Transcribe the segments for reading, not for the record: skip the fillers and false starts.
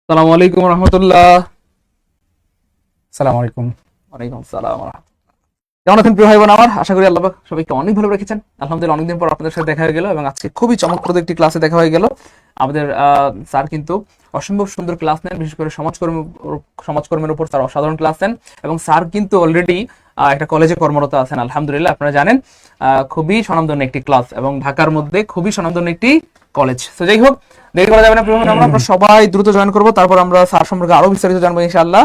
আসসালামু আলাইকুম রহমতুল্লাহ। সালাম আলাইকুম। ওয়ালাইকুম সালাম ওয়া রাহমাতুল্লাহ। কেমন আছেন প্রিয় ভাই বোন আমার? আশা করি আল্লাহ পাক সবাইকে অনেক ভালো রেখেছেন। আলহামদুলিল্লাহ অনেকদিন পর আপনাদের সাথে দেখা হয়ে গেল এবং আজকে খুবই চমকপ্রদ একটি ক্লাসে দেখা হয়ে গেল। আমাদের স্যার কিন্তু অসম্ভব সুন্দর ক্লাস নেন, বিশেষ করে সমাজকর্মের উপর স্যার অসাধারণ ক্লাস নেন এবং স্যার কিন্তু অলরেডি একটা কলেজে কর্মরত আছেন। আলহামদুলিল্লাহ আপনারা জানেন খুবই স্বনামধন্য একটি ক্লাস এবং ঢাকার মধ্যে খুবই স্বনামধন্য একটি কলেজ। তো যাই হোক, দেরি করা যাবে না প্রিয় ভাই, আমরা সবাই দ্রুত জয়েন করবো, তারপর আমরা স্যার সম্পর্কে আরো বিস্তারিত জানবো ইনশাআল্লাহ।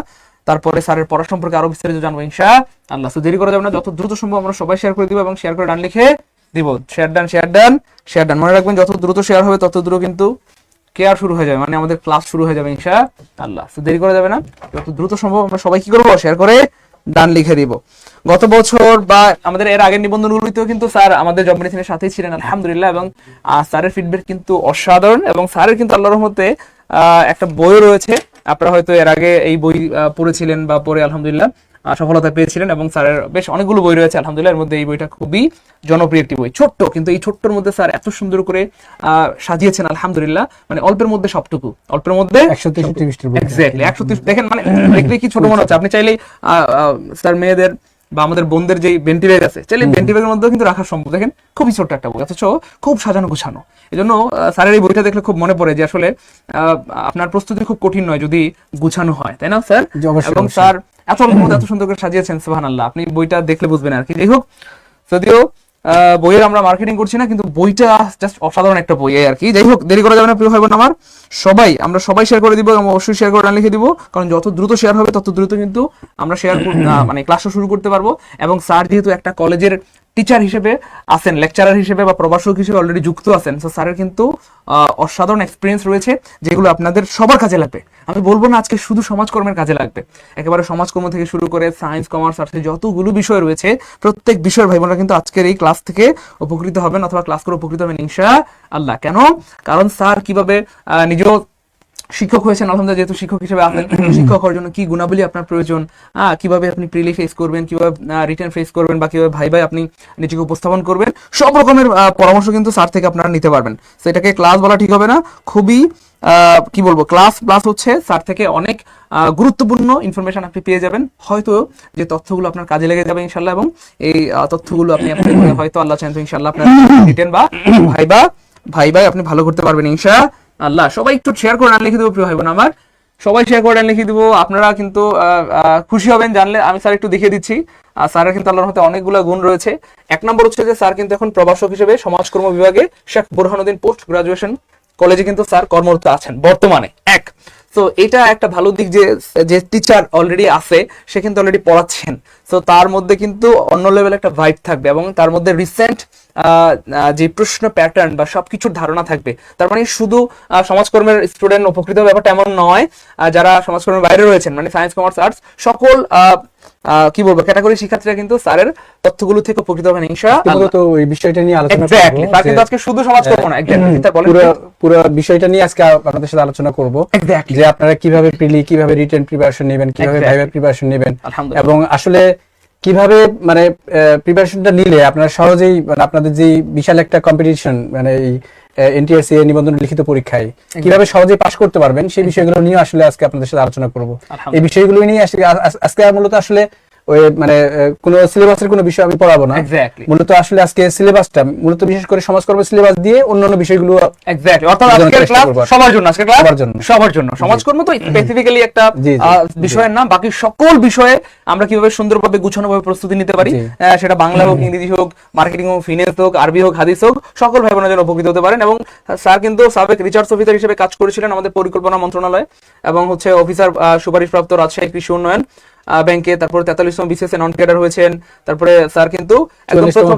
তারপরে স্যারের পড়া সম্পর্কে আরো বিস্তারিত জানবো ইনশাআল্লাহ। তো দেরি করা যাবে না, যত দ্রুত সম্ভব আমরা সবাই শেয়ার করে দিব এবং শেয়ার করে ডান লিখে দিব। Share done share done share done, মনে রাখবেন যত দ্রুত শেয়ার হবে তত দ্রুত কিন্তু কেয়ার শুরু হয়ে যাবে, মানে আমাদের ক্লাস শুরু হয়ে যাবে ইনশাআল্লাহ। তো দেরি করা যাবে না, যত দ্রুত সম্ভব আমরা সবাই কি করবো, শেয়ার করে ডান লিখে দিব। গত বছর বা আমাদের এর আগের নিবন্ধনগুলিতেও কিন্তু স্যার আমাদের জব মেডিসিনের সাথেই ছিলেন আলহামদুলিল্লাহ, এবং স্যারের ফিডব্যাক কিন্তু অসাধারণ এবং স্যারের কিন্তু আল্লাহর রহমতে একটা বইও রয়েছে। আপনারা হয়তো এর আগে এই বই পড়েছিলেন বা পড়ে আলহামদুলিল্লাহ সফলতা পেয়েছিলেন এবং স্যারের বেশ অনেকগুলো বই রয়েছে আলহামদুলিল্লাহ। এর মধ্যে এই বইটা খুবই জনপ্রিয় একটি বই, ছোট্ট কিন্তু এই ছোট্টর মধ্যে স্যার এত সুন্দর করে সাজিয়েছেন আলহামদুলিল্লাহ, মানে অল্পের মধ্যে সবটুকু, অল্পের মধ্যে 163 পৃষ্ঠার বই। এক্স্যাক্টলি 130। দেখেন মানে দেখলে কি ছোট মনে হচ্ছে, আপনি চাইলেই স্যার মেয়েদের বা আমাদের বোনদের যে বেন্টি ব্যাগ আছে, চাইলে বেন্টি ব্যাগের মধ্যেও কিন্তু রাখা সম্ভব। দেখেন খুবই ছোট্ট একটা বই, অথচ খুব সাজানো গুছানো। এই জন্য স্যারের এই বইটা দেখলে খুব মনে পড়ে যে আসলে আপনার প্রস্তুতি খুব কঠিন নয় যদি গুছানো হয়, তাই না স্যার? এবং স্যার এত অল্পের মধ্যে এত সুন্দর করে সাজিয়েছেন, সুবহানাল্লাহ। আপনি বইটা দেখলে বুঝবেন আর কি। যাই হোক, যদিও বইয়ের আমরা মার্কেটিং করছি না, কিন্তু বইটা জাস্ট অসাধারণ একটা বই আর কি। যাই হোক, দেরি করা যাবে না প্রিয় ভাই বোন আমার, আমরা সবাই শেয়ার করে দিব এবং অবশ্যই শেয়ার করে ডান লিখে দিব, কারণ যত দ্রুত শেয়ার হবে তত দ্রুত কিন্তু আমরা শেয়ার মানে ক্লাসটা শুরু করতে পারবো। এবং স্যার যেহেতু একটা কলেজের টিচার হিসেবে আছেন, লেকচারার হিসেবে বা প্রভাষক হিসেবে অলরেডি যুক্ত আছেন, তো স্যারের কিন্তু অসাধারণ এক্সপিরিয়েন্স রয়েছে যেগুলো আপনাদের সবার কাজে লাগবে। আমি বলবো না আজকে শুধু সমাজকর্মের কাজে লাগবে, একেবারে সমাজকর্ম থেকে শুরু করে সায়েন্স, কমার্স, আর্টস যতগুলো বিষয় রয়েছে প্রত্যেক বিষয়ের ভাই বোনরা কিন্তু আজকের এই ক্লাস থেকে উপকৃত হবেন অথবা ক্লাস করে উপকৃত হবেন ইনশাআল্লাহ। কেন? কারণ স্যার কিভাবে নিজেও শিক্ষক হয়েছেন আলহামদুলিল্লাহ, যেহেতু শিক্ষক হিসেবে আছেন, শিক্ষক হওয়ার জন্য কি গুণাবলী আপনার প্রয়োজন, কিভাবে আপনি প্রিলি ফেস করবেন, কিভাবে রিটেন ফেস করবেন, বা কিভাবে ভাই আপনি নিজেকে উপস্থাপন করবেন, সব রকমের পরামর্শ কিন্তু স্যার থেকে আপনারা নিতে পারবেন। তো এটাকে ক্লাস বলা ঠিক হবে না, খুবই কি বলবো, ক্লাস প্লাস হচ্ছে স্যার থেকে অনেক গুরুত্বপূর্ণ ইনফরমেশন আপনি পেয়ে যাবেন, হয়তো যে তথ্যগুলো আপনার কাজে লেগে যাবে ইনশাল্লাহ। এবং এই তথ্যগুলো আপনি হয়তো আল্লাহ চান তো ইনশাল্লাহ আপনার রিটেন বা ভাই আপনি ভালো করতে পারবেন ইনশাআল্লাহ। সবাই একটু শেয়ার করে লিখে দেবো প্রিয় ভাই বোন আমার, সবাই শেয়ার করে লিখে দিব। আপনারা কিন্তু খুশি হবেন জানলে, আমি স্যার একটু দেখিয়ে দিচ্ছি। স্যারের কিন্তু আল্লাহর মধ্যে অনেকগুলো গুণ রয়েছে। এক নম্বর হচ্ছে যে স্যার কিন্তু এখন প্রভাষক হিসেবে সমাজকর্ম বিভাগে শেখ বুরহানুদ্দিন পোস্ট গ্রাজুয়েশন কলেজে কিন্তু স্যার কর্মরত আছেন বর্তমানে। তো এটা একটা ভালো দিক যে টিচার অলরেডি আছে, সে কিন্তু অলরেডি পড়াচ্ছেন, তো তার মধ্যে কিন্তু অন্য লেভেল একটা ভাইব থাকবে এবং তার মধ্যে রিসেন্ট যে প্রশ্ন প্যাটার্ন বা সবকিছুর ধারণা থাকবে। তার মানে শুধু সমাজকর্মের স্টুডেন্ট উপকৃত ব্যাপারটা এমন নয়, যারা সমাজকর্মের বাইরে রয়েছেন, মানে সায়েন্স, কমার্স, আর্টস সকল কি বলবো ক্যাটাগরি শিক্ষার্থীরা কিন্তু স্যারের তথ্যগুলো থেকে উপকৃত হবেন ইনশাআল্লাহ। তো এই বিষয়টা নিয়ে আলোচনা করব, স্যার কিন্তু আজকে শুধু সমাজকর্ম না, পুরো বিষয়টা নিয়ে আজকে আপনাদের সাথে আলোচনা করব যে আপনারা কিভাবে প্রিলি, কিভাবে রিটেন প্রিপারেশন নেবেন, কিভাবে ভাইভা প্রিপারেশন নেবেন, এবং আসলে কিভাবে মানে প্রিপারেশনটা নিলে আপনারা সহজেই মানে আপনাদের যে বিশাল একটা কম্পিটিশন, মানে এই এনটিআরসি নিবন্ধন লিখিত পরীক্ষায় কিভাবে সহজেই পাশ করতে পারবেন, সেই বিষয়গুলো নিয়ে আসলে আজকে আপনাদের সাথে আলোচনা করব। এই বিষয়গুলো নিয়ে আজকে মূলত আসলে ওই মানে কোনো সিলেবাসের কোনো বিষয় আমি পড়াবো না, মূলত আসলে আজকে সিলেবাসটা মূলত বিশেষ করে সমাজকর্মের সিলেবাস দিয়ে অন্যান্য বিষয়গুলো অর্থাৎ আজকের ক্লাস সবার জন্য, আজকের ক্লাস সবার জন্য। সমাজকর্ম তো স্পেসিফিক্যালি একটা বিষয়ের নাম, বাকি সকল বিষয়ে আমরা কিভাবে সুন্দরভাবে গুছানোভাবে প্রস্তুতি নিতে পারি, সেটা বাংলা হোক, ইংরেজি হোক, মার্কেটিং হোক, ফিনান্স হোক, আরবি হোক, হাদিস হোক, সকল ভাই বোনের জন্য উপকৃত হতে পারেন। এবং স্যার কিন্তু সাবেক রিসার্চ অফিসার হিসেবে কাজ করেছিলেন আমাদের পরিকল্পনা মন্ত্রণালয়, এবং হচ্ছে অফিসার সুপারিশপ্রাপ্ত রাজশাহী কৃষি উন্নয়ন ব্যাংকে, তারপরে 43তম বিসিএস নন ক্যাডার হয়েছেন। তারপরে স্যার কিন্তু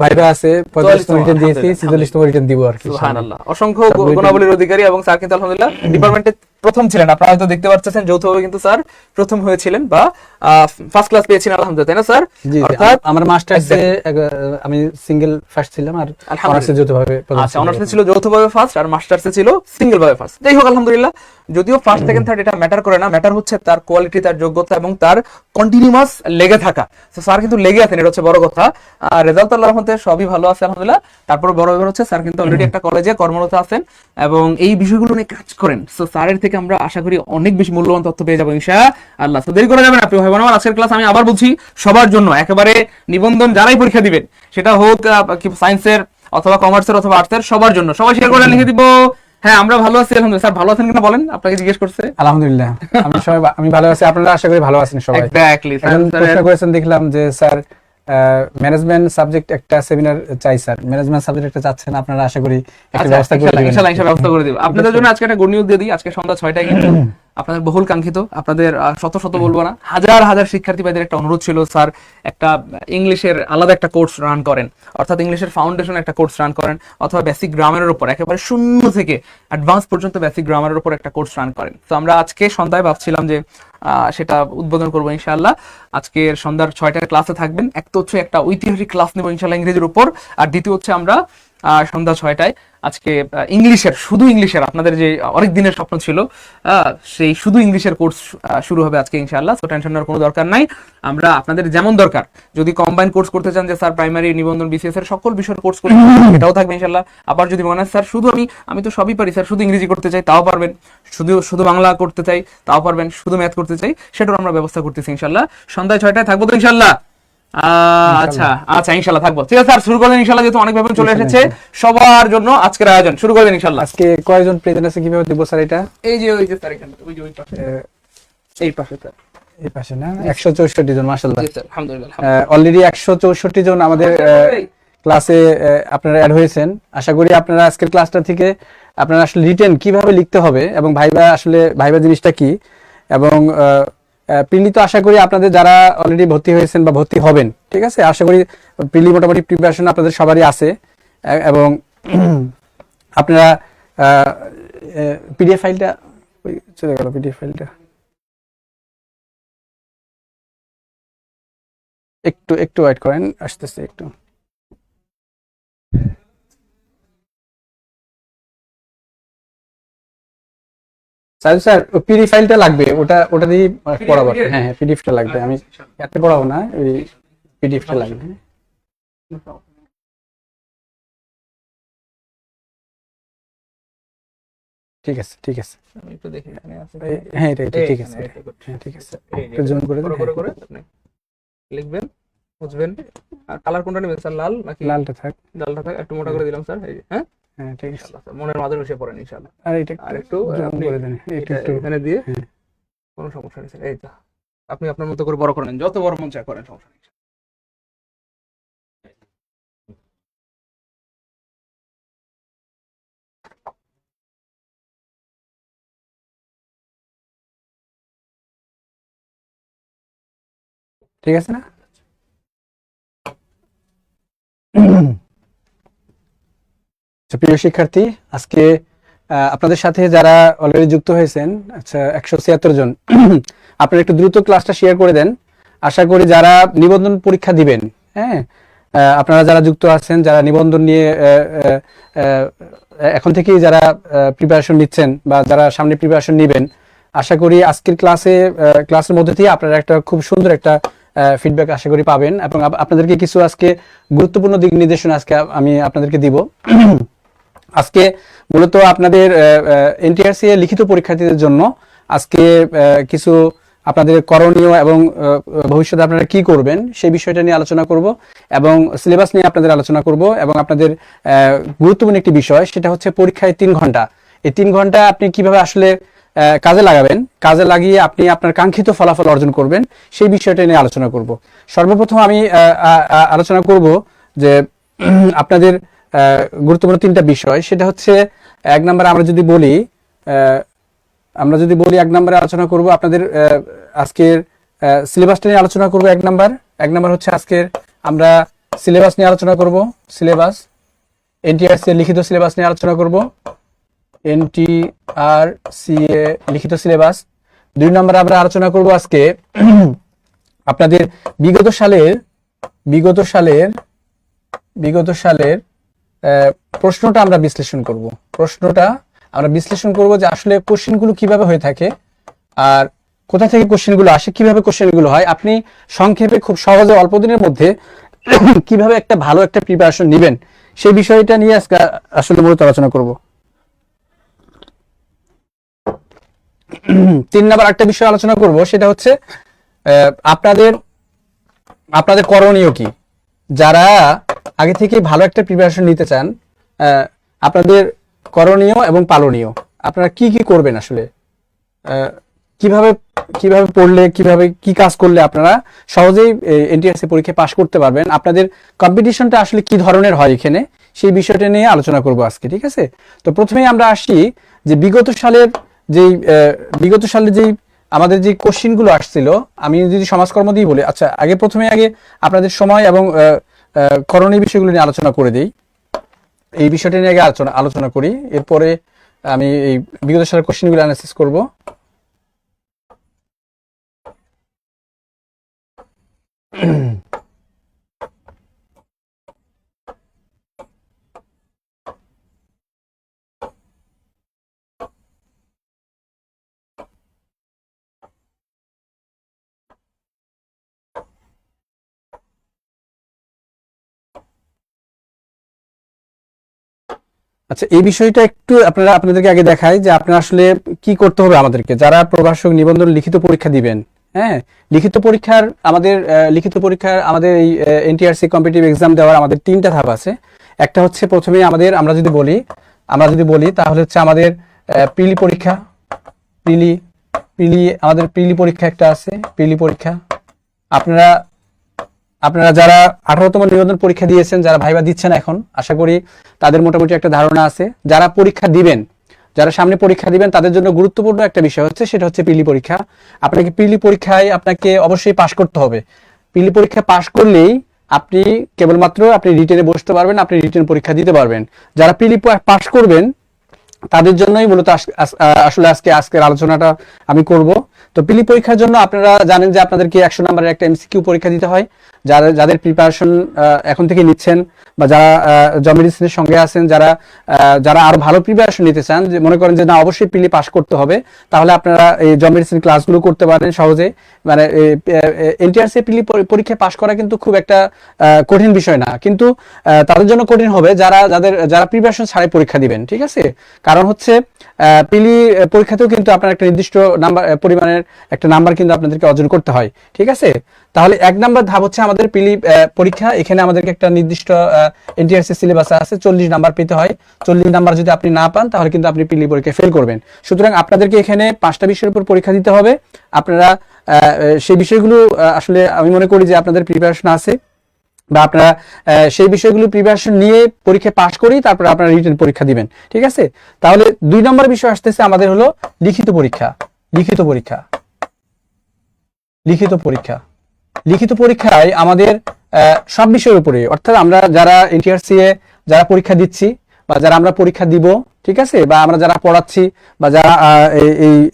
ভাইবা আছে, 45তম রিটেন দিয়েছি, 46তম রিটেন দিব আর কি সুবহানাল্লাহ। অসংখ্য গুণাবলীর অধিকারী এবং স্যার কিন্তু আলহামদুলিল্লাহ ডিপার্টমেন্টে প্রথম ছিলেন। আপনারা হয়তো দেখতে পাচ্ছেন যৌথভাবে কিন্তু স্যার প্রথম হয়েছিলেন বা ফার্স্ট ক্লাস পেয়েছিলেন আলহামদুলিল্লাহ, তাই না স্যার? অর্থাৎ আমার মাস্টার্সে আমি সিঙ্গেল ফার্স্ট ছিলাম আর অনার্সে যৌথভাবে, আচ্ছা অনার্সে ছিল যৌথভাবে ফার্স্ট আর মাস্টার্সে ছিল সিঙ্গেল ভাবে ফার্স্ট। যাই হোক আলহামদুলিল্লাহ যদিও ফার্স্ট সেকেন্ড থার্ড এটা ম্যাটার করে না, ম্যাটার হচ্ছে তার কোয়ালিটি, তার যোগ্যতা এবং তার কন্টিনিউয়াস লেগে থাকা। তো স্যার কিন্তু লেগে আছেন, এটা হচ্ছে বড় কথা। আর রেজাল্ট আল্লাহর রহমতে সবই ভালো আছে আলহামদুলিল্লাহ। তারপর বড় ব্যাপার হচ্ছে স্যার কিন্তু অলরেডি একটা কলেজে কর্মরত আছেন এবং এই বিষয়গুলো নিয়ে কাজ করেন। তো স্যারের থেকে আমরা আশা করি অনেক বেশি মূল্যবান তথ্য পেয়ে যাবো ইনশাআল্লাহ। তো দেরি করা যাবে না প্রিয় ভাই বোন আমার, আজকের ক্লাস আমি আবার বলছি সবার জন্য, একেবারে নিবন্ধন যারাই পরীক্ষা দিবেন, সেটা হোক সায়েন্সের অথবা কমার্সের অথবা আর্টসের, সবার জন্য। সবাই শেয়ার করে লিখে দিব। হ্যাঁ আমরা ভালো আছি আলহামদুলিল্লাহ। স্যার ভালো আছেন কিনা বলেন, আপনাকে জিজ্ঞেস করছে। আলহামদুলিল্লাহ আমি ভালো আছি, আপনারা আশা করি ভালো আছেন সবাই। এক্স্যাক্টলি এখন প্রশ্ন করেছেন দেখলাম যে স্যার ম্যানেজমেন্ট সাবজেক্ট একটা সেমিনার চাই, স্যার ম্যানেজমেন্ট সাবজেক্ট একটা চাচ্ছেন, আপনারা আশা করি একটা ব্যবস্থা করে দিবেন। ইনশাআল্লাহ ব্যবস্থা করে দিব আপনাদের জন্য। আজকে একটা গুড নিউজ দিয়ে দিই, আজকে সন্ধ্যা 6টায় কিন্তু আপনাদের বহুল কাঙ্ক্ষিত, আপনাদের শত শত বলবো না, হাজার হাজার শিক্ষার্থী ভাইদের একটা অনুরোধ ছিল, স্যার একটা ইংলিশের আলাদা একটা কোর্স রান করেন, অর্থাৎ ইংলিশের ফাউন্ডেশন একটা কোর্স রান করেন, অথবা বেসিক গ্রামারের উপর একেবারে শূন্য থেকে অ্যাডভান্স পর্যন্ত বেসিক গ্রামারের উপর একটা কোর্স রান করেন। তো আমরা আজকে সন্ধ্যায় ভাবছিলাম যে সেটা উদ্বোধন করবো ইনশাআল্লাহ। আজকের সন্ধ্যার 6টায় ক্লাসে থাকবেন। এক তো হচ্ছে একটা ঐতিহাসিক ক্লাস নেবো ইনশাআল্লাহ ইংরেজির উপর, আর দ্বিতীয় হচ্ছে আমরা সন্ধ্যা 6টায় আজকে ইংলিশের, শুধু ইংলিশের, আপনাদের যে অনেক দিনের স্বপ্ন ছিল সেই শুধু ইংলিশের কোর্স শুরু হবে আজকে ইনশাআল্লাহ। তো টেনশন নেওয়ার কোনো দরকার নাই। আমরা আপনাদের যেমন দরকার, যদি কম্বাইন কোর্স করতে চান যে স্যার প্রাইমারি, নিবন্ধন, বিসিএস এর সকল বিষয়ের কোর্স করতে এটাও থাকবে ইনশাআল্লাহ। আবার যদি মনে হয় স্যার শুধু আমি তো সবই পারি স্যার, শুধু ইংরেজি করতে চাই তাও পারবেন, শুধু বাংলা করতে চাই তাও পারবেন, শুধু ম্যাথ করতে চাই সেটাও আমরা ব্যবস্থা করতেছি ইনশাআল্লাহ। সন্ধ্যায় 6টায় থাকবো তো ইনশাআল্লাহ। আচ্ছা আচ্ছা ইনশাআল্লাহ থাকবো। ঠিক আছে স্যার শুরু করেন ইনশাআল্লাহ, যেহেতু অনেক ভাবে চলে এসেছে সবার জন্য আজকের আয়োজন শুরু করেন ইনশাআল্লাহ। আজকে কয়জন প্রেজেন্ট আছে, কিভাবে দেব স্যার এটা? এই যে স্যার এখানে, ওই যে ওই পাশে, এই পাশে স্যার, এই পাশে না 164 জন মাশাআল্লাহ। জি স্যার আলহামদুলিল্লাহ। অলরেডি 164 জন আমাদের ক্লাসে আপনারা অ্যাড হয়েছেন। আশা করি আপনারা আজকের ক্লাসটা থেকে আপনারা আসলে রিটেন কিভাবে লিখতে হবে এবং ভাইবা জিনিসটা কি, এবং প্রিলি তো আশা করি আপনাদের যারা অলরেডি ভর্তি হয়েছেন বা ভর্তি হবেন, ঠিক আছে, আশা করি প্রিলি মোটামুটি প্রিপারেশন আপনাদের সবারই আছে। এবং আপনারা পিডিএফ ফাইলটা চলে গেল, পিডিএফ ফাইলটা একটু ওয়েট করেন, আসতেছে একটু। স্যার পিডিএফ ফাইলটা লাগবে, ওটা দিয়ে পড়াবো। হ্যাঁ পিডিএফটা লাগবে, আমি এতে পড়াবো না, ওই পিডিএফটা লাগবে। ঠিক আছে আমি একটু দেখি এখানে আছে। হ্যাঁ এটা ঠিক আছে, হ্যাঁ ঠিক আছে, একটু জুম করে দেন। করে আপনি লিখবেন, বুঝবেন। আর কালার কোনটা নেবেন স্যার, লাল নাকি? লালটা থাক, লালটা থাক। একটু মোটা করে দিলাম স্যার, এই যে হ্যাঁ হ্যাঁ ঠিক আছে। স্যার মনের মাঝে বসে পড়েন ইনশাআল্লাহ। আর একটু আপনি করে দেন, একটু এখানে দিয়ে, কোনো সমস্যা নেই স্যার। এই তো আপনি আপনার মতো করে বড় করে নেন, যত বড় মন চায় করেন, সমস্যা নেই। ঠিক আছে না? প্রিয় শিক্ষার্থী, আজকে আপনাদের সাথে যারা অলরেডি যুক্ত হয়েছেন, আচ্ছা 176 জন, আপনারা একটু দ্রুত ক্লাসটা শেয়ার করে দেন। আশা করি যারা নিবন্ধন পরীক্ষা দিবেন, হ্যাঁ আপনারা যারা যুক্ত আছেন, যারা নিবন্ধন নিয়ে এখন থেকেই যারা প্রিপারেশন নিচ্ছেন বা যারা সামনে প্রিপারেশন নেবেন, আশা করি আজকের ক্লাসের মধ্যে দিয়ে আপনারা একটা খুব সুন্দর একটা ফিডব্যাক আশা করি পাবেন। এবং আপনাদেরকে কিছু আজকে গুরুত্বপূর্ণ দিক নির্দেশনা আজকে আমি আপনাদেরকে দিব। আজকে মূলত আপনাদের এনটিআরসি এর লিখিত পরীক্ষার্থীদের জন্য আজকে কিছু আপনাদের করণীয় এবং ভবিষ্যতে আপনারা কি করবেন সেই বিষয়টা নিয়ে আলোচনা করব, এবং সিলেবাস নিয়ে আপনাদের আলোচনা করব। এবং আপনাদের গুরুত্বপূর্ণ একটি বিষয়, সেটা হচ্ছে পরীক্ষায় 3 ঘন্টা। এই 3 ঘন্টা আপনি কিভাবে আসলে কাজে লাগাবেন, কাজে লাগিয়ে আপনি আপনার কাঙ্ক্ষিত ফলাফল অর্জন করবেন, সেই বিষয়টা নিয়ে আলোচনা করব। সর্বপ্রথম আমি আলোচনা করব যে আপনাদের গুরুত্বপূর্ণ 3টা বিষয়। সেটা হচ্ছে 1 নম্বরে আমরা যদি বলি 1 নম্বরে আলোচনা করব আপনাদের আজকের সিলেবাসটা নিয়ে আলোচনা করব। 1 নম্বর হচ্ছে আজকের আমরা সিলেবাস নিয়ে আলোচনা করব। সিলেবাস এনটিআরসি লিখিত সিলেবাস নিয়ে আলোচনা করব। এনটিআরসিএ লিখিত সিলেবাস। 2 নম্বরে আমরা আলোচনা করব আজকে আপনাদের বিগত সালের প্রশ্নটা আমরা বিশ্লেষণ করব। প্রশ্নটা আমরা বিশ্লেষণ করব যে আসলে কোশ্চেনগুলো কিভাবে হয়ে থাকে আর কোথা থেকে কোশ্চেনগুলো আসে, কিভাবে কোশ্চেনগুলো হয়, আপনি সংক্ষেপে খুব সহজে অল্প দিনের মধ্যে কিভাবে একটা ভালো একটা প্রিপারেশন নেবেন সেই বিষয়টা নিয়ে আজকে আসলে মূলত আলোচনা করব। 3 নাম্বার একটা বিষয় আলোচনা করব, সেটা হচ্ছে আপনাদের আপনাদের করণীয় কি। যারা আগে থেকে ভালো একটা প্রিপারেশন নিতে চান, আপনাদের করণীয় এবং পালনীয়, আপনারা কি কি করবেন আসলে, কিভাবে কিভাবে পড়লে, কিভাবে কি কাজ করলে আপনারা সহজেই এনটিআরসি পরীক্ষায় পাশ করতে পারবেন, আপনাদের কম্পিটিশনটা আসলে কি ধরনের হয় এখানে সেই বিষয়টা নিয়ে আলোচনা করব আজকে, ঠিক আছে। তো প্রথমেই আমরা আসি যে বিগত সালের যেই আমাদের যে কোশ্চিনগুলো আসছিল, আমি যদি সমাজকর্ম দিয়ে বলি, আচ্ছা আগে আপনাদের সময় এবং করণীয় বিষয়গুলো নিয়ে আলোচনা করে দিই। এই বিষয়টা নিয়ে আগে আলোচনা করি, এরপরে আমি এই বিগত সালের কোশ্চিনগুলো অ্যানালাইসিস করব। আচ্ছা, এই বিষয়টা একটু আপনাদেরকে আগে দেখাই যে আপনারা আসলে কি করতে হবে আমাদেরকে, যারা প্রভাষক নিবন্ধন লিখিত পরীক্ষা দিবেন। হ্যাঁ, লিখিত পরীক্ষার আমাদের এই এনটিআরসি কম্পিটিটিভ এক্সাম দেওয়ার আমাদের 3টা ধাপ আছে। একটা হচ্ছে প্রথমে আমরা যদি বলি তাহলে হচ্ছে আমাদের প্রিলি পরীক্ষা, আমাদের প্রিলি পরীক্ষা একটা আছে, প্রিলি পরীক্ষা। আপনারা যারা 18তম নিবন্ধন পরীক্ষা দিয়েছেন, যারা ভাইবা দিচ্ছেন এখন, আশা করি তাদের মোটামুটি একটা ধারণা আছে। যারা সামনে পরীক্ষা দিবেন তাদের জন্য গুরুত্বপূর্ণ একটা বিষয় হচ্ছে, সেটা হচ্ছে প্রিলি পরীক্ষা। প্রিলি পরীক্ষায় আপনাকে অবশ্যই পাশ করতে হবে। প্রিলি পরীক্ষা পাশ করলেই আপনি কেবলমাত্র রিটেনে বসতে পারবেন, আপনি রিটেন পরীক্ষা দিতে পারবেন। যারা প্রিলি পাশ করবেন তাদের জন্যই মূলত আসলে আজকের আলোচনাটা আমি করব। তো প্রিলি পরীক্ষার জন্য আপনারা জানেন যে আপনাদেরকে 100 নম্বরের একটা এমসিকিউ পরীক্ষা দিতে হয়। যাদের প্রিপারেশন এখন থেকে নিচ্ছেন বা যারা জব মেডিসিনের সঙ্গে আছেন, যারা আরো ভালো প্রিপারেশন নিতে চান, যে মনে করেন যে না অবশ্যই প্রিলি পাস করতে হবে, তাহলে আপনারা এই জব মেডিসিন ক্লাসগুলো করতে পারেন সহজে। মানে এনটিআরসি প্রিলি পরীক্ষায় পাস করা কিন্তু খুব একটা কঠিন বিষয় না, কিন্তু তাদের জন্য কঠিন হবে যারা প্রিপারেশন ছাড়াই পরীক্ষা দিবেন, ঠিক আছে। কারণ হচ্ছে প্রিলি পরীক্ষাতেও কিন্তু আপনার একটা নির্দিষ্ট পরিমাণের একটা নাম্বার কিন্তু আপনাদেরকে অর্জন করতে হয়, ঠিক আছে। তাহলে 1 নাম্বার ধাপ হচ্ছে আমাদের প্রিলি পরীক্ষা। এখানে আমাদেরকে একটা নির্দিষ্ট এনটিআরসি সিলেবাস আছে, 40 নাম্বার পেতে হয়। 40 নাম্বার যদি আপনি না পান তাহলে কিন্তু আপনি প্রিলি পরীক্ষায় ফেল করবেন। সুতরাং আপনাদেরকে এখানে 5টা বিষয়ের উপর পরীক্ষা দিতে হবে। আপনারা সেই বিষয়গুলো আসলে আমি মনে করি যে আপনাদের প্রিপারেশন আছে, বা আপনারা সেই বিষয়গুলো প্রিপারেশন নিয়ে পরীক্ষা পাস করেই তারপর আপনারা রিটেন পরীক্ষা দিবেন, ঠিক আছে। তাহলে 2 নম্বর বিষয় আসতেছে আমাদের হলো লিখিত পরীক্ষা। লিখিত পরীক্ষায় আমাদের সব বিষয়ের উপরে, অর্থাৎ আমরা যারা এনটিআরসি যারা পরীক্ষা দিচ্ছি বা যারা আমরা পরীক্ষা দিব, ঠিক আছে, বা আমরা যারা পড়াচ্ছি বা যারা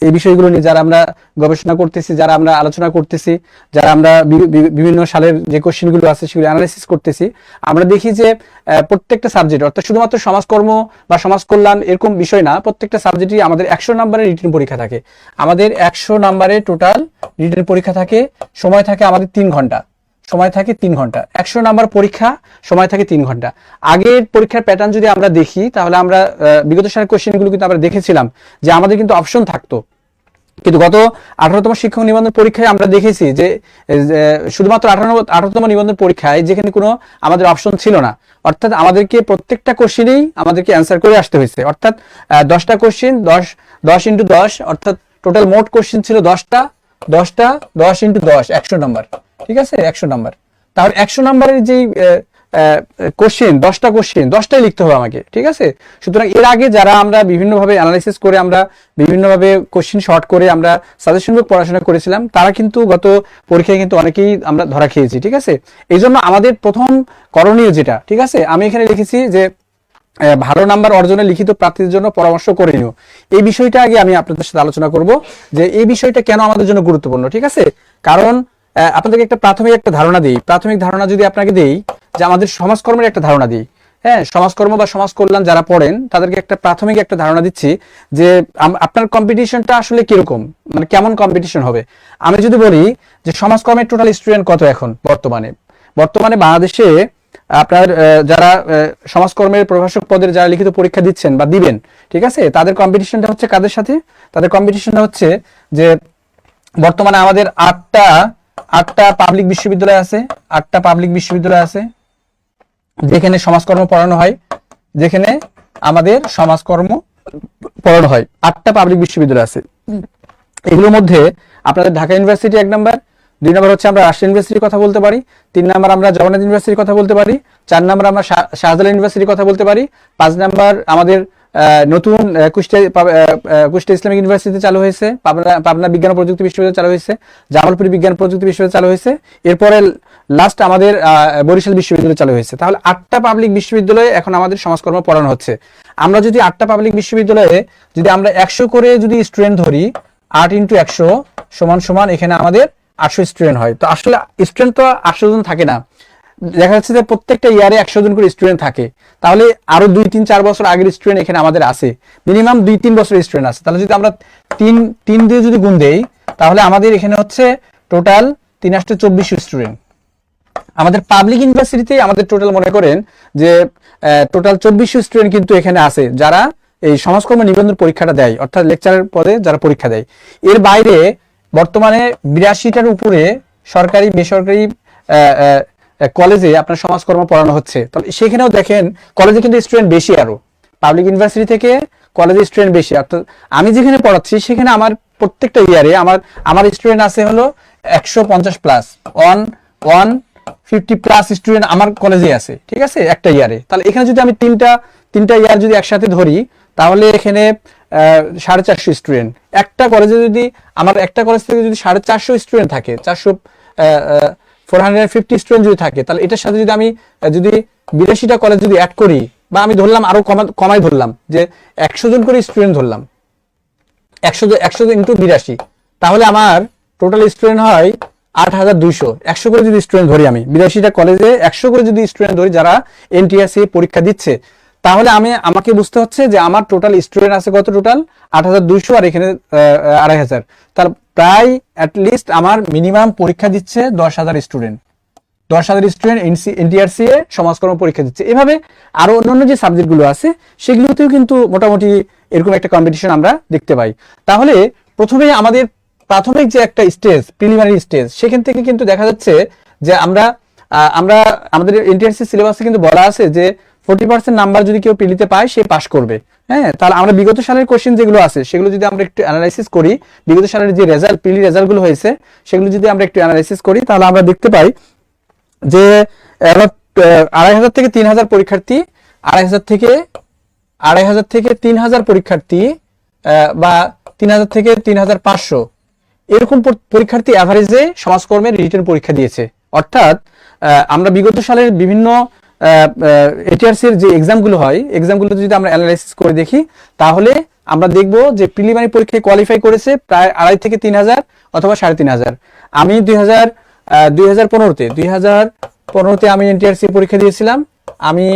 এই বিষয়গুলো নিয়ে যারা আমরা গবেষণা করতেছি, যারা আমরা আলোচনা করতেছি, যারা আমরা বিভিন্ন সালের যে কোশ্চেনগুলো আছে সেগুলো অ্যানালাইসিস করতেছি, আমরা দেখি যে প্রত্যেকটা সাবজেক্ট, অর্থাৎ শুধুমাত্র সমাজকর্ম বা সমাজ কল্যাণ এরকম বিষয় না, প্রত্যেকটা সাবজেক্টই আমাদের 100 নম্বরের রিটেন পরীক্ষা থাকে। আমাদের 100 নম্বরের টোটাল রিটেন পরীক্ষা থাকে। সময় থাকে আমাদের 3 ঘন্টা। 100 নাম্বার পরীক্ষা, সময় থাকে 3 ঘন্টা। আগের পরীক্ষার প্যাটার্ন যদি আমরা দেখি তাহলে আমরা বিগত সালের কোশ্চেনগুলো কিন্তু আমরা দেখেছিলাম যে আমাদের কিন্তু অপশন থাকতো, কিন্তু গত 18তম শিক্ষক নিবন্ধন পরীক্ষায় আমরা দেখেছি যে শুধুমাত্র 18তম নিবন্ধন পরীক্ষায় যেখানে কোনো আমাদের অপশন ছিল না, অর্থাৎ আমাদেরকে প্রত্যেকটা কোশ্চেনেই আমাদেরকে অ্যান্সার করে আসতে হয়েছে। অর্থাৎ 10টা কোশ্চেন 10 × 10, অর্থাৎ টোটাল মোট কোশ্চেন ছিল 10টা 10 × 10 100 নাম্বার, ঠিক আছে, 100 নাম্বার। তাহলে 100 নাম্বারের যে কোশ্চেন 10টা কোশ্চেন 10টাই লিখতে হবে আমাকে, ঠিক আছে। সুতরাং এর আগে যারা আমরা বিভিন্নভাবে অ্যানালাইসিস করে, আমরা বিভিন্নভাবে কোশ্চেন শর্ট করে আমরা সাজেশন বুক পড়াশোনা করেছিলাম, তারা কিন্তু গত পরীক্ষায় কিন্তু অনেকেই আমরা ধরা খেয়েছি, ঠিক আছে। এই জন্য আমাদের প্রথম করণীয় যেটা, ঠিক আছে, আমি এখানে লিখেছি যে ভালো নাম্বার অর্জনে লিখিত প্রার্থীদের জন্য পরামর্শ করে নিও। এই বিষয়টা আগে আমি আপনাদের সাথে আলোচনা করব যে এই বিষয়টা কেন আমাদের জন্য গুরুত্বপূর্ণ, ঠিক আছে। কারণ আপনাদেরকে একটা প্রাথমিক ধারণা দিই। প্রাথমিক ধারণা যদি আপনাকে দেই, যে আমাদের সমাজকর্মের একটা ধারণা দিই। হ্যাঁ, সমাজকর্ম বা সমাজ কল্যাণ যারা পড়েন তাদেরকে একটা প্রাথমিক একটা ধারণা দিচ্ছি যে আপনার কম্পিটিশনটা আসলে কিরকম, মানে কেমন কম্পিটিশন হবে। আমি যদি বলি যে সমাজকর্মের টোটাল স্টুডেন্ট কত এখন বর্তমানে বাংলাদেশে আপনার যারা সমাজকর্মের প্রভাষক পদের যারা লিখিত পরীক্ষা দিচ্ছেন বা দিবেন, ঠিক আছে, তাদের কম্পিটিশনটা হচ্ছে কাদের সাথে? তাদের কম্পিটিশনটা হচ্ছে যে বর্তমানে আমাদের আটটা পাবলিক বিশ্ববিদ্যালয় আছে যেখানে সমাজকর্ম পড়ানো হয়, যেখানে আমাদের সমাজকর্ম পড়ানো হয়। 8টা পাবলিক বিশ্ববিদ্যালয় আছে। এগুলোর মধ্যে আপনাদের ঢাকা ইউনিভার্সিটি 1 নাম্বার, 2 নাম্বার হচ্ছে আমরা রাজশাহী ইউনিভার্সিটির কথা বলতে পারি, 3 নাম্বার আমরা জগন্নাথ ইউনিভার্সিটির কথা বলতে পারি, 4 নাম্বার আমরা শাহজালাল ইউনিভার্সিটির কথা বলতে পারি, 5 নাম্বার আমাদের নতুন কুষ্টিয়া ইসলামিক ইউনিভার্সিটি চালু হয়েছে, পাবনা বিজ্ঞান ও প্রযুক্তি বিশ্ববিদ্যালয় চালু হয়েছে, জামালপুর বিজ্ঞান প্রযুক্তি বিশ্ববিদ্যালয় চালু হয়েছে, এরপরে লাস্ট আমাদের বরিশাল বিশ্ববিদ্যালয় চালু হয়েছে। তাহলে 8টা পাবলিক বিশ্ববিদ্যালয়ে এখন আমাদের সমাজকর্ম পড়ানো হচ্ছে। আমরা যদি 8টা পাবলিক বিশ্ববিদ্যালয়ে যদি আমরা 100 করে যদি স্টুডেন্ট ধরি, 8 × 100 সমান এখানে আমাদের 800 স্টুডেন্ট হয়। তো আসলে স্টুডেন্ট তো 800 জন থাকে না, দেখা যাচ্ছে যে প্রত্যেকটা ইয়ারে 100 জন করে স্টুডেন্ট থাকে। তাহলে আরো 2-3-4 বছর আগের স্টুডেন্ট এখানে আমাদের আছে, মিনিমাম 2-3 বছরের স্টুডেন্ট আছে। তাহলে যদি আমরা 3 দিয়ে যদি গুণ দেই, তাহলে আমাদের এখানে হচ্ছে টোটাল 3 × 8 = 2400 স্টুডেন্ট। আমাদের পাবলিক ইউনিভার্সিটিতে আমাদের টোটাল মনে করেন যে টোটাল 2400 স্টুডেন্ট কিন্তু এখানে আছে যারা এই সমাজকর্ম নিবন্ধন পরীক্ষাটা দেয়, অর্থাৎ লেকচারের পদে যারা পরীক্ষা দেয়। এর বাইরে বর্তমানে 82টার উপরে সরকারি বেসরকারি কলেজে আপনার সমাজকর্ম পড়ানো হচ্ছে। তাহলে সেখানেও দেখেন কলেজে কিন্তু স্টুডেন্ট বেশি, আরো পাবলিক ইউনিভার্সিটি থেকে কলেজে স্টুডেন্ট বেশি। অর্থাৎ আমি যেখানে পড়াচ্ছি সেখানে আমার প্রত্যেকটা ইয়ারে আমার স্টুডেন্ট আছে হলো 150+, 150+ স্টুডেন্ট আমার কলেজে আছে, ঠিক আছে, একটা ইয়ারে। তাহলে এখানে যদি আমি তিনটা ইয়ার যদি একসাথে ধরি, তাহলে এখানে 450 স্টুডেন্ট একটা কলেজে। যদি আমার একটা কলেজ থেকে যদি 450 স্টুডেন্ট থাকে, 450 স্টুডেন্ট যদি থাকে, তাহলে এটার সাথে যদি আমি 82টা কলেজ যদি অ্যাড করি, বা আমি ধরলাম আরো কমাই ধরলাম যে 100 জন করে স্টুডেন্ট ধরলাম, 100 × 82, তাহলে আমার টোটাল স্টুডেন্ট হয় 8200। 100 করে যদি স্টুডেন্ট ধরি, আমি 82টা কলেজে 100 করে যদি স্টুডেন্ট ধরি যারা এনটিআরসি পরীক্ষা দিচ্ছে, তাহলে আমাকে বুঝতে হচ্ছে যে আমার টোটাল স্টুডেন্ট আছে কত? টোটাল 8200, আর এখানে 2500। তার প্রায় অ্যাটলিস্ট আমার মিনিমাম পরীক্ষা দিচ্ছে 10,000 স্টুডেন্ট। 10,000 স্টুডেন্ট এনটিআরসি এ সমাজকর্ম পরীক্ষা দিচ্ছে। এভাবে আরো অন্যান্য যে সাবজেক্টগুলো আছে সেগুলোতেও কিন্তু মোটামুটি এরকম একটা কম্পিটিশন আমরা দেখতে পাই। তাহলে প্রথমে আমাদের প্রাথমিক যে একটা স্টেজ, প্রিলিমিনারি স্টেজ, সেখান থেকে কিন্তু দেখা যাচ্ছে যে আমরা আমাদের এনটিআরসি সিলেবাসে কিন্তু বলা আছে যে 40% নাম্বার যদি কেউ প্রিলিতে পায় সে পাস করবে। হ্যাঁ, তাহলে আমরা বিগত সালের কোশ্চেন যেগুলো আছে সেগুলো যদি আমরা একটু অ্যানালাইসিস করি, বিগত সালের যে প্রিলি রেজাল্টগুলো হয়েছে সেগুলো যদি আমরা একটু অ্যানালাইসিস করি, তাহলে আমরা দেখতে পাই যে 2500 থেকে 3000 পরীক্ষার্থী, 2500 থেকে 3000 পরীক্ষার্থী, বা 3000 থেকে 3500 এরকম পরীক্ষার্থী অ্যাভারেজে সমাজকর্মের রিটেন পরীক্ষা দিয়েছে। অর্থাৎ আমরা বিগত সালের বিভিন্ন এটিআরসির যে এক্সামগুলো হয়, এক্সামগুলো যদি আমরা অ্যানালাইসিস করে দেখি, তাহলে আমরা দেখব যে প্রিলিমিনারি পরীক্ষায় কোয়ালিফাই করেছে প্রায় 2500 থেকে 3000 অথবা 3500। আমি 2015তে আমি এনটিআরসি পরীক্ষা দিয়েছিলাম। আমি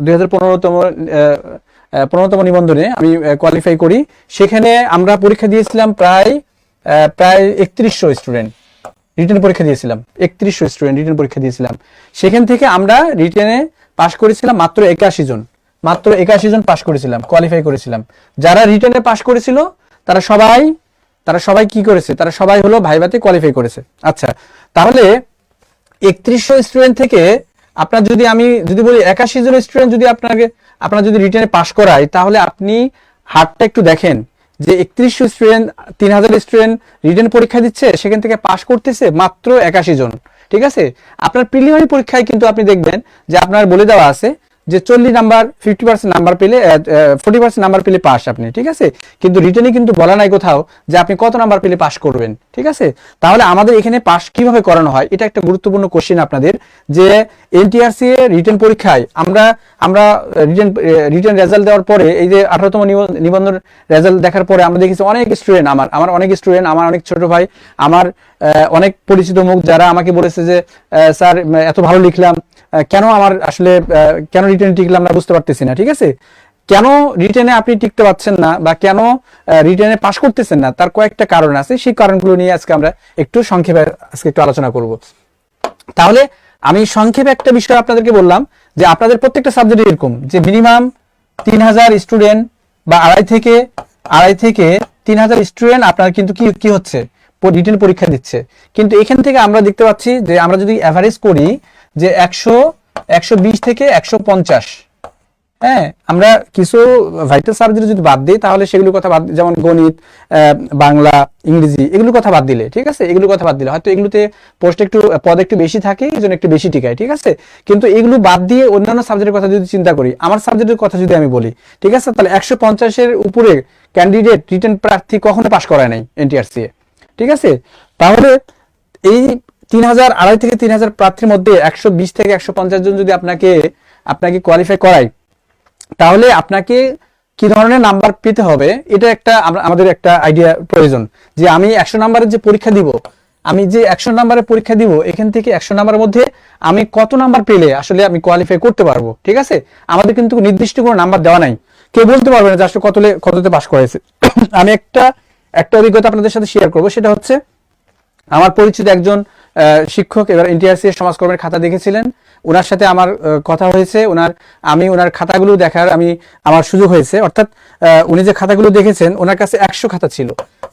2015তম নিবন্ধনে আমি কোয়ালিফাই করি। সেখানে আমরা পরীক্ষা দিয়েছিলাম প্রায় 3100 স্টুডেন্ট রিটেন পরীক্ষা দিয়েছিলাম। 3100 স্টুডেন্ট রিটেন পরীক্ষা দিয়েছিলাম। সেখান থেকে আমরা রিটেনে পাস করেছিলাম মাত্র 81 জন। মাত্র 81 জন পাস করেছিলাম, কোয়ালিফাই করেছিলাম। যারা রিটেনে পাস করেছিল তারা সবাই কি করেছে? তারা সবাই হলো ভাইভাতে কোয়ালিফাই করেছে। আচ্ছা, তাহলে 3100 স্টুডেন্ট থেকে আপনার আমি যদি বলি 81 জন স্টুডেন্ট যদি আপনার যদি রিটেনে পাস করায়, তাহলে আপনি হারটা একটু দেখেন যে 3100 স্টুডেন্ট, 3000 স্টুডেন্ট রিটেন পরীক্ষা দিচ্ছে, সেখান থেকে পাস করতেছে মাত্র 81 জন। ঠিক আছে, আপনার প্রিলিমিনারি পরীক্ষায় কিন্তু আপনি দেখবেন যে আপনার বলে দেওয়া আছে যে 50% নাম্বার পেলে 40% নাম্বার পেলে পাস আপনি। ঠিক আছে, কিন্তু রিটেনে কিন্তু বলা নাই কোথাও যে আপনি কত নাম্বার পেলে পাস করবেন। ঠিক আছে? তাহলে আমাদের এখানে পাস কিভাবে করানো হয়, এটা একটা গুরুত্বপূর্ণ কোশ্চেন আপনাদের, যে এনটিআরসি এর রিটেন পরীক্ষায় আমরা রিটেন রেজাল্ট দেওয়ার পরে, এই যে 18তম নিবন্ধন রেজাল্ট দেখার পরে আমরা দেখেছি অনেক স্টুডেন্ট, আমার অনেক স্টুডেন্ট, আমার অনেক ছোট ভাই, আমার অনেক পরিচিত মুখ যারা আমাকে বলেছে যে স্যার এত ভালো লিখলাম, কেন আমার আসলে কেন রিটেন টিকলাম না বুঝতে পারতেছি না। ঠিক আছে, কেন রিটেনে আপনি টিকতে পারছেন না বা কেন রিটেনে পাস করতেছেন না, তার কয়েকটা কারণ আছে। সেই কারণগুলো নিয়ে আজকে আমরা একটু সংক্ষেপে একটু আলোচনা করব। তাহলে আমি সংক্ষেপে একটা বিষয় আপনাদেরকে বললাম যে আপনাদের প্রত্যেকটা সাবজেক্টে এরকম যে মিনিমাম 3000 স্টুডেন্ট বা আড়াই থেকে 3000 স্টুডেন্ট আপনার কিন্তু কি হচ্ছে, রিটেন পরীক্ষা দিচ্ছে। কিন্তু এখান থেকে আমরা দেখতে পাচ্ছি যে আমরা যদি অ্যাভারেজ করি যে 120 থেকে 150, হ্যাঁ, আমরা কিছু ভাইটাল সাবজেক্ট যদি বাদ দিই তাহলে সেগুলোর কথা বাদ, যেমন গণিত, বাংলা, ইংরেজি, এগুলোর কথা বাদ দিলে, ঠিক আছে, এগুলোর কথা বাদ দিলে হয়তো এগুলোতে পোস্ট পদ একটু বেশি থাকে, এই জন্য একটু বেশি টিকায়, ঠিক আছে। কিন্তু এগুলো বাদ দিয়ে অন্যান্য সাবজেক্টের কথা যদি চিন্তা করি, আমার সাবজেক্টের কথা যদি আমি বলি, ঠিক আছে, তাহলে 150-এর উপরে ক্যান্ডিডেট রিটেন প্রার্থী কখনো পাশ করায় নাই এনটিআরসি এ, ঠিক আছে। তাহলে এই 2,500 থেকে 3,000 প্রার্থীর মধ্যে 120 থেকে 150 জন যদি আপনাকে কোয়ালিফাই করায়, তাহলে আপনাকে কি ধরনের নাম্বার পেতে হবে, এটা আমাদের একটা আইডিয়া প্রয়োজন। যে আমি 100 নাম্বারের যে পরীক্ষা দিব, এখান থেকে 100 নাম্বারের মধ্যে আমি কত নাম্বার পেলে আসলে আমি কোয়ালিফাই করতে পারবো, ঠিক আছে। আমাদের কিন্তু নির্দিষ্ট কোনো নাম্বার দেওয়া নাই, কেউ বলতে পারবে না যে আসলে কততে পাস করেছে। আমি একটা অভিজ্ঞতা আপনাদের সাথে শেয়ার করবো, সেটা হচ্ছে আমার পরিচিত একজন শিক্ষক এবার এনটিআরসি এর সমাজকর্মের খাতা দেখেছিলেন, ওনার সাথে আমার কথা হয়েছে, আমি ওনার খাতাগুলো দেখার আমার সুযোগ হয়েছে। অর্থাৎ উনি যে খাতাগুলো দেখেছেন, ওনার কাছে 100 খাতা ছিল,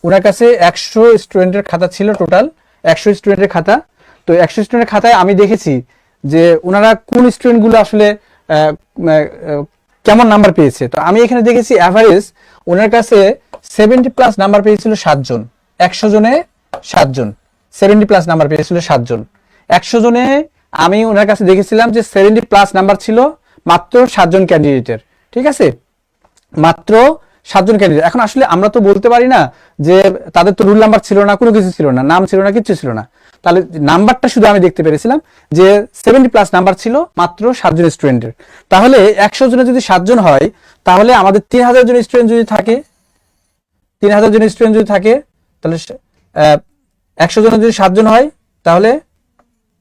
ওনার কাছে 100 স্টুডেন্টের খাতা ছিল, টোটাল 100 স্টুডেন্টের খাতা। তো 100 স্টুডেন্টের খাতায় আমি দেখেছি যে ওনারা কোন স্টুডেন্টগুলো আসলে কেমন নাম্বার পেয়েছে। তো আমি এখানে দেখেছি অ্যাভারেজ ওনার কাছে 70+ নাম্বার পেয়েছিল 7 জন, 100 জনে 7 জন 70+ নাম্বার পেয়েছিল 7 জন। 100 জনে আমি ওনার কাছে দেখেছিলাম যে 70+ নাম্বার ছিল মাত্র 7 জন ক্যান্ডিডেটের, ঠিক আছে, মাত্র 7 জন ক্যান্ডিডেট। এখন আসলে আমরা তো বলতে পারি না যে তাদের তো রুল নাম্বার ছিল না, কোনো কিছু ছিল না, নাম ছিল না, কিচ্ছু ছিল না। তাহলে নাম্বারটা শুধু আমি দেখতে পেরেছিলাম যে 70+ নাম্বার ছিল মাত্র 7 জন স্টুডেন্টের। তাহলে 100 জনে যদি 7 জন হয়, তাহলে আমাদের 3000 জন স্টুডেন্ট যদি থাকে, 3000 জন স্টুডেন্ট যদি থাকে, তাহলে 100 জনের যদি 7 জন হয়, তাহলে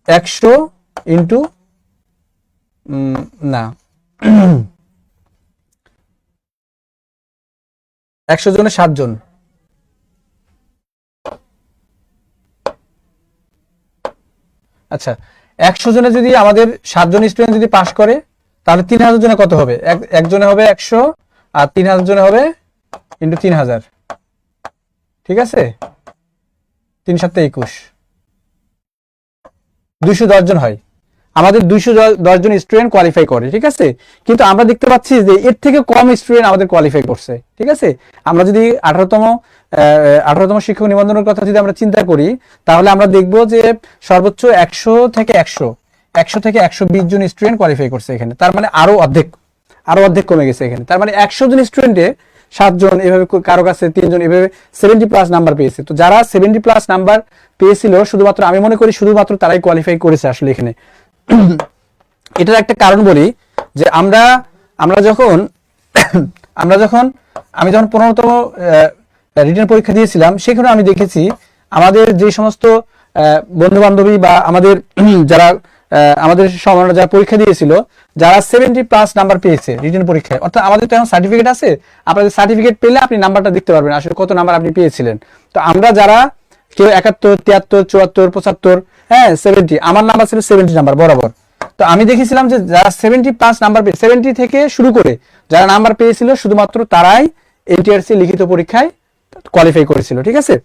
100 ইন্টু না 100 জনে 7 জন, আচ্ছা 100 জনে যদি আমাদের 7 জন স্টুডেন্ট যদি পাস করে, তাহলে 3000 জনে কত হবে, একজনে হবে 100 আর 3000 জনে হবে ইন্টু 3000, ঠিক আছে, 3 7 21, 210 জন হয়। আমাদের 210 জন স্টুডেন্ট কোয়ালিফাই করে, ঠিক আছে। কিন্তু আমরা দেখতে পাচ্ছি যে এর থেকে কম স্টুডেন্ট আমাদের কোয়ালিফাই করছে, ঠিক আছে। আমরা যদি 18তম শিক্ষক নিবন্ধনের কথা যদি আমরা চিন্তা করি, তাহলে আমরা দেখব যে সর্বোচ্চ 100 থেকে 120 জন স্টুডেন্ট কোয়ালিফাই করছে এখানে। তার মানে আরো অর্ধেক কমে গেছে এখানে। তার মানে 100 জন স্টুডেন্টে 7 জন, এভাবে কারো কাছে 3 জন, এভাবে 70+ নাম্বার পেয়েছে। তো যারা 70+ নাম্বার পেয়েছিল, শুধুমাত্র আমি মনে করি শুধুমাত্র তারাই কোয়ালিফাই করেছে আসলে এখানে। এটার একটা কারণ বলি যে আমি যখন 15তম রিটেন পরীক্ষা দিয়েছিলাম, সেখানে আমি দেখেছি আমাদের যে সমস্ত বন্ধু বান্ধবী বা আমাদের যারা আমাদের সমানে যারা পরীক্ষা দিয়েছিল, যারা 70+ নাম্বার পেয়েছে রিটেন পরীক্ষায়, অর্থাৎ আমাদের তো এখন সার্টিফিকেট আছে, আপনাদের সার্টিফিকেট পেলে আপনি নাম্বারটা দেখতে পারবেন আসলে কত নাম্বার আপনি পেয়েছিলেন। তো আমরা যারা কেউ 71, 73, 74, 75, হ্যাঁ 70, আমার নাম্বার ছিল 70 নাম্বার বরাবর। তো আমি দেখেছিলাম যে যারা 70+ নাম্বার পেয়ে, 70 থেকে শুরু করে যারা নাম্বার পেয়েছিল, শুধুমাত্র তারাই এনটিআরসি লিখিত পরীক্ষায় কোয়ালিফাই করেছিল, ঠিক আছে।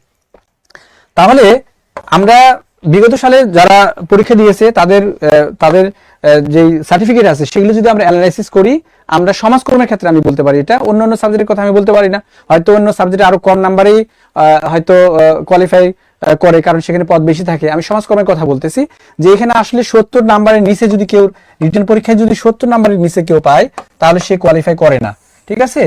তাহলে আমরা বিগত সালে যারা পরীক্ষা দিয়েছে তাদের যে সার্টিফিকেট আছে, সেগুলো যদি আমরা অ্যানালাইসিস করি, আমরা সমাজকর্মের ক্ষেত্রে আমি বলতে পারি, এটা অন্যান্য সাবজেক্টের কথা আমি বলতে পারি না, হয়তো অন্য সাবজেক্টে আরো কম নাম্বারেই হয়তো কোয়ালিফাই করে, কারণ সেখানে পদ বেশি থাকে। আমি সমাজকর্মের কথা বলতেছি যে এখানে আসলে 70 নাম্বারের নিচে যদি কেউ রিটেন পরীক্ষায় যদি 70 নাম্বারের নিচে কেউ পায়, তাহলে সে কোয়ালিফাই করে না, ঠিক আছে,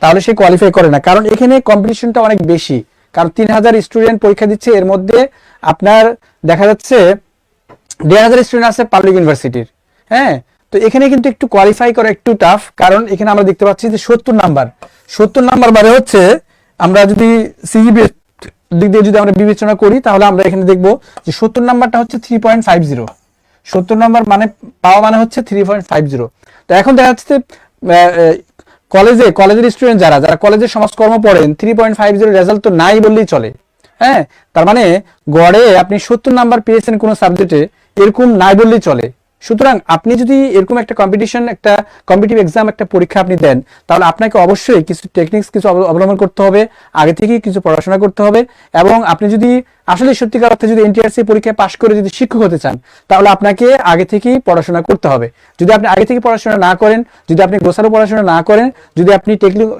তাহলে সে কোয়ালিফাই করে না। কারণ এখানে কম্পিটিশনটা অনেক বেশি, কারণ 3000 স্টুডেন্ট পরীক্ষা দিচ্ছে, এর মধ্যে আপনার দেখা যাচ্ছে 1500 স্টুডেন্ট আছে পাবলিক ইউনিভার্সিটির। হ্যাঁ, তো এখানে কিন্তু একটু কোয়ালিফাই করা একটু টাফ, কারণ এখানে আমরা দেখতে পাচ্ছি যে 70 নাম্বার মানে হচ্ছে আমরা যদি সিজিপিএ দিক দিয়ে যদি আমরা বিবেচনা করি, তাহলে আমরা এখানে দেখব যে 70 নাম্বারটা হচ্ছে 3.50। 70 নাম্বার মানে পাওয়া মানে হচ্ছে 3.50। তো এখন দেখা যাচ্ছে কলেজের স্টুডেন্ট যারা কলেজের সমাজকর্ম পড়েন, 3.50 রেজাল্ট তো নাই বললেই চলে। হ্যাঁ, তার মানে গড়ে আপনি 70 নাম্বার পেয়েছেন কোনো সাবজেক্টে, এরকম নাই বললেই চলে। সুতরাং আপনি যদি এরকম একটা কম্পিটিটিভ এক্সাম, একটা পরীক্ষা আপনি দেন, তাহলে আপনাকে অবশ্যই কিছু টেকনিক্স অবলম্বন করতে হবে, আগে থেকেই কিছু পড়াশোনা করতে হবে। এবং আপনি যদি আসলে সত্যিকার অর্থে যদি এনটিআরসি পরীক্ষায় পাশ করে যদি শিক্ষক হতে চান, তাহলে আপনাকে আগে থেকেই পড়াশোনা করতে হবে। যদি আপনি আগে থেকে পড়াশোনা না করেন, যদি আপনি গোছানো পড়াশোনা না করেন, যদি আপনি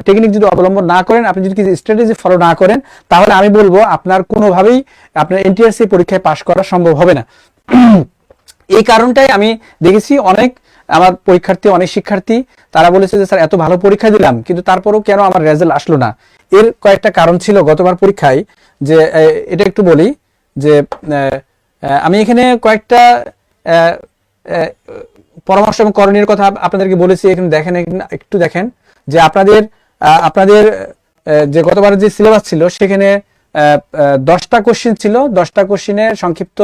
টেকনিক যদি অবলম্বন না করেন, আপনি যদি কিছু স্ট্র্যাটেজি ফলো না করেন, তাহলে আমি বলবো আপনার কোনোভাবেই আপনার এনটিআরসি পরীক্ষায় পাশ করা সম্ভব হবে না। এই কারণটাই আমি দেখেছি আমার অনেক শিক্ষার্থী তারা বলেছে যে স্যার এত ভালো পরীক্ষা দিলাম, কিন্তু তারপরেও কেন আমার রেজাল্ট আসলো না। এর কয়েকটা কারণ ছিল গতবার পরীক্ষায়। যে এটা একটু বলি যে আমি এখানে কয়েকটা পরামর্শ এবং করণীয় কথা আপনাদেরকে বলেছি। এখানে দেখেন, একটু দেখেন যে আপনাদের যে গতবার যে সিলেবাস ছিল সেখানে 10টা কোশ্চেন ছিল। 10টা কোশ্চেনের সংক্ষিপ্ত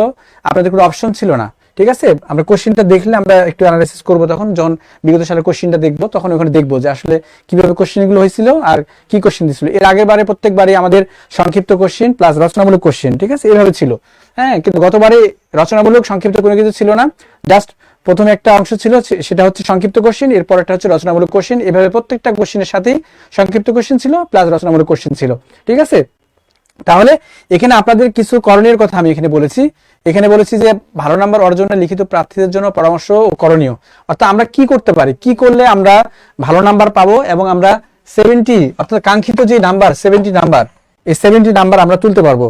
আপনাদের কোনো অপশন ছিল না। ঠিক আছে, আমরা কোশ্চেনটা দেখলে আমরা একটু অ্যানালাইসিস করবো, তখন যখন বিগত সালের কোশ্চেনটা দেখবো তখন ওখানে দেখবো যে আসলে কিভাবে কোশ্চেনগুলো হয়েছিল আর কি কোশ্চেন দিয়েছিল। এর আগের বারে প্রত্যেকবারই আমাদের সংক্ষিপ্ত কোশ্চেন প্লাস রচনামূলক কোশ্চেন, ঠিক আছে, এভাবে ছিল। হ্যাঁ, কিন্তু গতবারে রচনামূলক সংক্ষিপ্ত কোনো কিছু ছিল না, জাস্ট প্রথমে একটা অংশ ছিল, সেটা হচ্ছে সংক্ষিপ্ত কোশ্চেন, এরপর একটা হচ্ছে রচনামূলক কোশ্চেন। এভাবে প্রত্যেকটা কোশ্চেনের সাথেই সংক্ষিপ্ত কোশ্চেন ছিল প্লাস রচনামূলক কোশ্চেন ছিল। ঠিক আছে, তাহলে এখানে আপনাদের কিছু করণীয় কথা আমি এখানে বলেছি। এখানে বলেছি যে ভালো নাম্বার অর্জনে লিখিত প্রার্থীদের জন্য পরামর্শ ও করণীয়, অর্থাৎ আমরা কি করতে পারি, কি করলে আমরা ভালো নাম্বার পাবো এবং আমরা 70 অর্থাৎ কাঙ্ক্ষিত যে নাম্বার 70 নাম্বার, এই 70 নাম্বার আমরা তুলতে পারবো।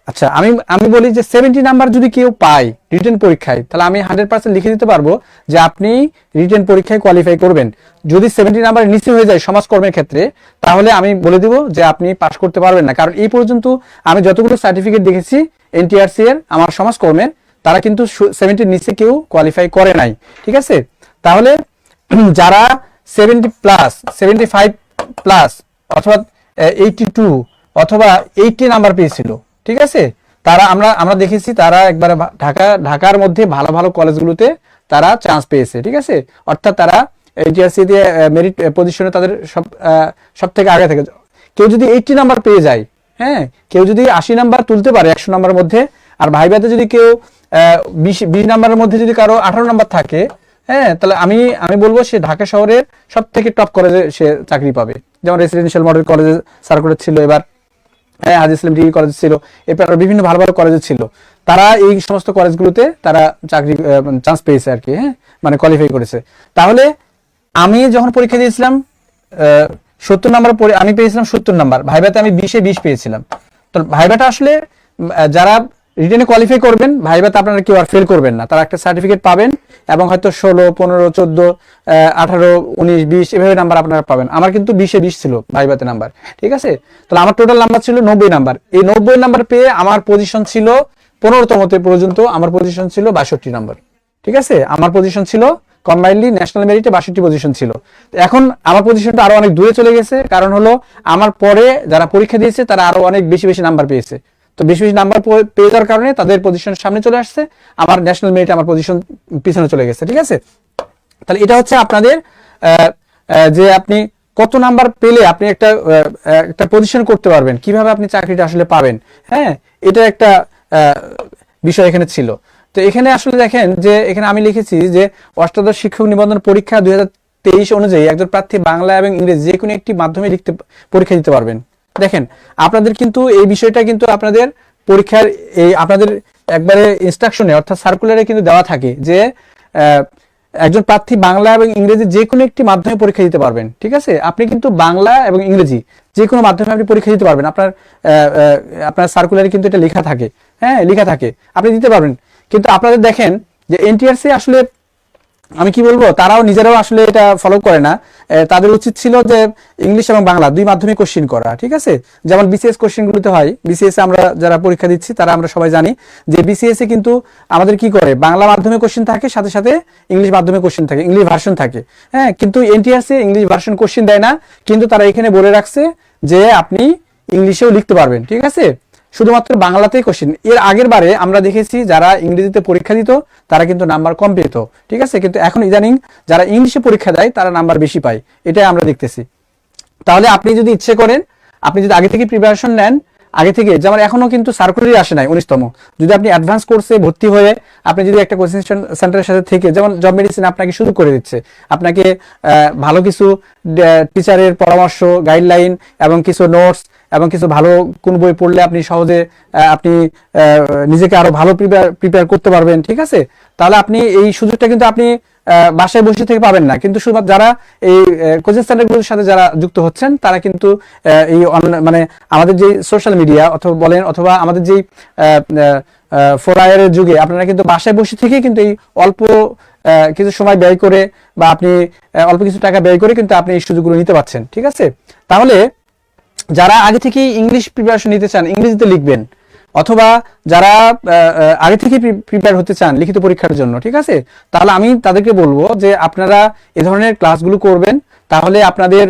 আচ্ছা, আমি বলি যে 70 নাম্বার যদি কেউ পায় রিটেন পরীক্ষায়, তাহলে আমি 100% লিখে দিতে পারবো যে আপনি রিটেন পরীক্ষায় কোয়ালিফাই করবেন। যদি 70 নাম্বার নিচে হয়ে যায় সমাজকর্মের ক্ষেত্রে, তাহলে আমি বলে দিব যে আপনি পাস করতে পারবেন না। কারণ এই পর্যন্ত আমি যতগুলো সার্টিফিকেট দেখেছি এনটিআরসি এর আমার সমাজকর্মের, তারা কিন্তু 70 নিচে কেউ কোয়ালিফাই করে নাই। ঠিক আছে, তাহলে যারা 70 প্লাস 75 প্লাস অথবা 82 অথবা 80 নাম্বার পেয়েছিল, ঠিক আছে, তারা আমরা দেখেছি তারা একবারে ঢাকার মধ্যে ভালো ভালো কলেজগুলোতে তারা চান্স পেয়েছে। ঠিক আছে, অর্থাৎ তারা এনটিআরসি দিয়ে মেরিট পজিশনে তাদের সব থেকে আগে থেকে। কেউ যদি 80 নাম্বার পেয়ে যায়, হ্যাঁ, কেউ যদি 80 নাম্বার তুলতে পারে 100 নাম্বারের মধ্যে, আর ভাইভাতে যদি কেউ 20 নাম্বারের মধ্যে যদি কারো 18 নাম্বার থাকে, হ্যাঁ, তাহলে আমি বলবো সে ঢাকা শহরের সব থেকে টপ কলেজে সে চাকরি পাবে। যেমন রেসিডেন্সিয়াল মডেল কলেজে সার্কুলার ছিল, এবার হাজি ইসলাম ডিগ্রি কলেজ ছিল, এরপর বিভিন্ন ভালো ভালো কলেজে ছিল, তারা এই সমস্ত কলেজগুলোতে তারা চাকরি চান্স পেয়েছে আর কি। হ্যাঁ, মানে কোয়ালিফাই করেছে। তাহলে আমি যখন পরীক্ষা দিয়েছিলাম 70 নাম্বার পরে আমি পেয়েছিলাম 70 নাম্বার, ভাইভাতে আমি 20-এ 20 পেয়েছিলাম। তো ভাইভাটা আসলে যারা রিটেনে কোয়ালিফাই করবেন, ভাইভাতে আপনারা কেউ আর ফেল করবেন না, তারা একটা সার্টিফিকেট পাবেন এবং হয়তো 16, 15, 14, 18, 19, 20 এভাবে নাম্বার আপনারা পাবেন। আমার কিন্তু 20-এ 20 ছিল ভাইভাতে নাম্বার। ঠিক আছে, তাহলে আমার টোটাল নাম্বার ছিল 90 নাম্বার। এই 90 নাম্বার পেয়ে আমার পজিশন ছিল 15তমতে পর্যন্ত, আমার পজিশন ছিল 62 নাম্বার। ঠিক আছে, আমার পজিশন ছিল কম্বাইন্ডলি ন্যাশনাল মেরিটে 62 পজিশন ছিল। এখন আমার পজিশনটা আরো অনেক দূরে চলে গেছে, কারণ হলো আমার পরে যারা পরীক্ষা দিয়েছে তারা আরো অনেক বেশি বেশি নাম্বার পেয়েছে। তো বেশি বেশি নাম্বার পেয়ে যাওয়ার কারণে তাদের পজিশন সামনে চলে আসছে, আমার ন্যাশনাল মেরিটে আমার পজিশন পিছনে চলে গেছে। ঠিক আছে, তাহলে এটা হচ্ছে আপনাদের যে আপনি কত নাম্বার পেলে আপনি একটা পজিশন করতে পারবেন, কিভাবে আপনি চাকরিটা আসলে পাবেন। হ্যাঁ, এটা একটা বিষয় এখানে ছিল। তো এখানে আসলে দেখেন যে এখানে আমি লিখেছি যে অষ্টাদশ শিক্ষক নিবন্ধন পরীক্ষা 2023 অনুযায়ী একজন প্রার্থী বাংলা এবং ইংরেজি যে কোনো একটি মাধ্যমে পরীক্ষা দিতে পারবেন। দেখেন, আপনাদের কিন্তু এই বিষয়টা কিন্তু আপনাদের পরীক্ষার আপনাদের একবারে ইনস্ট্রাকশনে অর্থাৎ সার্কুলারে কিন্তু দেওয়া থাকে যে একজন প্রার্থী বাংলা এবং ইংরেজি যে কোনো একটি মাধ্যমে পরীক্ষা দিতে পারবেন। ঠিক আছে, আপনি কিন্তু বাংলা এবং ইংরেজি যে কোনো মাধ্যমে আপনি পরীক্ষা দিতে পারবেন। আপনার সার্কুলারে কিন্তু এটা লেখা থাকে। হ্যাঁ, লেখা থাকে, আপনি দিতে পারবেন। কিন্তু আপনাদের দেখেন যে এনটিআরসি আসলে আমি কি বলবো, তারাও নিজেরাও আসলে এটা ফলো করে না। তাদের উচিত ছিল যে ইংলিশ এবং বাংলা দুই মাধ্যমে কোশ্চিন করা, ঠিক আছে? যেমন বিসিএস কোশ্চিন গুলোতে হয়, বিসিএস আমরা যারা পরীক্ষা দিচ্ছি তারা আমরা সবাই জানি যে বিসিএস এ কিন্তু আমাদের কি করে, বাংলা মাধ্যমে কোশ্চিন থাকে, সাথে সাথে ইংলিশ মাধ্যমে কোশ্চিন থাকে, ইংলিশ ভার্সন থাকে। হ্যাঁ, কিন্তু এনটিআরসি ইংলিশ ভার্সন কোশ্চিন দেয় না, কিন্তু তারা এখানে বলে রাখছে যে আপনি ইংলিশেও লিখতে পারবেন, ঠিক আছে? শুধুমাত্র বাংলাতেই কোশ্চিন। এর আগের বারে আমরা দেখেছি যারা ইংরেজিতে পরীক্ষা দিত তারা কিন্তু নাম্বার কম পেত, ঠিক আছে? কিন্তু এখন ইদানিং যারা ইংলিশে পরীক্ষা দেয় তারা নাম্বার বেশি পায়, এটাই আমরা দেখতেছি। তাহলে আপনি যদি ইচ্ছে করেন, আপনি যদি আগে থেকে প্রিপারেশন নেন, আগে থেকে, যেমন এখনো কিন্তু সার্কুলারই আসে নাই 19তম, যদি আপনি অ্যাডভান্স কোর্সে ভর্তি হয়ে আপনি যদি একটা কোচিং সেন্টারের সাথে থেকে, যেমন জব মেডিসিন আপনাকে শুরু করে দিচ্ছে, আপনাকে ভালো কিছু টিচারের পরামর্শ, গাইডলাইন এবং কিছু নোটস এবং কিছু ভালো কোন বই পড়লে আপনি সহজে আপনি নিজেকে আরো ভালো প্রিপেয়ার করতে পারবেন, ঠিক আছে? তাহলে আপনি এই সুযোগটা কিন্তু আপনি বাসায় বসে থেকে পাবেন না, কিন্তু শুধুমাত্র যারা এই কোচিং সেন্টারগুলোর সাথে যারা যুক্ত হচ্ছেন তারা কিন্তু এই মানে আমাদের যে সোশ্যাল মিডিয়া অথবা বলেন, অথবা আমাদের যেই 4IR এর যুগে আপনারা কিন্তু বাসায় বসে থেকে কিন্তু এই অল্প কিছু সময় ব্যয় করে বা আপনি অল্প কিছু টাকা ব্যয় করে কিন্তু আপনি এই সুযোগগুলো নিতে পারছেন, ঠিক আছে? তাহলে যারা আগে থেকে ইংলিশ প্রিপারেশন নিতে চান, ইংরেজিতে লিখবেন, অথবা যারা আগে থেকে প্রিপেয়ার হতে চান লিখিত পরীক্ষার জন্য, ঠিক আছে? তাহলে আমি তাদেরকে বলবো যে আপনারা এ ধরনের ক্লাসগুলো করবেন, তাহলে আপনাদের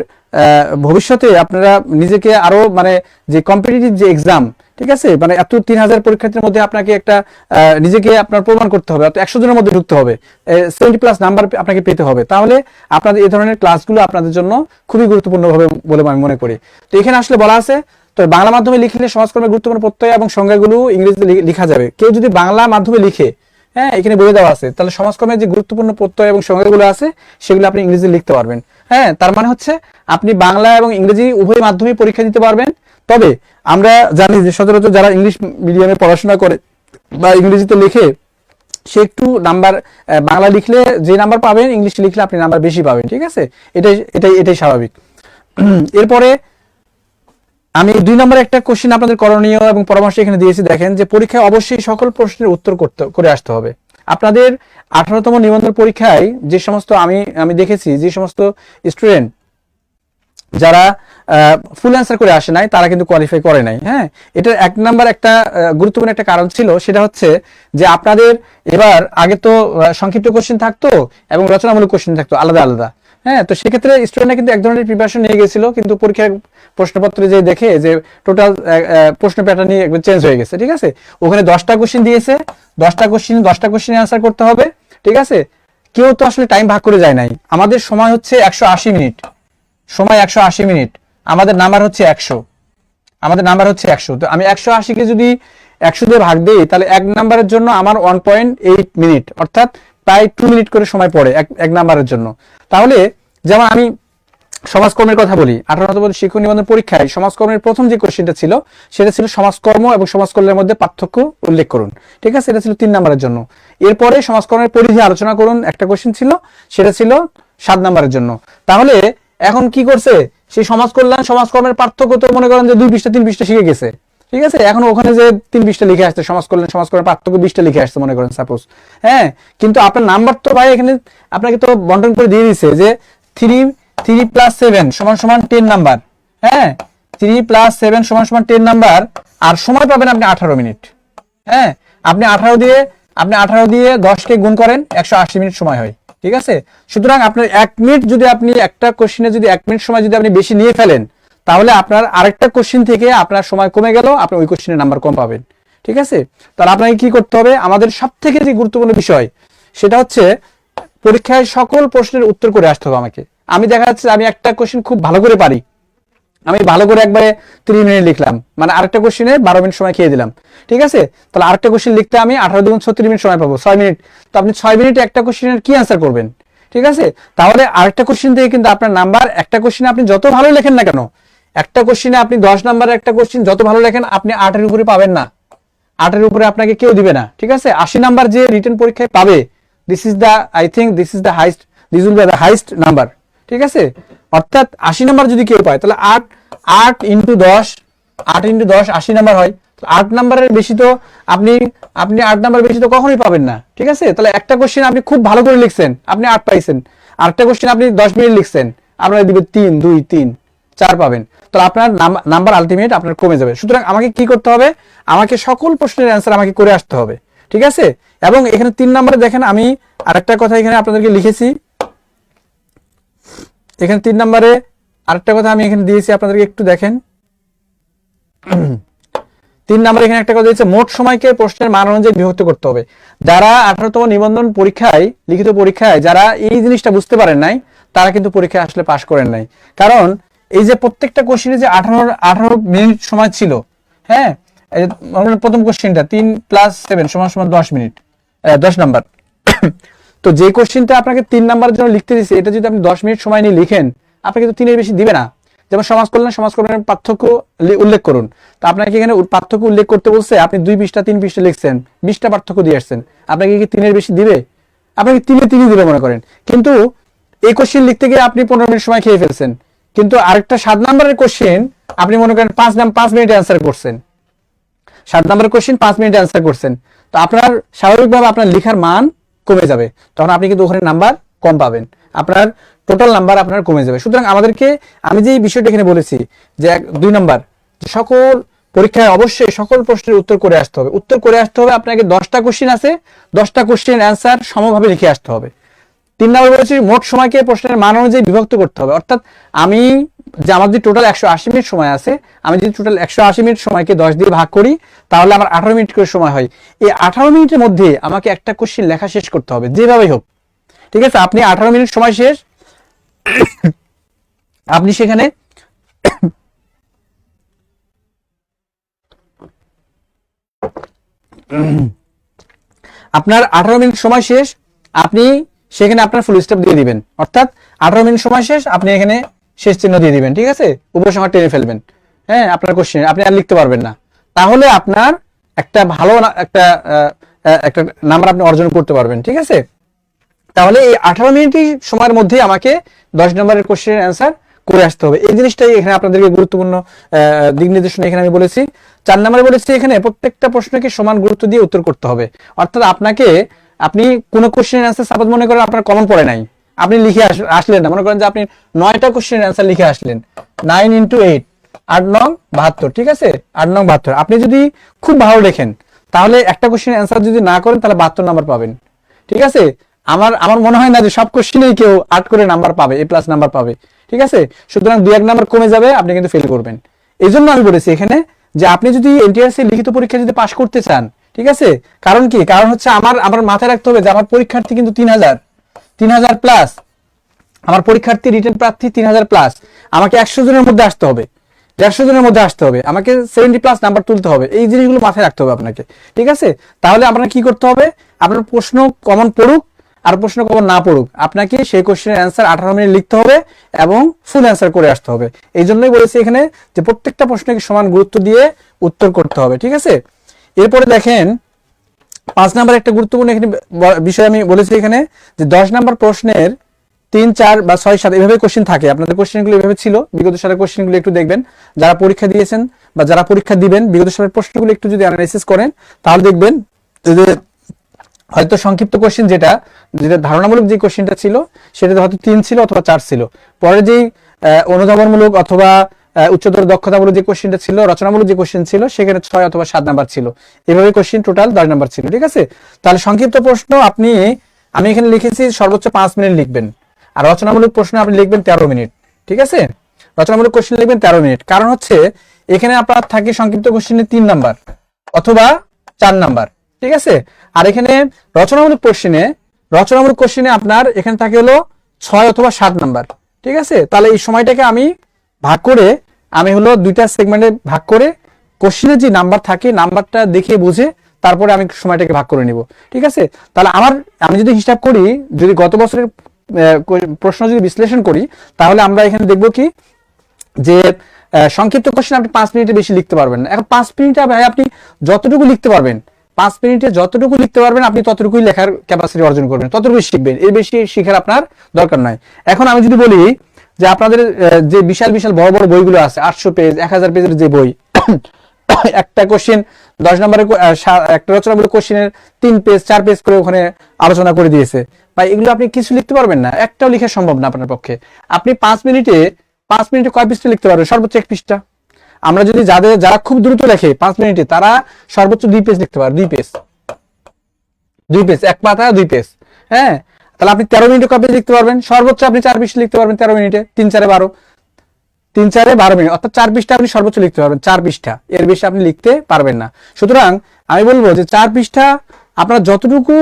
ভবিষ্যতে আপনারা নিজেকে আরো মানে যে কম্পিটিটিভ যে এক্সাম, ঠিক আছে, মানে এত 3000 পরীক্ষার্থীর মধ্যে আপনাকে একটা নিজেকে আপনার প্রমাণ করতে হবে, 100 জনের মধ্যে ঢুকতে হবে, 70+ নাম্বার আপনাকে পেতে হবে। তাহলে আপনাদের এই ধরনের ক্লাসগুলো আপনাদের জন্য খুবই গুরুত্বপূর্ণ হবে বলে আমি মনে করি। তো এখানে আসলে বলা আছে, তো বাংলা মাধ্যমে লিখলে সমাজকর্মের গুরুত্বপূর্ণ প্রত্যয় এবং সংজ্ঞাগুলো ইংরেজিতে লেখা যাবে। কেউ যদি বাংলা মাধ্যমে লিখে, হ্যাঁ, এখানে বলে দেওয়া আছে, তাহলে সমাজকর্মের যে গুরুত্বপূর্ণ প্রত্যয় এবং সংজ্ঞাগুলো আছে সেগুলো আপনি ইংরেজিতে লিখতে পারবেন। হ্যাঁ, তার মানে হচ্ছে আপনি বাংলা এবং ইংরেজি উভয় মাধ্যমে পরীক্ষা দিতে পারবেন। তবে আমরা জানি যে সচরাচর যারা ইংলিশ মিডিয়ামে পড়াশোনা করে বা ইংরেজিতে লেখে, সে একটু নাম্বার, বাংলা লিখলে যে নাম্বার পাবেন ইংলিশ লিখলে আপনি নাম্বার বেশি পাবেন, ঠিক আছে? এটাই স্বাভাবিক। এরপরে আমি 2 নম্বরে একটা কোশ্চেন আপনাদের করণীয় এবং পরামর্শ এখানে দিয়েছি। দেখেন যে পরীক্ষায় অবশ্যই সকল প্রশ্নের উত্তর করে আসতে হবে। আপনাদের 18তম নিবন্ধন পরীক্ষায় যে সমস্ত আমি দেখেছি যে সমস্ত স্টুডেন্ট যারা ফুল অ্যান্সার করে আসে নাই তারা কিন্তু কোয়ালিফাই করে নাই। হ্যাঁ, এটার 1 নাম্বার একটা গুরুত্বপূর্ণ একটা কারণ ছিল, সেটা হচ্ছে যে আপনাদের এবার আগে তো সংক্ষিপ্ত কোশ্চেন থাকতো এবং রচনামূলক কোশ্চেন থাকতো আলাদা আলাদা। হ্যাঁ, তো সেক্ষেত্রে স্টুডেন্টরা কিন্তু এক ধরনের প্রিপারেশন নিয়ে গেছিল, কিন্তু পরীক্ষার প্রশ্নপত্রে যে দেখে যে টোটাল প্রশ্ন প্যাটার্নই একবার চেঞ্জ হয়ে গেছে, ঠিক আছে? ওখানে 10টা কোশ্চেন দিয়েছে, 10টা কোশ্চেন অ্যান্সার করতে হবে, ঠিক আছে? কেউ তো আসলে টাইম ভাগ করে যায় নাই। আমাদের সময় হচ্ছে 180 মিনিট, সময় 180 মিনিট, আমাদের নাম্বার হচ্ছে 100, আমাদের নাম্বার হচ্ছে 100। তো আমি 180কে যদি 100 দিয়ে ভাগ দিই তাহলে 1 নাম্বারের জন্য আমার 1.8 মিনিট, অর্থাৎ প্রায় 2 মিনিট করে সময় পড়ে এক নাম্বারের জন্য। তাহলে যেমন আমি সমাজকর্মের কথা বলি, 18তম শিক্ষক নিবন্ধন পরীক্ষায় সমাজকর্মের প্রথম যে কোশ্চেনটা ছিল সেটা ছিল সমাজকর্ম এবং সমাজকল্যাণের মধ্যে পার্থক্য উল্লেখ করুন, ঠিক আছে? এটা ছিল 3 নাম্বারের জন্য। এরপরে সমাজকর্মের পরিধি আলোচনা করুন একটা কোশ্চেন ছিল, সেটা ছিল 7 নাম্বারের জন্য। তাহলে এখন কি করছে, সেই সমাজকল্যাণ সমাজকর্মের পার্থক্য তো মনে করেন যে 2 পৃষ্ঠা 3 পৃষ্ঠা শিখে গেছে, ঠিক আছে? এখন ওখানে যে 3 পৃষ্ঠা লিখে আসছে সমাজকল্যাণ সমাজকর্মের পার্থক্য 20টা লিখে আসছে মনে করেন সাপোজ। হ্যাঁ, কিন্তু আপনার নাম্বার তো ভাই এখানে আপনাকে তো বন্টন করে দিয়ে দিচ্ছে যে 3 + 7 = 10 নাম্বার। হ্যাঁ, 3 + 7 = 10 নাম্বার, আর সময় পাবেন আপনি 18 মিনিট। হ্যাঁ, আপনি 18 দিয়ে 10কে গুণ করেন, 180 মিনিট সময় হয়, ঠিক আছে? সুতরাং আপনার 1 মিনিট যদি আপনি একটা কোশ্চেনে যদি 1 মিনিট সময় যদি আপনি বেশি নিয়ে ফেলেন, তাহলে আপনার আরেকটা কোশ্চেন থেকে আপনার সময় কমে গেল, আপনি ওই কোশ্চেনের নাম্বার কম পাবেন, ঠিক আছে? তাহলে আপনাকে কি করতে হবে, আমাদের সবথেকে যে গুরুত্বপূর্ণ বিষয় সেটা হচ্ছে পরীক্ষায় সকল প্রশ্নের উত্তর করে আসতে হবে আমাকে। আমি দেখা যাচ্ছে আমি একটা কোশ্চেন খুব ভালো করে পারি, আমি ভালো করে একবারে 30 মিনিট লিখলাম, মানে আরেকটা কোশ্চেনে 12 মিনিট সময় খেয়ে দিলাম, ঠিক আছে? তাহলে আরেকটা কোশ্চেন লিখতে আমি 18 × 36 মিনিট সময় পাবো, 6 মিনিট। তো আপনি 6 মিনিটে একটা কোশ্চেনের কি অ্যান্সার করবেন, ঠিক আছে? তাহলে আরেকটা কোশ্চেন থেকে কিন্তু আপনার নাম্বার, একটা কোশ্চেনে আপনি যত ভালো লেখেন না কেন, একটা কোশ্চেনে আপনি 10 নাম্বারের একটা কোশ্চেন যত ভালো লেখেন, আপনি 8-এর উপরে পাবেন না, 8-এর উপরে আপনাকে কেউ দিবে না, ঠিক আছে? 80 নাম্বার যে রিটেন পরীক্ষায় পাবে, this is the highest, this will be the highest number, ঠিক আছে? অর্থাৎ 80 নাম্বার যদি কেউ পায় তাহলে 8 × 10 80 নাম্বার হয়, 8 নাম্বারের বেশি তো আপনি আপনি 8 নাম্বার বেশি তো কখনোই পাবেন না, ঠিক আছে? তাহলে একটা কোশ্চেন আপনি খুব ভালো করে লিখছেন, আপনি 8 পাইছেন। আরেকটা কোশ্চেন আপনি 10 মিনিট লিখছেন, আপনার দিবে 3 2 3 4 পাবেন। তাহলে আপনার নাম্বার আলটিমেট আপনার কমে যাবে। সুতরাং আমাকে কি করতে হবে? আমাকে সকল প্রশ্নের অ্যান্সার আমাকে করে আসতে হবে, ঠিক আছে? এবং এখানে 3 নম্বরে দেখেন আমি আরেকটা কথা এখানে আপনাদেরকে লিখেছি, এখানে 3 নম্বরে আরেকটা কথা আমি এখানে দিয়েছি আপনাদেরকে, একটু দেখেন। 3 নম্বরে এখানে একটা কথা দিয়েছে, মোট সময়কে প্রশ্নের মান অনুযায়ী বিভক্ত করতে হবে। যারা 18তম নিবন্ধন পরীক্ষায়, লিখিত পরীক্ষায় যারা এই জিনিসটা বুঝতে পারেন নাই, তারা কিন্তু পরীক্ষায় আসলে পাশ করেন নাই। কারণ এই যে প্রত্যেকটা কোশ্চেনে যে 18 মিনিট সময় ছিল, হ্যাঁ, প্রথম কোশ্চেনটা 3 + 7 = 10 মিনিট, 10 নাম্বার। তো যে কোশ্চেনটা আপনাকে 3 নাম্বারের জন্য লিখতে দিয়েছে, এটা যদি আপনি 10 মিনিট সময় নিয়ে লিখেন, আপনাকে তো 3 এর বেশি দিবে না। যেমন সমাজকল্যাণের পার্থক্য উল্লেখ করুন, তো আপনাকে এখানে পার্থক্য উল্লেখ করতে বলছে, আপনি 2 পৃষ্ঠা 3 পৃষ্ঠা লিখছেন, 20টা পার্থক্য দিয়ে আসছেন, আপনাকে কি 3 এর বেশি দিবে? আপনাকে 3 দিবে মনে করেন। কিন্তু এই কোশ্চেন লিখতে গিয়ে আপনি 15 মিনিট সময় খেয়ে ফেলছেন। কিন্তু আরেকটা 7 নাম্বারের কোশ্চেন আপনি মনে করেন 5 মিনিটে অ্যান্সার করছেন, 7 নাম্বারের কোশ্চেন 5 মিনিটে অ্যান্সার করছেন, তো আপনার স্বাভাবিকভাবে আপনার লেখার মান কমে যাবে, তখন আপনি কিন্তু ওখানে নাম্বার কম পাবেন, আপনার টোটাল নাম্বার আপনার কমে যাবে। সুতরাং আমাদেরকে, আমি যে বিষয়টা এখানে বলেছি যে 2 নাম্বার, সকল পরীক্ষায় অবশ্যই সকল প্রশ্নের উত্তর করে আসতে হবে। উত্তর করে আসতে হবে, আপনাকে 10টা কোশ্চেন আছে, 10টা কোশ্চেন অ্যান্সার সমভাবে লিখে আসতে হবে। 3 নাম্বার বলেছি, মোট সময়কে প্রশ্নের মান অনুযায়ী বিভক্ত করতে হবে। অর্থাৎ আমি যে আমার যে টোটাল 180 মিনিট সময় আছে, আমি যদি টোটাল 180 মিনিট সময়কে 10 দিয়ে ভাগ করি, তাহলে আমার 18 মিনিট করে সময় হয়। এই 18 মিনিটের মধ্যে আমাকে একটা কোশ্চেন লেখা শেষ করতে হবে, যেভাবেই হোক, ঠিক আছে? আপনি 18 মিনিট সময় শেষ, আপনি সেখানে আপনার 18 মিনিট সময় শেষ, আপনি সেখানে আপনার ফুল স্টপ দিয়ে দিবেন। অর্থাৎ 18 মিনিট সময় শেষ, আপনি এখানে শেষ চিহ্ন দিয়ে দিবেন, ঠিক আছে? উপসংহার টেনে ফেলবেন, হ্যাঁ, আপনার কোশ্চেন আপনি আর লিখতে পারবেন না। তাহলে আপনার একটা ভালো একটা একটা নাম্বার আপনি অর্জন করতে পারবেন, ঠিক আছে? তাহলে এই 18 মিনিট সময়ের মধ্যে আমাকে 10 নম্বরের কোশ্চেনের অ্যান্সার করে আসতে হবে। এই জিনিসটাই এখানে আপনাদেরকে গুরুত্বপূর্ণ দিক নির্দেশনা এখানে আমি বলেছি। 4 নম্বরে বলেছি, এখানে প্রত্যেকটা প্রশ্নকে সমান গুরুত্ব দিয়ে উত্তর করতে হবে। অর্থাৎ আপনি কোন কোশ্চেনের অ্যান্সার, সাপোজ মনে করেন আপনার কমন পড়ে নাই, আপনি লিখে আসলেন না, মনে করেন যে আপনি 9টা কোশ্চেনের অ্যান্সার লিখে আসলেন, 9 × 8 8 9 72, ঠিক আছে? 8 9 72, আপনি যদি খুব ভালো লেখেন, তাহলে একটা কোশ্চেনের অ্যান্সার যদি না করেন, তাহলে 72 নাম্বার পাবেন, ঠিক আছে? আমার মনে হয় না যে সব কোশ্চেনেই কেউ 8 করে নাম্বার পাবে, A+ নাম্বার পাবে, ঠিক আছে? সুতরাং 2-1 নাম্বার কমে যাবে, আপনি কিন্তু ফেল করবেন। এই জন্য আমি বলেছি এখানে যে আপনি যদি এনটিআরসি লিখিত পরীক্ষা যদি পাশ করতে চান, ঠিক আছে, কারণ কি, কারণ হচ্ছে আমার মাথায় রাখতে হবে যে আমার পরীক্ষার্থী কিন্তু 3000 প্লাস, আমার পরীক্ষার্থী রিটেন প্রার্থী 3000 প্লাস, আমাকে 100 জনের মধ্যে আসতে হবে, 150 জনের মধ্যে আসতে হবে, আমাকে 70+ নাম্বার তুলতে হবে। এই জিনিসগুলো মাথায় রাখতে হবে আপনাকে, ঠিক আছে? তাহলে আপনার কি করতে হবে, আপনার প্রশ্ন কমন পড়ুক আর প্রশ্ন কমন না পড়ুক, আপনাকে সেই কোশ্চেনের অ্যান্সার 18 মিনিট লিখতে হবে এবং ফুল অ্যান্সার করে আসতে হবে। এই জন্যই বলেছি এখানে যে প্রত্যেকটা প্রশ্নকে সমান গুরুত্ব দিয়ে উত্তর করতে হবে, ঠিক আছে? এরপরে দেখেন 5 নাম্বার একটা গুরুত্বপূর্ণ এখানে বিষয় আমি বলেছি এখানে, যে 10 নাম্বার প্রশ্নের 3 4 বা 6 7 এভাবে কোশ্চেন থাকে। আপনাদের কোশ্চেনগুলো এভাবে ছিল, বিগত সালের কোশ্চেনগুলো একটু দেখবেন, যারা পরীক্ষা দিয়েছেন বা যারা পরীক্ষা দিবেন, বিগত সালের প্রশ্নগুলো একটু যদি অ্যানালাইসিস করেন, তাহলে দেখবেন যে হয়তো সংক্ষিপ্ত কোশ্চেন যেটা ধারণামূলক যে কোশ্চেনটা ছিল, সেটাতে হয়তো 3 ছিল অথবা 4 ছিল। পরে যেই অনুধাবনমূলক অথবা উচ্চতর দক্ষতামূলক যে কোশ্চেনটা ছিল, রচনামূলক যে কোশ্চেন ছিল, সেখানে 6 অথবা 7 নাম্বার ছিল। এভাবে কোশ্চেন টোটাল 10 নাম্বার ছিল, ঠিক আছে? তাহলে সংক্ষিপ্ত প্রশ্ন আমি এখানে লিখেছি সর্বোচ্চ 5 মিনিট লিখবেন, আর রচনামূলক প্রশ্ন আপনি লিখবেন 13 মিনিট, ঠিক আছে? রচনামূলক কোশ্চেন লিখবেন 13 মিনিট। কারণ হচ্ছে এখানে আপনার থাকে সংক্ষিপ্ত কোশ্চেনে 3 নাম্বার অথবা 4 নাম্বার, ঠিক আছে? আর এখানে রচনামূলক কোশ্চেনে আপনার এখানে থাকে হলো 6 অথবা 7 নাম্বার, ঠিক আছে? তাহলে এই সময়টাকে আমি ভাগ করে, আমি হলো 2টা সেগমেন্টে ভাগ করে, কোশ্চেনে যে নাম্বার থাকে নাম্বারটা দেখে বুঝে তারপরে আমি সময়টাকে ভাগ করে নিব, ঠিক আছে? তাহলে আমি যদি হিসাব করি, যদি গত বছরের প্রশ্ন যদি বিশ্লেষণ করি, তাহলে আমরা এখানে দেখব কি, যে সংক্ষিপ্ত কোশ্চেন আপনি 5 মিনিটে বেশি লিখতে পারবেন না। এখন 5 মিনিটে ভাই আপনি যতটুকু লিখতে পারবেন, 5 মিনিটে যতটুকু লিখতে পারবেন, আপনি ততটুকুই লেখার ক্যাপাসিটি অর্জন করবেন, ততটুকুই শিখবেন, এর বেশি শিখার আপনার দরকার নাই। এখন আমি যদি বলি যে আপনাদের যে বিশাল বিশাল বড় বড় বইগুলো আছে, 800 পেজ 1000 পেজের যে বই, একটা কোশ্চেন 10 নম্বরের একটা রচনামূলক কোশ্চেনের 3 পেজ 4 পেজ করে ওখানে আলোচনা করে দিয়েছে ভাই, এগুলো আপনি কিছু লিখতে পারবেন না, একটাও লেখা সম্ভব না আপনার পক্ষে। আপনি 5 মিনিটে কয় পৃষ্ঠা লিখতে পারবেন? সর্বোচ্চ 1 পৃষ্ঠা। আমরা যদি যারা খুব দ্রুত লেখে 5 মিনিটে, তারা সর্বোচ্চ 2 পেজ লিখতে পারে, 2 পেজ, এক পাতা 2 পেজ। হ্যাঁ, তাহলে আপনি 13 মিনিটে কয় পেজ লিখতে পারবেন? সর্বোচ্চ আপনি 4 পৃষ্ঠা লিখতে পারবেন 13 মিনিটে। 3 4 12 মিনিট, অর্থাৎ 4 পৃষ্ঠা আপনি সর্বোচ্চ লিখতে পারবেন, 4 পৃষ্ঠা, এর বেশি আপনি লিখতে পারবেন না। সুতরাং আমি বলবো যে 4 পৃষ্ঠা আপনার যতটুকু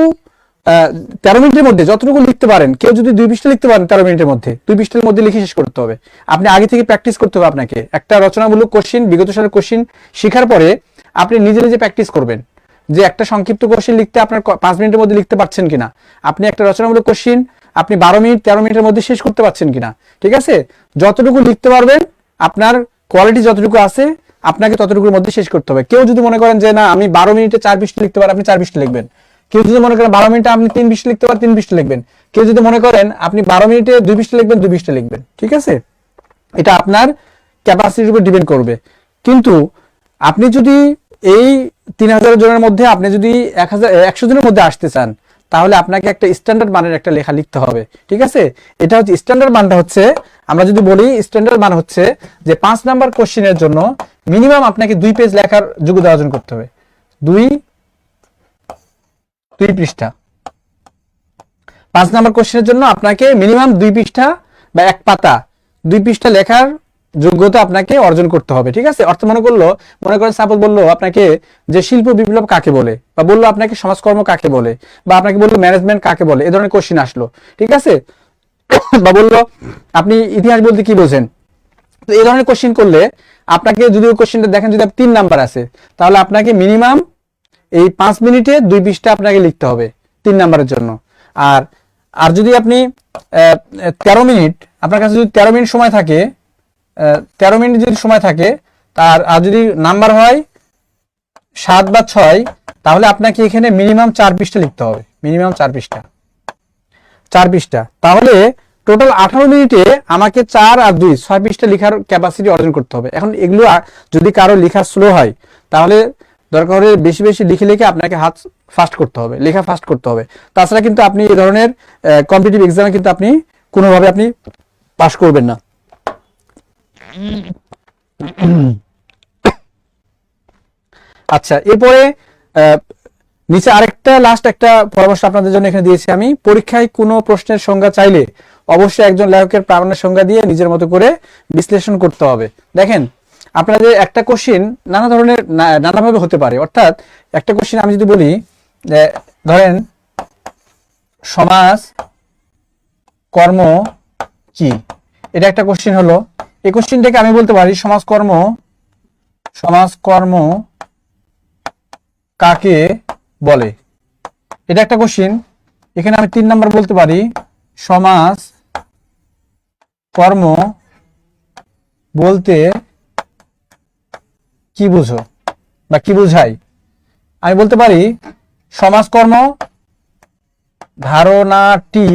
13 মিনিটের মধ্যে যতটুকু লিখতে পারেন, কেউ যদি 2 পৃষ্ঠা লিখতে পারেন 13 মিনিটের মধ্যে, 2 পৃষ্ঠার মধ্যে লিখে শেষ করতে হবে। আপনি আগে থেকে প্র্যাকটিস করতে হবে। আপনাকে একটা রচনামূলক কোশ্চেন, বিগত সালের কোশ্চেন শেখার পরে আপনি নিজে নিজে প্র্যাকটিস করবেন যে একটা সংক্ষিপ্ত কোশ্চেন লিখতে আপনার 5 মিনিটের মধ্যে লিখতে পারছেন কিনা। আপনি একটা রচনামূলক কোশ্চেন আপনি 12 মিনিট 13 মিনিটের মধ্যে শেষ করতে পারছেন কিনা। ঠিক আছে, যতটুকু লিখতে পারবেন, আপনার কোয়ালিটি যতটুকু আছে, আপনাকে ততটুকুর মধ্যে শেষ করতে হবে। কেউ যদি মনে করেন যে না আমি 12 মিনিটে 4 পৃষ্ঠা লিখতে পারি, আপনি 4 পৃষ্ঠা লিখবেন। কেউ যদি মনে করেন 12 মিনিটে আপনি 3 পৃষ্ঠা লিখতে পারেন, 3 পৃষ্ঠা লিখবেন। কেউ যদি মনে করেন আপনি 12 মিনিটে 2 পৃষ্ঠা লিখবেন, 2 পৃষ্ঠা লিখবেন। ঠিক আছে, এটা আপনার ক্যাপাসিটির উপর ডিপেন্ড করবে। কিন্তু আপনি যদি এই 3000 জনের মধ্যে আপনি যদি 100 জনের মধ্যে আসতে চান, তাহলে আপনাকে একটা স্ট্যান্ডার্ড মানের একটা লেখা লিখতে হবে। ঠিক আছে, এটা হচ্ছে স্ট্যান্ডার্ড মানটা হচ্ছে, আমরা যদি বলি স্ট্যান্ডার্ড মান হচ্ছে যে 5 নাম্বার কোশ্চেনের জন্য মিনিমাম আপনাকে 2 পেজ লেখার যোগ্যতা অর্জন করতে হবে। 2 পৃষ্ঠা 5 নাম্বার কোশ্চেনের জন্য আপনাকে মিনিমাম 2 পৃষ্ঠা বা 1 পাতা 2 পৃষ্ঠা লেখার যোগ্যতা আপনাকে অর্জন করতে হবে। ঠিক আছে, অর্থ মনে করেন সাপোজ বললো আপনাকে যে শিল্প বিপ্লব কাকে বলে, বা বললো আপনাকে সমাজকর্ম কাকে বলে, বা আপনাকে বললো ম্যানেজমেন্ট কাকে বলে, এই ধরনের কোশ্চেন আসলো। ঠিক আছে, বা বললো আপনি ইতিহাস বলতে কি বোঝেন। তো এই ধরনের কোশ্চেন করলে আপনাকে যদি ওই কোশ্চেনটা দেখেন যদি 3 নাম্বার আছে, তাহলে আপনাকে মিনিমাম এই 5 মিনিটে 2 পৃষ্ঠা আপনাকে লিখতে হবে 3 নাম্বারের জন্য। আর যদি আপনি 13 মিনিট, আপনার কাছে যদি 13 মিনিট সময় থাকে, 13 মিনিট যদি সময় থাকে, আর যদি নাম্বার হয় 7 বা 6, তাহলে আপনাকে এখানে মিনিমাম 4 পৃষ্ঠা লিখতে হবে। মিনিমাম 4 পৃষ্ঠা। তাহলে টোটাল 18 মিনিটে আমাকে 4 আর 2 6 পৃষ্ঠা লেখার ক্যাপাসিটি অর্জন করতে হবে। এখন এগুলো যদি কারো লেখা স্লো হয়, তাহলে দরকার হলে বেশি বেশি লিখে আপনাকে হাত ফাস্ট করতে হবে, লেখা ফাস্ট করতে হবে। তাছাড়া কিন্তু আপনি এই ধরনের কম্পিটিটিভ এক্সামে কিন্তু আপনি কোনোভাবে আপনি পাস করবেন না। আচ্ছা, এরপরে নিচে আরেকটা লাস্ট একটা পরামর্শ আপনাদের জন্য এখানে দিয়েছি আমি। পরীক্ষায় কোনো প্রশ্নের সংজ্ঞা চাইলে অবশ্যই একজন লেখকের প্রামাণ্যের সংজ্ঞা দিয়ে নিজের মতো করে বিশ্লেষণ করতে হবে। দেখেন, আপনাদের একটা কোশ্চেন নানাভাবে হতে পারে। অর্থাৎ একটা কোশ্চেন আমি যদি বলি, ধরেন সমাজ কর্ম কি, এটা একটা কোশ্চেন হলো। এই কোশ্চেনটাকে আমি বলতে পারি সমাজকর্ম কাকে বলে, এটা একটা কোশ্চেন। এখানে আমি 3 নাম্বার বলতে পারি সমাজ কর্ম বলতে কি বুঝো বা কি বুঝাই। আমি বলতে পারি সমাজকর্ম ধারণাটি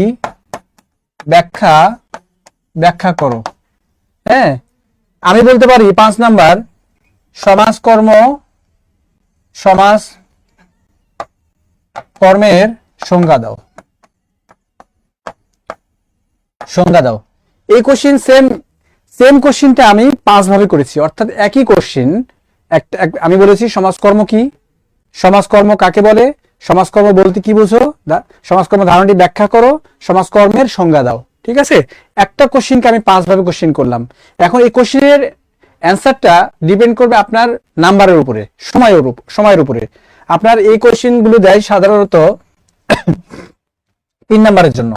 ব্যাখ্যা করো। হ্যাঁ, আমি বলতে পারি 5 নাম্বার সমাজকর্মের সংজ্ঞা দাও। এই কোশ্চেন সেম কোশ্চেনটা আমি 5 ভাবে করেছি। অর্থাৎ একই কোশ্চেন, আমি বলেছি সমাজকর্ম কি, সমাজকর্ম কাকে বলে, সমাজকর্ম বলতে কি বুঝো, সমাজকর্ম ধারণাটি ব্যাখ্যা করো, সমাজকর্মের সংজ্ঞা দাও। ঠিক আছে, একটা কোশ্চেনকে আমি 5 ভাবে কোশ্চেন করলাম। এখন এই কোশ্চেনের অ্যান্সারটা ডিপেন্ড করবে আপনার নাম্বারের উপরে, সময়ের উপরে। আপনার এই কোশ্চেনগুলো দেয় সাধারণত 3 নাম্বারের জন্য।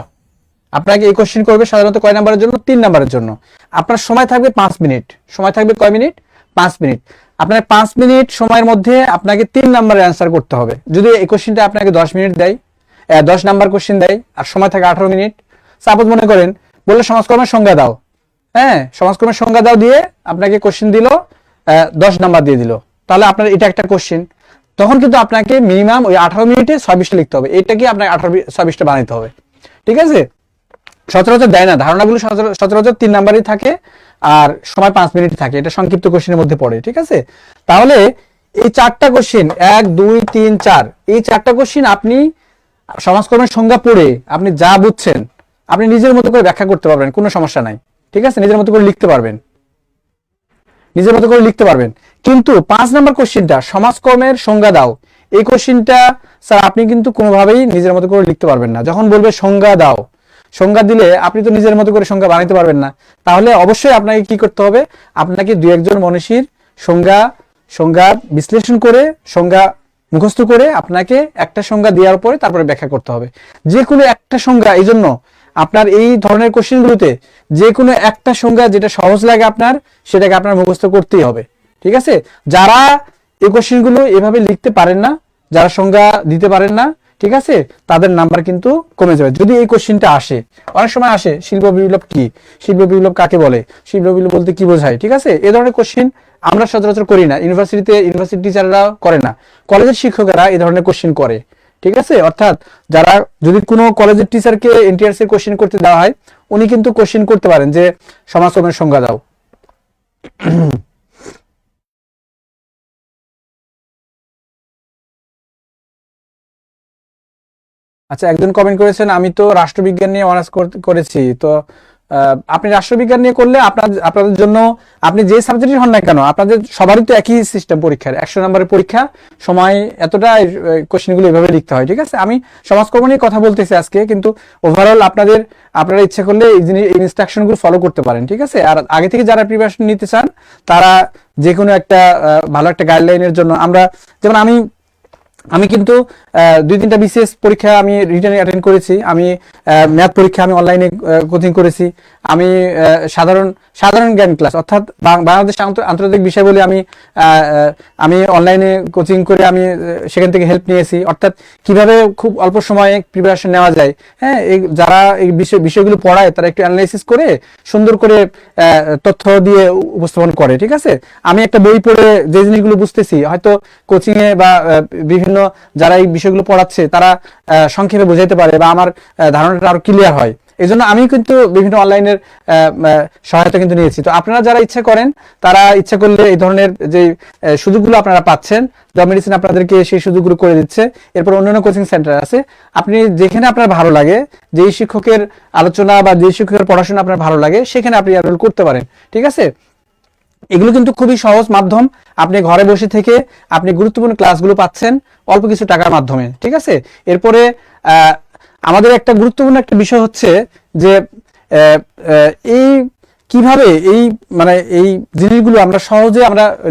আপনাকে এই কোশ্চেন করবে সাধারণত কয় নাম্বারের জন্য? 3 নাম্বারের জন্য। আপনার সময় থাকবে 5 মিনিট। সময় থাকবে কয় মিনিট? 5 মিনিট। আপনার 5 মিনিট সময়ের মধ্যে আপনাকে 3 নাম্বারের অ্যান্সার করতে হবে। যদি এই কোশ্চেনটা আপনাকে 10 মিনিট দেয়, 10 নাম্বার কোশ্চেন দেয়, আর সময় থাকে 18 মিনিট, সাপোজ মনে করেন বললে সমাজকর্মের সংজ্ঞা দাও। হ্যাঁ, সমাজকর্মের সংজ্ঞা দাও দিয়ে আপনাকে কোশ্চেন দিল, 10 নাম্বার দিয়ে দিল, তাহলে আপনার এটা একটা কোশ্চেন। তখন কিন্তু আপনাকে মিনিমাম ওই 18 মিনিটে 6 পৃষ্ঠা লিখতে হবে। এটাকে আপনাকে 6 পৃষ্ঠা বানাইতে হবে। ঠিক আছে, সচরাচর দেয় না, ধারণাগুলো সচরাচর 3 নাম্বারই থাকে আর সময় 5 মিনিট থাকে। এটা সংক্ষিপ্ত কোশ্চেনের মধ্যে পড়ে। ঠিক আছে, তাহলে এই 4টা কোশ্চিন 1 2 3 4 এই 4টা কোশ্চিন আপনি সমাজকর্মের সংজ্ঞা পড়ে আপনি যা বুঝছেন আপনি নিজের মতো করে ব্যাখ্যা করতে পারবেন, কোনো সমস্যা নাই, ঠিক আছে, নিজের মতো করে লিখতে পারবেন, নিজের মতো করে লিখতে পারবেন। কিন্তু 5 নম্বর কোশ্চিনটা সমাজকর্মের সংজ্ঞা দাও, এই কোশ্চিনটা স্যার আপনি কিন্তু কোনোভাবেই নিজের মতো করে লিখতে পারবেন না। যখন বলবে সংজ্ঞা দাও, সংজ্ঞা দিলে আপনি তো নিজের মতো করে সংজ্ঞা বানাইতে পারবেন না। তাহলে অবশ্যই আপনাকে কি করতে হবে, আপনাকে দুই একজন মনীষীর সংজ্ঞা বিশ্লেষণ করে, সংজ্ঞা মুখস্থ করে আপনাকে একটা সংজ্ঞা দেওয়ার পরে তারপরে ব্যাখ্যা করতে হবে। যে কোনো একটা সংজ্ঞা, এই জন্য আপনার এই ধরনের কোশ্চেনগুলোতে যে কোনো একটা সংজ্ঞা যেটা সহজ লাগে আপনার, সেটাকে আপনার মুখস্থ করতেই হবে, ঠিক আছে। যারা এই কোশ্চেনগুলো এভাবে লিখতে পারেন না, যারা সংজ্ঞা দিতে পারেন না, ঠিক আছে, তাদের নাম্বার কিন্তু কমে যাবে যদি এই কোশ্চেনটা আসে। অনেক সময় আসে শিল্প বিপ্লব কি, শিল্প বিপ্লব কাকে বলে, শিল্প বিপ্লব বলতে কি বোঝায়, ঠিক আছে। এই ধরনের কোশ্চেন আমরা সচরাচর করি না, ইউনিভার্সিটি টিচাররা করে না, কলেজের শিক্ষকেরা এই ধরনের কোশ্চেন করে, ঠিক আছে। অর্থাৎ যারা, যদি কোনো কলেজের টিচারকে এনটিআরসি এর কোশ্চেন করতে দেওয়া হয়, উনি কিন্তু কোশ্চেন করতে পারেন যে সমাজকর্মের সংজ্ঞা দাও। আচ্ছা, একজন কমেন্ট করেছেন আমি তো রাষ্ট্রবিজ্ঞান নিয়ে অনার্স করেছি। তো আপনি রাষ্ট্রবিজ্ঞান নিয়ে করলে আপনাদের জন্য, আপনি যে সাবজেক্টের হন না কেন, আপনাদের সবারই তো একই সিস্টেম পরীক্ষার, 100 নম্বরের পরীক্ষা, সময় এতটা, কোশ্চেনগুলো এভাবে লিখতে হয়, ঠিক আছে। আমি সমাজকর্ম নিয়ে কথা বলতেছি আজকে, কিন্তু ওভারঅল আপনারা ইচ্ছা করলে এই ইনস্ট্রাকশনগুলো ফলো করতে পারেন, ঠিক আছে। আর আগে থেকে যারা প্রিপারেশন নিতে চান তারা যে কোনো একটা ভালো একটা গাইডলাইনের জন্য, যেমন আমি কিন্তু 2-3টা বিসিএস পরীক্ষা আমি রিটেনে অ্যাটেন্ড করেছি, আমি ম্যাথ পরীক্ষা আমি অনলাইনে কোচিং করেছি, আমি সাধারণ জ্ঞান ক্লাস অর্থাৎ বাংলাদেশ আন্তর্জাতিক বিষয় বলে আমি অনলাইনে কোচিং করে আমি সেখান থেকে হেল্প নিয়েছি, অর্থাৎ কিভাবে খুব অল্প সময়ে প্রিপারেশন নেওয়া যায়। হ্যাঁ, যারা এই বিষয়গুলো পড়ায় তারা একটু অ্যানালাইসিস করে সুন্দর করে তথ্য দিয়ে উপস্থাপন করে, ঠিক আছে। আমি একটা বই পড়ে যে জিনিসগুলো বুঝতেছি, হয়তো কোচিংয়ে বা বিভিন্ন যারা এই বিষয়গুলো পড়াচ্ছে তারা সংক্ষেপে বোঝাইতে পারে বা আমার ধারণাটা আরো ক্লিয়ার হয়। এই জন্য আমি কিন্তু বিভিন্ন অনলাইনের সহায়তা কিন্তু নিয়েছি। তো আপনারা যারা ইচ্ছা করেন, তারা ইচ্ছা করলে এই ধরনের যে সুযোগগুলো আপনারা পাচ্ছেন, জব মেডিসিন আপনাদেরকে সেই সুযোগগুলো করে দিচ্ছে। এরপর অন্যান্য কোচিং সেন্টার আছে, আপনি যেখানে আপনার ভালো লাগে, যেই শিক্ষকের আলোচনা বা যেই শিক্ষকের পড়াশোনা আপনার ভালো লাগে, সেখানে আপনি এনরোল করতে পারেন, ঠিক আছে। এগুলো কিন্তু খুবই সহজ মাধ্যম, আপনি ঘরে বসে থেকে আপনি গুরুত্বপূর্ণ ক্লাসগুলো পাচ্ছেন অল্প কিছু টাকার মাধ্যমে, ঠিক আছে। এরপরে আমাদের একটা গুরুত্বপূর্ণ একটা বিষয় হচ্ছে যে এই কিভাবে এই জিনিসগুলো আমরা সহজে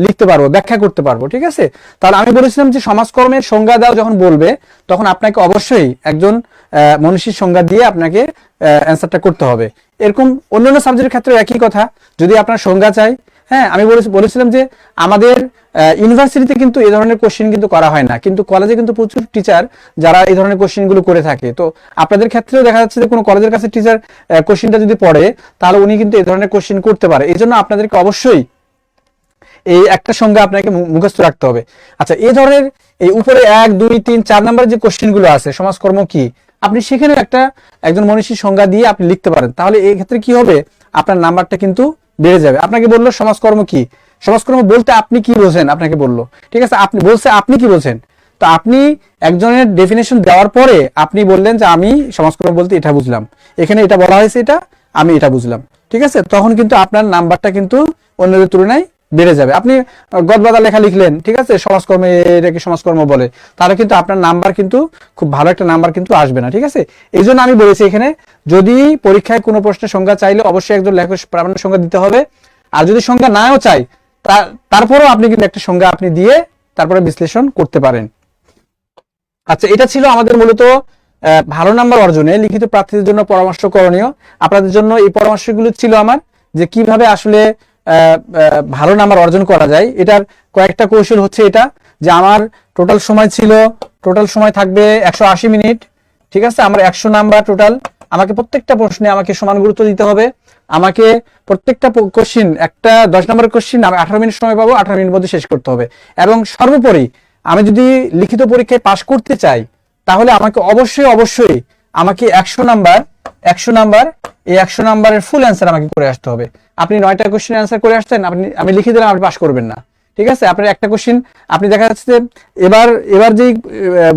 লিখতে পারবো, ব্যাখ্যা করতে পারবো, ঠিক আছে। তাহলে আমি বলেছিলাম যে সমাজকর্মের সংজ্ঞা দাও যখন বলবে, তখন আপনাকে অবশ্যই একজন মনীষীর সংজ্ঞা দিয়ে আপনাকে অ্যান্সারটা করতে হবে। এরকম অন্যান্য সাবজেক্টের ক্ষেত্রে একই কথা, যদি আপনার সংজ্ঞা চাই, হ্যাঁ, আমি বলেছিলাম যে আমাদের ইউনিভার্সিটিতে কিন্তু এই ধরনের কোশ্চেন কিন্তু করা হয় না, কিন্তু কলেজে কিন্তু প্রচুর টিচার যারা এই ধরনের কোশ্চেনগুলো করে থাকে। তো আপনাদের ক্ষেত্রেও দেখা যাচ্ছে যে কোনো কলেজের কাছে টিচার কোশ্চেনটা যদি পড়ে, তাহলে উনি কিন্তু এই ধরনের কোশ্চেন করতে পারে। এই জন্য আপনাদেরকে অবশ্যই এই একটা সংজ্ঞা আপনাকে মুখস্থ রাখতে হবে। আচ্ছা, এই ধরনের এই উপরে 1 2 3 4 নাম্বার যে কোশ্চেনগুলো আছে, সমাজকর্ম কি, আপনি সেখানে একজন মনীষীর সংজ্ঞা দিয়ে আপনি লিখতে পারেন। তাহলে এই ক্ষেত্রে কি হবে, আপনার নাম্বারটা কিন্তু বেড়ে যাবে। আপনাকে বললো সমাজকর্ম কি, সমাজকর্ম বলতে আপনি কি বোঝেন, আপনাকে বললো, ঠিক আছে, আপনি কি বোঝেন। তো আপনি একজনের ডেফিনেশন দেওয়ার পরে আপনি বললেন যে আমি সমাজকর্ম বলতে এটা বুঝলাম, এখানে এটা বলা হয়েছে, এটা আমি এটা বুঝলাম, ঠিক আছে। তখন কিন্তু আপনার নাম্বারটা কিন্তু অন্যদের তুলনায় বেড়ে যাবে। আপনি গদবাদা লেখা লিখলেন, ঠিক আছে, সমাজকর্মে এটাকে সমাজকর্ম বলে, তাহলে কিন্তু আপনার নাম্বার কিন্তু খুব ভালো একটা নাম্বার কিন্তু আসবে না, ঠিক আছে। এই জন্য আমি বলেছি এখানে যদি পরীক্ষায় কোনো প্রশ্নের সংজ্ঞা চাইলে অবশ্যই একজন লেখক প্রামাণ্য সংজ্ঞা দিতে হবে। আর যদি সংজ্ঞা নাও চাই, তারপরেও আপনি কিন্তু একটা সংজ্ঞা আপনি দিয়ে তারপরে বিশ্লেষণ করতে পারেন। আচ্ছা, এটা ছিল আমাদের মূলত ভালো নাম্বার অর্জনে লিখিত প্রার্থীদের জন্য পরামর্শ করণীয়। আপনাদের জন্য এই পরামর্শগুলো ছিল আমার, যে কিভাবে আসলে ভালো নাম্বার অর্জন করা যায়। এটার কয়েকটা কৌশল হচ্ছে এটা, যে আমার টোটাল সময় থাকবে 180 মিনিট, ঠিক আছে। আমার 100 নাম্বার টোটাল, আমাকে প্রত্যেকটা প্রশ্নে আমাকে সমান গুরুত্ব দিতে হবে। আমাকে প্রত্যেকটা কোশ্চিন, একটা 10 নম্বরের কোশ্চিন আমি 18 মিনিট সময় পাবো, 18 মিনিট মধ্যে শেষ করতে হবে। এবং সর্বোপরি আমি যদি লিখিত পরীক্ষায় পাশ করতে চাই, তাহলে আমাকে অবশ্যই আমাকে 100 নাম্বার এই 100 নাম্বারের ফুল অ্যান্সার আমাকে করে আসতে হবে। আপনি 9টা কোশ্চেন অ্যান্সার করে আসছেন, আমি লিখে দিলাম, আপনি পাস করবেন না, ঠিক আছে, আপনার একটা কোশ্চিন আপনি দেখা যাচ্ছে যে এবার যেই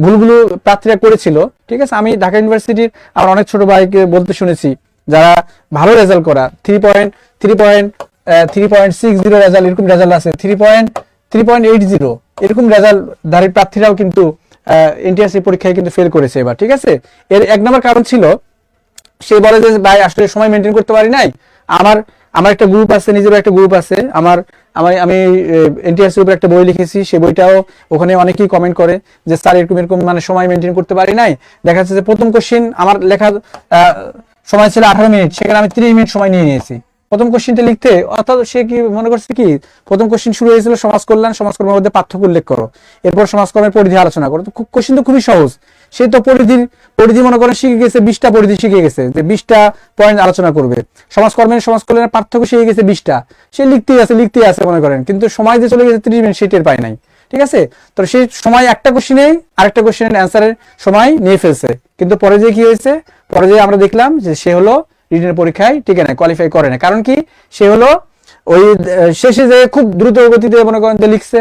ভুলগুলো প্রার্থীরা করেছিল, ঠিক আছে, আমি ঢাকা ইউনিভার্সিটির আমার অনেক ছোট ভাইকে বলতে শুনেছি যারা ভালো রেজাল্ট করা 3.60 রেজাল্ট, এরকম রেজাল্ট আছে 3.80 এরকম রেজাল্ট ধারী প্রার্থীরাও কিন্তু এনটিআরসি পরীক্ষায় কিন্তু ফেল করেছে এবার। ঠিক আছে, এর এক নম্বর কারণ ছিল সে বলে যে ভাই আসলে সময় মেনটেন করতে পারি নাই, আমার আমার একটা গ্রুপ আছে, নিজেরও একটা গ্রুপ আছে, আমি এনটিআরসির উপর একটা বই লিখেছি, সেই বইটাও ওখানে অনেকেই কমেন্ট করে যে স্যার এরকম এরকম মানে সময় মেনটেন করতে পারি নাই। দেখা যাচ্ছে যে প্রথম কোশ্চেন আমার লেখার সময় ছিল 18 মিনিট, সেখানে আমি 30 মিনিট সময় নিয়ে নিয়েছি প্রথম কোশ্চেনটা লিখতে। অর্থাৎ সে কি মনে করছে কি, প্রথম কোশ্চেন শুরু হয়েছিল সমাজ কল্যাণ, সমাজকর্মের মধ্যে পার্থক্য উল্লেখ করো, এরপর সমাজকর্মের পরিধি আলোচনা করো। তো কোশ্চেন তো খুবই সহজ, সে তো পরিধি মনে করেন শিখে গেছে, 20টা পরিধি শিখে গেছে, যে 20টা পয়েন্ট আলোচনা করবে। সমাজকল্যাণের পার্থক্য শিখে গেছে 20টা, সে লিখতেই আছে মনে করেন, কিন্তু সময় যে চলে গেছে 30 মিনিট সেটের পায় নাই। ঠিক আছে, তো সেই সময় একটা কোশ্চেনে আরেকটা কোশ্চেনের অ্যান্সারের সময় নিয়ে ফেলছে, কিন্তু পরে যে কি হয়েছে, পরে যে আমরা দেখলাম যে সে হলো রিটেন পরীক্ষায় টিকে না, কোয়ালিফাই করে না। কারণ কি, সে হলো ওই শেষে যে খুব দ্রুত গতিতে মনে করেন যে লিখছে,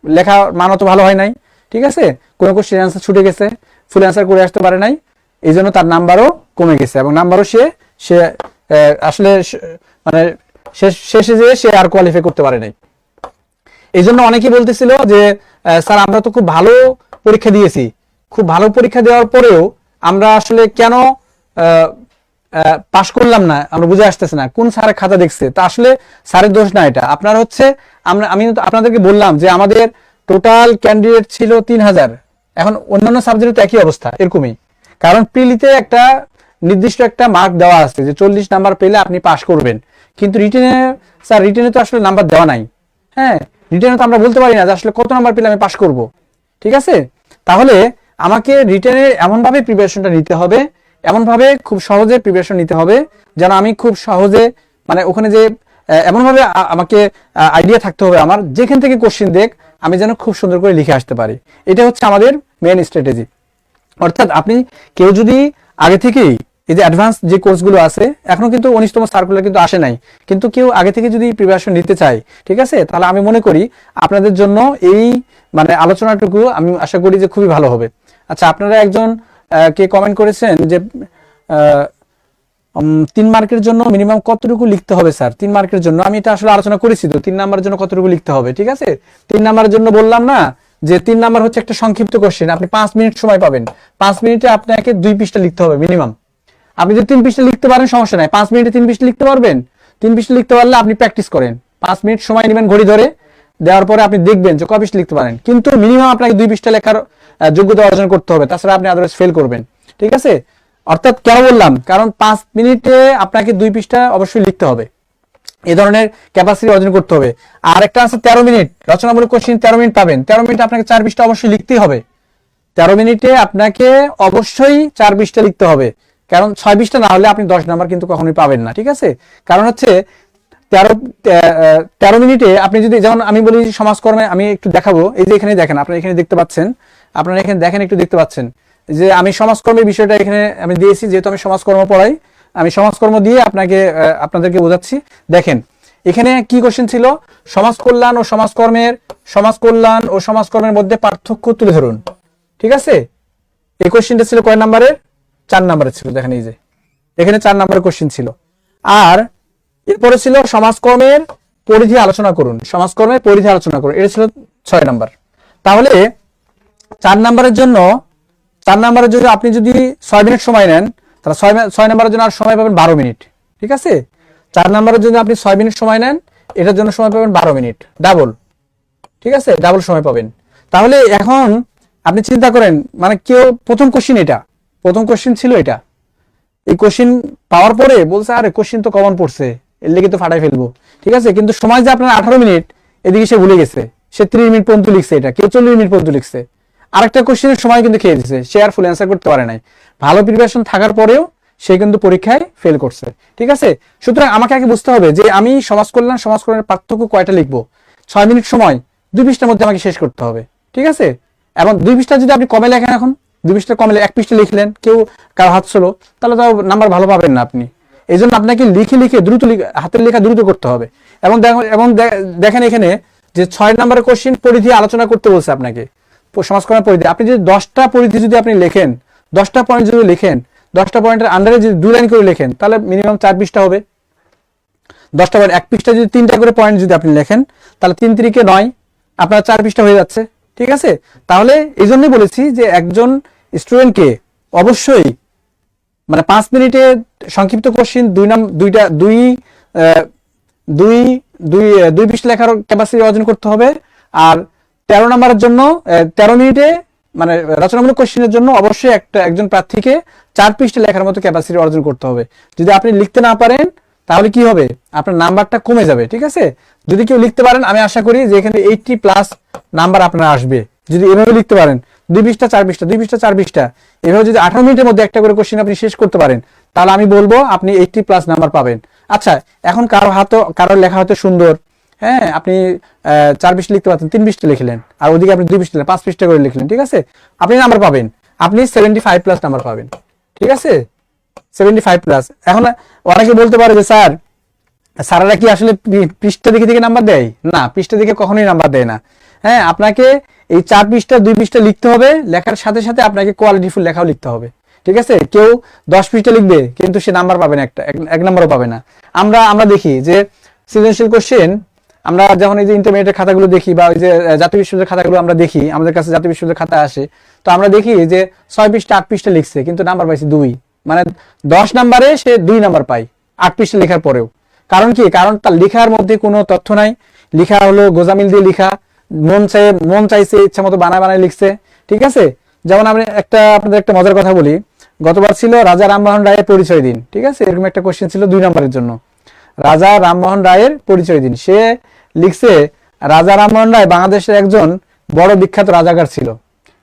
লেখা মানও তো ভালো হয় নাই। ঠিক আছে, কোনো কোশ্চেন অ্যান্সার ছুটে গেছে, ফুল অ্যান্সার করে আসতে পারে নাই, এই জন্য তার নাম্বারও কমে গেছে, এবং নাম্বারও সে আসলে মানে শেষে যেয়ে সে আর কোয়ালিফাই করতে পারে নাই। এই জন্য অনেকেই বলতেছিল যে স্যার আমরা তো খুব ভালো পরীক্ষা দিয়েছি, খুব ভালো পরীক্ষা দেওয়ার পরেও আমরা আসলে কেন পাশ করলাম না, আমরা বুঝে আসতেছে না কোন স্যারের খাতা দেখছে। তা আসলে স্যারের দোষ না, এটা আপনার হচ্ছে, আমি আপনাদেরকে বললাম যে আমাদের টোটাল ক্যান্ডিডেট ছিল 3000, এখন অন্যান্য সাবজেক্টে তো একই অবস্থা এরকমই। কারণ প্রিলিতে একটা নির্দিষ্ট একটা মার্ক দেওয়া আছে যে 40 নাম্বার পেলে আপনি পাশ করবেন, কিন্তু রিটেনে তো আসলে নাম্বার দেওয়া নাই। হ্যাঁ, রিটেনে তো আমরা বলতে পারি না যে আসলে কত নাম্বার পেলে আমি পাশ করব। ঠিক আছে, তাহলে আমাকে রিটেনের এমনভাবে প্রিপারেশনটা নিতে হবে, এমনভাবে খুব সহজে প্রিপারেশন নিতে হবে যেন আমি খুব সহজে মানে ওখানে যে এমনভাবে আমাকে আইডিয়া থাকতে হবে আমার, যেখান থেকে কোশ্চেন দেখ আমি যেন খুব সুন্দর করে লিখে আসতে পারি। এটা হচ্ছে আমাদের মেইন স্ট্র্যাটেজি। অর্থাৎ আপনি কেউ যদি আগে থেকেই এই যে অ্যাডভান্স যে কোর্সগুলো আছে, এখনো কিন্তু 19তম সার্কুলার কিন্তু আসে নাই, কিন্তু কেউ আগে থেকে যদি প্রিপারেশন নিতে চায়, ঠিক আছে, তাহলে আমি মনে করি আপনাদের জন্য এই মানে আলোচনাটুকু আমি আশা করি যে খুবই ভালো হবে। আচ্ছা, আপনারা একজন কে কমেন্ট করেছেন যে 3 মার্কের জন্য মিনিমাম কতটুকু লিখতে হবে স্যার? 3 মার্কের জন্য আমি এটা আসলে আলোচনা করেছি, তো 3 নাম্বারের জন্য কতটুকু লিখতে হবে। ঠিক আছে, 3 নাম্বারের জন্য বললাম না যে 3 নাম্বার হচ্ছে একটা সংক্ষিপ্ত কোশ্চেন, আপনি 5 মিনিট সময় পাবেন, 5 মিনিটে আপনাকে 2 পৃষ্ঠা লিখতে হবে মিনিমাম। আপনি যদি 3 পৃষ্ঠা লিখতে পারেন সমস্যা নাই, 5 মিনিটে 3 পৃষ্ঠা লিখতে পারবেন। 3 পৃষ্ঠা লিখতে পারলে আপনি প্র্যাকটিস করেন, 5 মিনিট সময় নেবেন ঘড়ি ধরে, দেওয়ার পরে আপনি দেখবেন যে কয় পৃষ্ঠা লিখতে পারেন, কিন্তু মিনিমাম আপনাকে 2 পৃষ্ঠা লেখার যোগ্যতা অর্জন করতে হবে, তাছাড়া আপনি আদারওয়াইজ ফেল করবেন। ঠিক আছে, অর্থাৎ কেন বললাম, কারণ 5 মিনিটে আপনাকে 2 পৃষ্ঠা অবশ্যই লিখতে হবে, এই ধরনের ক্যাপাসিটি অর্জন করতে হবে। আর একটা আছে 13 মিনিট রচনামূলক কোশ্চেন, 13 মিনিট পাবেন, 13 মিনিটে আপনাকে 4 পৃষ্ঠা অবশ্যই লিখতেই হবে। 13 মিনিটে আপনাকে অবশ্যই 4 পৃষ্ঠা লিখতে হবে, কারণ 6 পৃষ্ঠা না হলে আপনি 10 নাম্বার কিন্তু কখনোই পাবেন না। ঠিক আছে, কারণ হচ্ছে 13 মিনিটে আপনি যদি, যেমন আমি বলি সমাজকর্মে, আমি একটু দেখাবো, এই যে এখানে দেখেন, আপনারা এখানে দেখতে পাচ্ছেন, আপনারা এখানে দেখেন, একটু দেখতে পাচ্ছেন যে আমি সমাজকর্মের বিষয়টা এখানে আমি দিয়েছি, যেহেতু আমি সমাজকর্ম পড়াই, আমি সমাজকর্ম দিয়ে আপনাদেরকে বোঝাচ্ছি। দেখেন এখানে কি কোশ্চেন ছিল, সমাজ কল্যাণ ও সমাজকর্মের মধ্যে পার্থক্য তুলে ধরুন। ঠিক আছে, এই কোশ্চেনটা ছিল কয় নাম্বারের? 4 নাম্বারের ছিল। দেখেন এই যে এখানে 4 নাম্বারের কোশ্চেন ছিল। আর এরপরে ছিল সমাজকর্মের পরিধি আলোচনা করুন, এটা ছিল 6 নাম্বার। তাহলে 4 নাম্বারের জন্য আপনি যদি 6 মিনিট সময় নেন, তাহলে 6 নাম্বারের জন্য আর সময় পাবেন 12 মিনিট। ঠিক আছে, 4 নাম্বারের জন্য আপনি 6 মিনিট সময় নেন, এটার জন্য সময় পাবেন 12 মিনিট, ডাবল। ঠিক আছে, ডাবল সময় পাবেন। তাহলে এখন আপনি চিন্তা করেন, মানে কেউ প্রথম কোশ্চেন ছিল এটা, এই কোশ্চেন পাওয়ার পরে বলছে আরে কোশ্চেন তো কমন পড়ছে, এর লেগে তো ফাটাই ফেলবো। ঠিক আছে, কিন্তু সময় যে আপনার 18 মিনিট, এদিকে সে ভুলে গেছে, সে 30 মিনিট পর্যন্ত লিখছে, এটা কেউ 40 মিনিট পর্যন্ত লিখছে, আরেকটা কোশ্চেনের সময় কিন্তু খেয়ে দিচ্ছে, সে আর ফুল অ্যান্সার করতে পারে নাই। ভালো প্রিপারেশন থাকার পরেও সে কিন্তু পরীক্ষায় ফেল করছে। ঠিক আছে, সুতরাং আমাকে আগে বুঝতে হবে যে আমি সমাজকল্যাণের পার্থক্য কয়টা লিখবো। 6 মিনিট সময় 2 পৃষ্ঠার মধ্যে আমাকে শেষ করতে হবে। ঠিক আছে, এবং 2 পৃষ্ঠা যদি আপনি কমে লেখেন, এখন 2 পৃষ্ঠা কমে 1 পৃষ্ঠা লিখলেন, কেউ কারো হাত ছিল, তাহলে তো নাম্বার ভালো পাবেন না আপনি। এই জন্য আপনাকে লিখে দ্রুত হাতের লেখা দ্রুত করতে হবে। এবং দেখেন এখানে যে 6 নম্বরের কোশ্চেন পরিধি আলোচনা করতে বলছে আপনাকে, সমাজকর্মের পরিধি। আপনি যদি 10টা পরিধি যদি আপনি লেখেন, 10টা পয়েন্ট যদি লেখেন, 10টা পয়েন্টের আন্ডারে যদি 2 লাইন করে লেখেন, তাহলে মিনিমাম 4 পৃষ্ঠা হবে। 10টা পয়েন্ট 1 পৃষ্ঠা যদি 3টা করে পয়েন্ট যদি আপনি লেখেন, তাহলে 3 3 কে 9, আপনার 4 পৃষ্ঠা হয়ে যাচ্ছে। ঠিক আছে, তাহলে এই জন্যই বলেছি যে একজন স্টুডেন্টকে অবশ্যই মানে 5 মিনিটে সংক্ষিপ্ত কোশ্চেন দুই পৃষ্ঠা লেখার ক্যাপাসিটি অর্জন করতে হবে। আর 13 নম্বরের জন্য 13 মিনিটে মানে রচনামূলক কোশ্চেনের জন্য অবশ্যই একজন প্রার্থীকে 4 পৃষ্ঠা লেখার মতো ক্যাপাসিটি অর্জন করতে হবে। যদি আপনি লিখতে না পারেন তাহলে কি হবে, আপনার নাম্বারটা কমে যাবে। ঠিক আছে, যদি কেউ লিখতে পারেন আমি আশা করি যে এখানে 80+ নাম্বার আপনার আসবে। যদি এভাবে লিখতে পারেন 2 পৃষ্ঠা 4 পৃষ্ঠা 2 পৃষ্ঠা 4 পৃষ্ঠা এভাবে যদি 18 মিনিটের মধ্যে একটা করে কোশ্চেন আপনি শেষ করতে পারেন, তাহলে আমি বলবো আপনি 80+ নাম্বার পাবেন। আচ্ছা, এখন কারোর লেখা হয়তো সুন্দর, হ্যাঁ, আপনি 4 পৃষ্ঠা লিখতে পারতেন, 3 পৃষ্ঠা লিখলেন, আর ওদিকে আপনি 2 পৃষ্ঠা 5 পৃষ্ঠা করে লিখলেন। ঠিক আছে, আপনি নাম্বার পাবেন, আপনি 75+ নাম্বার পাবেন। ঠিক আছে, 75+। এখন অনেকে বলতে পারে যে স্যাররা কি আসলে পৃষ্ঠা দেখে দেখে নাম্বার দেয়? না, পৃষ্ঠা দেখে কখনোই নাম্বার দেয় না। হ্যাঁ, আপনাকে এই 4 পৃষ্ঠা 2 পৃষ্ঠা লিখতে হবে, লেখার সাথে সাথে আপনাকে কোয়ালিটিফুল লেখাও লিখতে হবে। ঠিক আছে, কেউ 10 পৃষ্ঠা লিখবে কিন্তু সে নাম্বার পাবে না, এক নাম্বারও পাবে না। আমরা দেখি যে সৃজনশীল কোশ্চেন, আমরা যখন এই যে ইন্টারমিডিয়েটের খাতাগুলো দেখি বা ওই যে জাতীয় বিশ্ববিদ্যালয়ের খাতাগুলো আমরা দেখি, আমাদের কাছে জাতীয় বিশ্ববিদ্যালয়ের খাতা আসে, তো আমরা দেখি যে 6 পৃষ্ঠা 8 পৃষ্ঠা লিখছে কিন্তু নাম্বার পাইছে 2, মানে 10 নাম্বারে সে 2 নাম্বার পায় 8 পৃষ্ঠা লেখার পরেও। কারণ কি? কারণ তার লেখার মধ্যে কোনো তথ্য নাই, লেখা হলো গোজামিল দিয়ে লেখা, মন চাইছে ইচ্ছা মতো বানায় লিখছে। ঠিক আছে, যেমন আমি আপনাদের একটা মজার কথা বলি, গতবার ছিল রাজা রামমোহন রায়ের পরিচয় দিন। ঠিক আছে, এরকম একটা কোশ্চেন ছিল 2 নম্বরের জন্য, রাজা রামমোহন রায়ের পরিচয় দিন। সে লিখছে রাজা রামমোহন রায় বাংলাদেশের একজন বড় বিখ্যাত রাজাকার ছিল।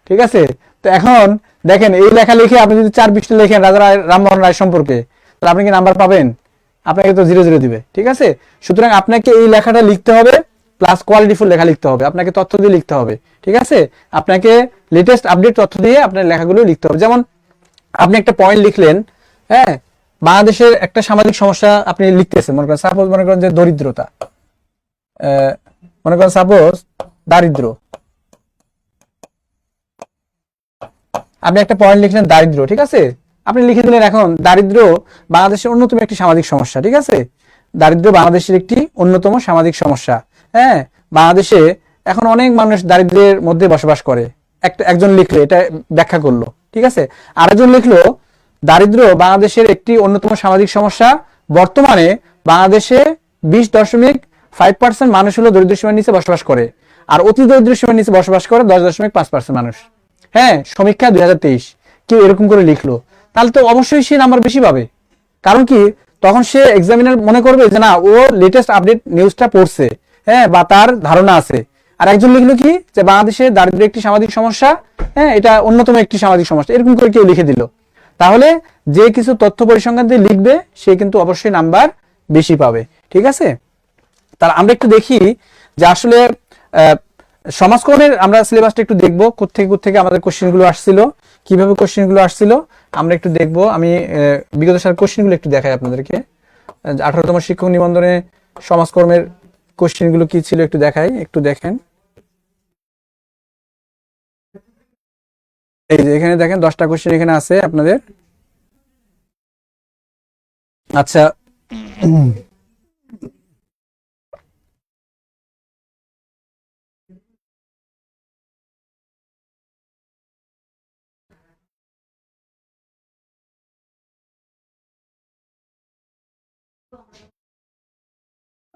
ঠিক আছে, তো এখন দেখেন এই লেখা লিখে আপনি যদি 4 পৃষ্ঠা লেখেন রাজা রামমোহন রায় সম্পর্কে, তাহলে আপনি কি নাম্বার পাবেন? আপনাকে তো 0 0 দিবে। ঠিক আছে, সুতরাং আপনাকে এই লেখাটা লিখতে হবে, প্লাস কোয়ালিটিফুল লেখা লিখতে হবে, আপনাকে তথ্য দিয়ে লিখতে হবে। ঠিক আছে, আপনাকে লেটেস্ট আপডেট তথ্য দিয়ে আপনার লেখাগুলো লিখতে হবে। যেমন আপনি একটা পয়েন্ট লিখলেন, হ্যাঁ, বাংলাদেশের একটা সামাজিক সমস্যা আপনি লিখতেছেন, মনে করেন যে দরিদ্রতা, মনে করেন সাপোজ দারিদ্র, আপনি একটা পয়েন্ট লিখলেন দারিদ্র। ঠিক আছে, আপনি লিখে দিলেন এখন দারিদ্র বাংলাদেশের অন্যতম একটি সামাজিক সমস্যা। ঠিক আছে, দারিদ্র বাংলাদেশের একটি অন্যতম সামাজিক সমস্যা। হ্যাঁ, বাংলাদেশে এখন অনেক মানুষ দারিদ্র্যের মধ্যে বসবাস করে। একজন লিখলো, এটা ব্যাখ্যা করলো। ঠিক আছে, আরেকজন লিখলো দারিদ্র বাংলাদেশের একটি অন্যতম সামাজিক সমস্যা, বর্তমানে বাংলাদেশে 20.5% মানুষ হলো দরিদ্র সীমার নিচে বসবাস করে, আর অতি দরিদ্র সীমার নিচে বসবাস করে 10.5% মানুষ। হ্যাঁ, সমীক্ষা 2023 কেউ এরকম করে লিখলো, তাহলে তো অবশ্যই সে নাম্বার বেশি পাবে। কারণ কি, তখন সে এক্সামিনার মনে করবে যে না, ও লেটেস্ট আপডেট নিউজটা পড়ছে, হ্যাঁ, বা তার ধারণা আছে। আর একজন লিখলো কি যে বাংলাদেশে দারিদ্র্য একটি সামাজিক সমস্যা, হ্যাঁ, এটা অন্যতম একটি সামাজিক সমস্যা, এরকম করে কেউ লিখে দিল। তাহলে যে কিছু তথ্য পরিসংখ্যান দিয়ে লিখবে সে কিন্তু অবশ্যই নাম্বার বেশি পাবে। ঠিক আছে, তাহলে আমরা একটু দেখি যে আসলে সমাজকর্মের আমরা সিলেবাসটা একটু দেখবো, কোত্থেকে আমাদের কোশ্চেনগুলো আসছিল, কিভাবে কোশ্চেনগুলো আসছিল আমরা একটু দেখবো। আমি বিগত সালের কোশ্চেনগুলো একটু দেখাই আপনাদেরকে। 18তম শিক্ষক নিবন্ধনে সমাজকর্মের কোশ্চেনগুলো কি ছিল একটু দেখাই, একটু দেখেন। এই যে এখানে দেখেন 10টা কোশ্চেন এখানে আছে আপনাদের। আচ্ছা,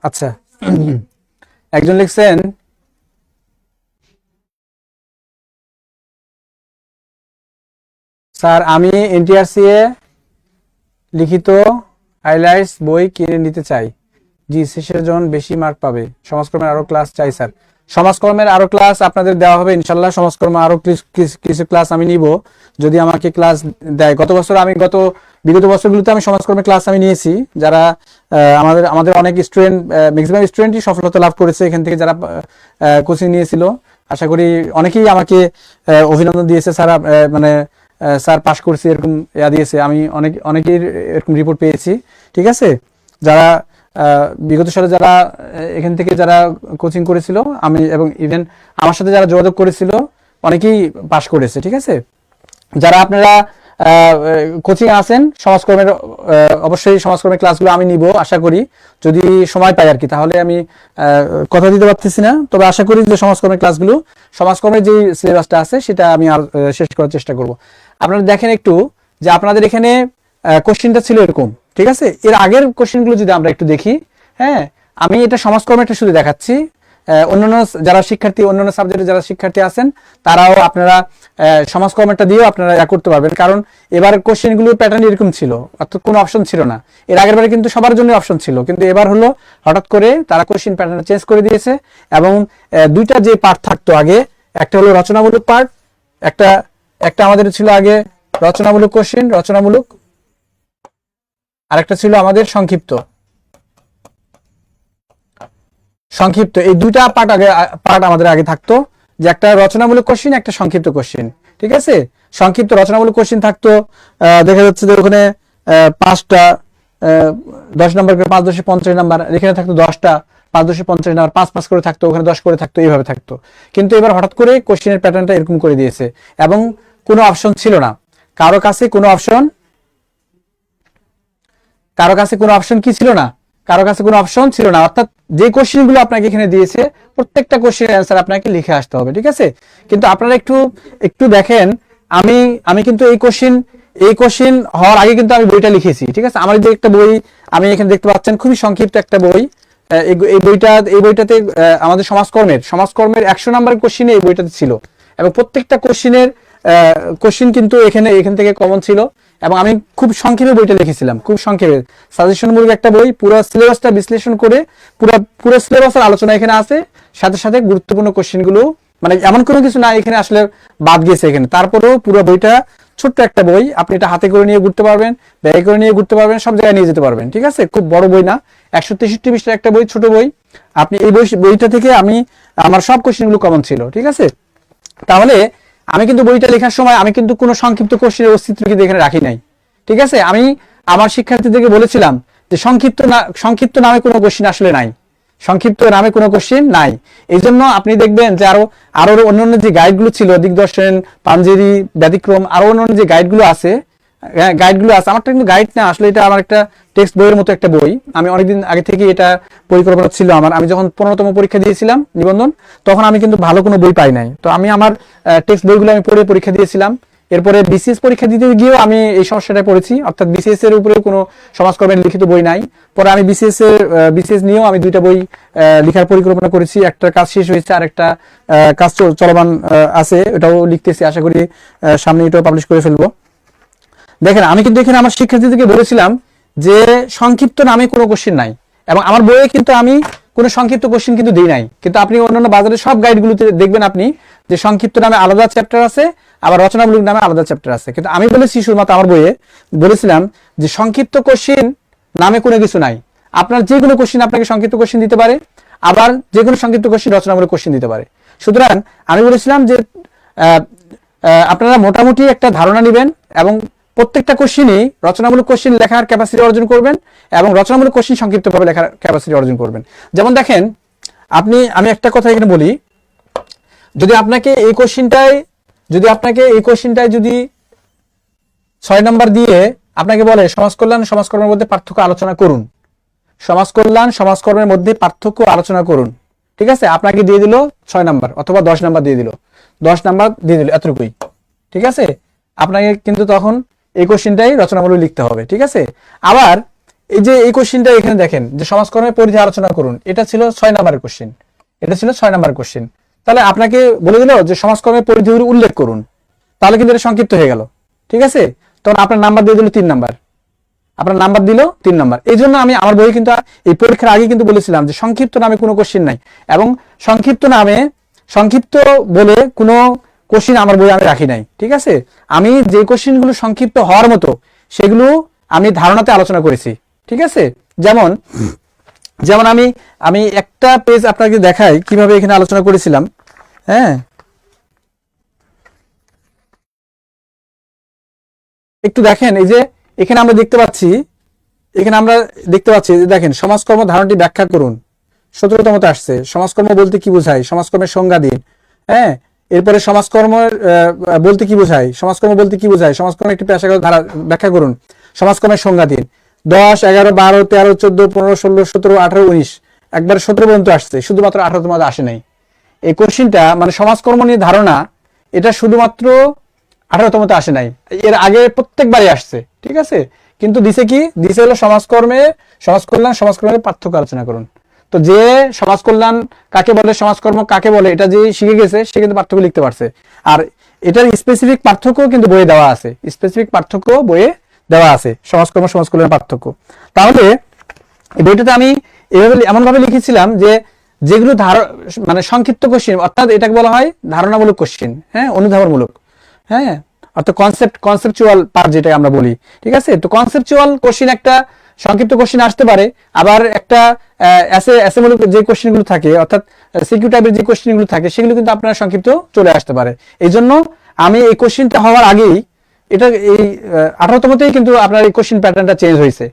আচ্ছা, একজন লিখছেন স্যার আমি এনটিআরসিএ লিখিত হাইলাইটস বই কিনে নিতে চাই। জি, শেষের জন বেশি মার্ক পাবে। সমাজকর্মের আরো ক্লাস চাই স্যার। সমাজকর্মের আরো ক্লাস আপনাদের দেওয়া হবে ইনশাল্লাহ। সমাজকর্ম আরো কিছু ক্লাস আমি নিব যদি আমাকে ক্লাস দেয়। বিগত বছরগুলোতে আমি সমাজকর্মের ক্লাস আমি নিয়েছি। যারা আমাদের অনেক স্টুডেন্ট, ম্যাক্সিমাম স্টুডেন্টই সফলতা লাভ করেছে এখান থেকে, যারা কোচিং নিয়েছিল। আশা করি অনেকেই আমাকে অভিনন্দন দিয়েছে, স্যার মানে স্যার পাশ করছি এরকম দিয়েছে। আমি অনেকের এরকম রিপোর্ট পেয়েছি। ঠিক আছে, যারা বিগত সালে যারা এখান থেকে যারা কোচিং করেছিল আমি এবং ইভেন আমার সাথে যারা যোগাযোগ করেছিল অনেকেই পাশ করেছে, ঠিক আছে। যারা আপনারা কোচিং আছেন সমাজকর্মের, অবশ্যই সমাজকর্মের ক্লাসগুলো আমি নিব আশা করি, যদি সময় পাই আর কি, তাহলে আমি কথা দিতে পারতেছি না, তবে আশা করি যে সমাজকর্মের ক্লাসগুলো, সমাজকর্মের যে সিলেবাসটা আছে সেটা আমি আর শেষ করার চেষ্টা করব। আপনারা দেখেন একটু যে আপনাদের এখানে কোশ্চেনটা ছিল এরকম, ঠিক আছে। এর আগের কোশ্চেনগুলো যদি আমরা একটু দেখি, হ্যাঁ, আমি এটা সমাজকর্মেরটা শুধু দেখাচ্ছি, অন্যান্য যারা শিক্ষার্থী, অন্যান্য সাবজেক্টে যারা শিক্ষার্থী আছেন তারাও আপনারা সমাজকর্মটা দিয়েও আপনারা করতে পারবেন, কারণ এবার কোশ্চেনগুলোর প্যাটার্ন এরকম ছিল, অর্থাৎ কোনো অপশন ছিল না। এর আগের বারে কিন্তু সবার জন্য অপশন ছিল, কিন্তু এবার হলো হঠাৎ করে তারা কোশ্চেন প্যাটার্ন চেঞ্জ করে দিয়েছে এবং দুইটা যে পার্ট থাকতো আগে, একটা হলো রচনামূলক পার্ট, একটা একটা আমাদের ছিল আগে রচনামূলক কোশ্চেন, রচনামূলক, আর একটা ছিল আমাদের সংক্ষিপ্ত। এই দুইটা পার্ট আমাদের আগে থাকতো, যে একটা রচনামূলক কোশ্চেন, একটা সংক্ষিপ্ত কোশ্চেন, ঠিক আছে। সংক্ষিপ্ত রচনামূলক কোশ্চেন থাকতো, দেখা যাচ্ছে যে ওখানে 5টা 10 নম্বর করে, 5 10 50 নাম্বার, এখানে থাকতো 10টা 5 10 50 নাম্বার, 5 5 করে থাকতো, ওখানে 10 করে থাকতো, এইভাবে থাকতো। কিন্তু এবার হঠাৎ করে কোশ্চেনের প্যাটার্নটা এরকম করে দিয়েছে এবং কোনো অপশন ছিল না কারো কাছে, কোনো অপশন কি ছিল না, কারো কাছে কোনো অপশন ছিল না, অর্থাৎ যে কোশ্চেনগুলো আপনাকে এখানে দিয়েছে প্রত্যেকটা কোশ্চেনের অ্যান্সার আপনাকে লিখে আসতে হবে, ঠিক আছে। কিন্তু আপনারা একটু দেখেন, আমি কিন্তু এই কোশ্চেন হওয়ার আগে কিন্তু আমি বইটা লিখেছি, ঠিক আছে। আমার যে একটা বই আমি এখানে দেখতে পাচ্ছেন, খুবই সংক্ষিপ্ত একটা বই, এই বইটাতে আমাদের সমাজকর্মের 100 নাম্বার কোশ্চেন এই বইটাতে ছিল এবং প্রত্যেকটা কোশ্চেন কিন্তু এখান থেকে কমন ছিল এবং আমি খুব সংক্ষেপে বইটা লিখেছিলাম, খুব সংক্ষেপে, সাজেশনমূলক একটা বই, পুরো সিলেবাসটা বিশ্লেষণ করে পুরো সিলেবাসের আলোচনা এখানে আছে, সাথে সাথে গুরুত্বপূর্ণ কোশ্চেনগুলো, মানে এমন কোনো কিছু না এখানে আসলে বাদ গেছে এখানে, তারপরেও পুরো বইটা ছোট্ট একটা বই, আপনি এটা হাতে করে নিয়ে ঘুরতে পারবেন, ব্যাগে করে নিয়ে ঘুরতে পারবেন, সব জায়গায় নিয়ে যেতে পারবেন, ঠিক আছে। খুব বড় বই না, 163 পৃষ্ঠার একটা বই, ছোট বই। আপনি এই বইটা থেকে আমার সব কোশ্চেনগুলো কমন ছিল, ঠিক আছে। তাহলে আমি কিন্তু বইটা লেখার সময় আমি কিন্তু কোনো সংক্ষিপ্ত কোশ্চেনের অস্তিত্ব কিন্তু এখানে রাখি নাই, ঠিক আছে। আমি আমার শিক্ষার্থীদেরকে বলেছিলাম যে সংক্ষিপ্ত নামে কোনো কোশ্চেন আসলে নাই, সংক্ষিপ্ত নামে কোনো কোশ্চেন নাই। এই জন্য আপনি দেখবেন যে আরো অন্যান্য যে গাইডগুলো ছিল, দিগদর্শন, পাঞ্জেরি, ব্যতিক্রম, আরো অন্যান্য যে গাইডগুলো আছে, আমারটা কিন্তু গাইড না, আসলে এটা আমার একটা টেক্সট বইয়ের মতো একটা বই। আমি অনেকদিন আগে থেকে এটা পরিকল্পনা ছিল আমার, আমি যখন 15তম পরীক্ষা দিয়েছিলাম নিবন্ধন, তখন আমি কিন্তু ভালো কোনো বই পাই নাই, তো আমি আমার টেক্সট বইগুলো আমি পড়ে পরীক্ষা দিয়েছিলাম। এরপরে বিসিএস পরীক্ষা দিতে গিয়েও আমি এই সমস্যাটা পড়েছি, অর্থাৎ বিসিএস এর উপরেও কোনো সমাজকর্মের লিখিত বই নাই। পরে আমি বিসিএস নিয়েও আমি 2টা বই লেখার পরিকল্পনা করেছি, একটা কাজ শেষ হয়েছে আর একটা কাজ চলমান আছে, ওটাও লিখতেছি, আশা করি সামনে এটাও পাবলিশ করে ফেলবো। দেখেন, আমি কিন্তু এখানে আমার শিক্ষার্থীদেরকে বলেছিলাম যে সংক্ষিপ্ত নামে কোনো কোশ্চেন নাই, এবং আমার বইয়ে কিন্তু আমি কোনো সংক্ষিপ্ত কোশ্চেন কিন্তু দিই নাই। কিন্তু আপনি অন্যান্য বাজারের সব গাইডগুলোতে দেখবেন আপনি যে সংক্ষিপ্ত নামে আলাদা চ্যাপ্টার আছে, আবার রচনামূলক নামে আলাদা চ্যাপ্টার আছে। কিন্তু আমি বলেছি শুধুমাত্র আমার বইয়ে বলেছিলাম যে সংক্ষিপ্ত কোশ্চেন নামে কোনো কিছু নাই, আপনার যে কোনো কোশ্চেন আপনাকে সংক্ষিপ্ত কোশ্চেন দিতে পারে, আবার যে কোনো সংক্ষিপ্ত কোশ্চেন রচনামূলক কোশ্চেন দিতে পারে। সুতরাং আমি বলেছিলাম যে আপনারা মোটামুটি একটা ধারণা নেবেন এবং প্রত্যেকটা কোশ্চেনই রচনামূলক কোশ্চেন লেখার ক্যাপাসিটি অর্জন করবেন এবং রচনামূলক কোশ্চেন সংক্ষিপ্তভাবে লেখার ক্যাপাসিটি অর্জন করবেন। যেমন দেখেন, আমি একটা কথা এখানে বলি, যদি আপনাকে এই কোশ্চেনটায় যদি 6 নাম্বার দিয়ে আপনাকে বলে সমাজকর্মের মধ্যে পার্থক্য আলোচনা করুন, সমাজকর্মের মধ্যে পার্থক্য আলোচনা করুন, ঠিক আছে, আপনাকে দিয়ে দিল 6 নাম্বার অথবা 10 নাম্বার দিয়ে দিল, এতটুকুই, ঠিক আছে। আপনাকে কিন্তু তখন এই কোশ্চেনটাই রচনামূলক লিখতে হবে, ঠিক আছে। আবার এই যে এই কোশ্চেনটা এখানে দেখেন যে সমাজকর্মের পরিধি আলোচনা করুন, এটা ছিল 6 নাম্বারের কোশ্চেন, তাহলে আপনাকে বলে দিল যে সমাজকর্মের পরিধি উল্লেখ করুন, তাহলে কিন্তু এটা সংক্ষিপ্ত হয়ে গেল, ঠিক আছে। তখন আপনার নাম্বার দিয়ে দিল 3 নাম্বার, এই জন্য আমি আমার বই কিন্তু এই পরীক্ষার আগে কিন্তু বলেছিলাম যে সংক্ষিপ্ত নামে কোনো কোশ্চেন নাই, এবং সংক্ষিপ্ত বলে কোনো কোশ্চেন আমার বই আমি রাখি নাই, ঠিক আছে। আমি যে কোশ্চেনগুলো সংক্ষিপ্ত হওয়ার মতো সেগুলো আমি ধারণাতে আলোচনা করেছি, ঠিক আছে। যেমন আমি একটা পেজ আপনাকে দেখাই কিভাবে এখানে আলোচনা করেছিলাম। হ্যাঁ, একটু দেখেন, এই যে এখানে আমরা দেখতে পাচ্ছি এখানে আমরা দেখতে পাচ্ছি যে দেখেন সমাজকর্ম ধারণাটি ব্যাখ্যা করুন। 17তমতে আসছে সমাজকর্ম বলতে কি বোঝায়, সমাজকর্মের সংজ্ঞা দিন। হ্যাঁ, এরপরে সমাজকর্ম বলতে কি বোঝায়, সমাজকর্ম বলতে কি বোঝায়, সমাজকর্ম একটি পেশাগত ধারা ব্যাখ্যা করুন, সমাজকর্মের সংজ্ঞা দিন। 10, 11, 12, 13, 14, 15, 16, 17, 18, 19 একবার 17 পর্যন্ত আসছে, শুধুমাত্র 18তম আসে নাই। এই কোশ্চিনটা মানে সমাজকর্ম নিয়ে ধারণা, এটা শুধুমাত্র 18তমতে আসে নাই, এর আগে প্রত্যেকবারই আসছে। ঠিক আছে, কিন্তু দিছে কি, দিছে হলো সমাজকল্যাণের পার্থক্য আলোচনা করুন। তো যে সমাজ কল্যাণ কাকে বলে, সমাজকর্ম কাকে বলে, এটা যে শিখে গেছে সে কিন্তু পার্থক্য লিখতে পারছে। আর এটার স্পেসিফিক পার্থক্য কিন্তু বইয়ে দেওয়া আছে, স্পেসিফিক পার্থক্য বইয়ে দেওয়া আছে, সমাজকর্ম সমাজ কল্যাণের পার্থক্য। তাহলে এই বইটাতে আমি এমন ভাবে লিখেছিলাম যে যেগুলো মানে সংক্ষিপ্ত কোশ্চিন, অর্থাৎ এটাকে বলা হয় ধারণামূলক কোশ্চিন, হ্যাঁ, অনুধাবনমূলক, হ্যাঁ, অর্থাৎ কনসেপচুয়াল পার্ট যেটা আমরা বলি। ঠিক আছে, তো কনসেপচুয়াল কোশ্চিন একটা সংক্ষিপ্ত কোশ্চিন আসতে পারে, আবার একটা অ্যাসেমূলক যে কোশ্চিনগুলো থাকে, অর্থাৎ সিকিউ টাইপের যে কোশ্চিনগুলো থাকে সেগুলো কিন্তু আপনার সংক্ষিপ্ত চলে আসতে পারে। এই জন্য আমি এই কোশ্চিনটা হওয়ার আগেই এটা এই 18তমতেই কিন্তু আপনার এই কোশ্চিন প্যাটার্নটা চেঞ্জ হয়েছে।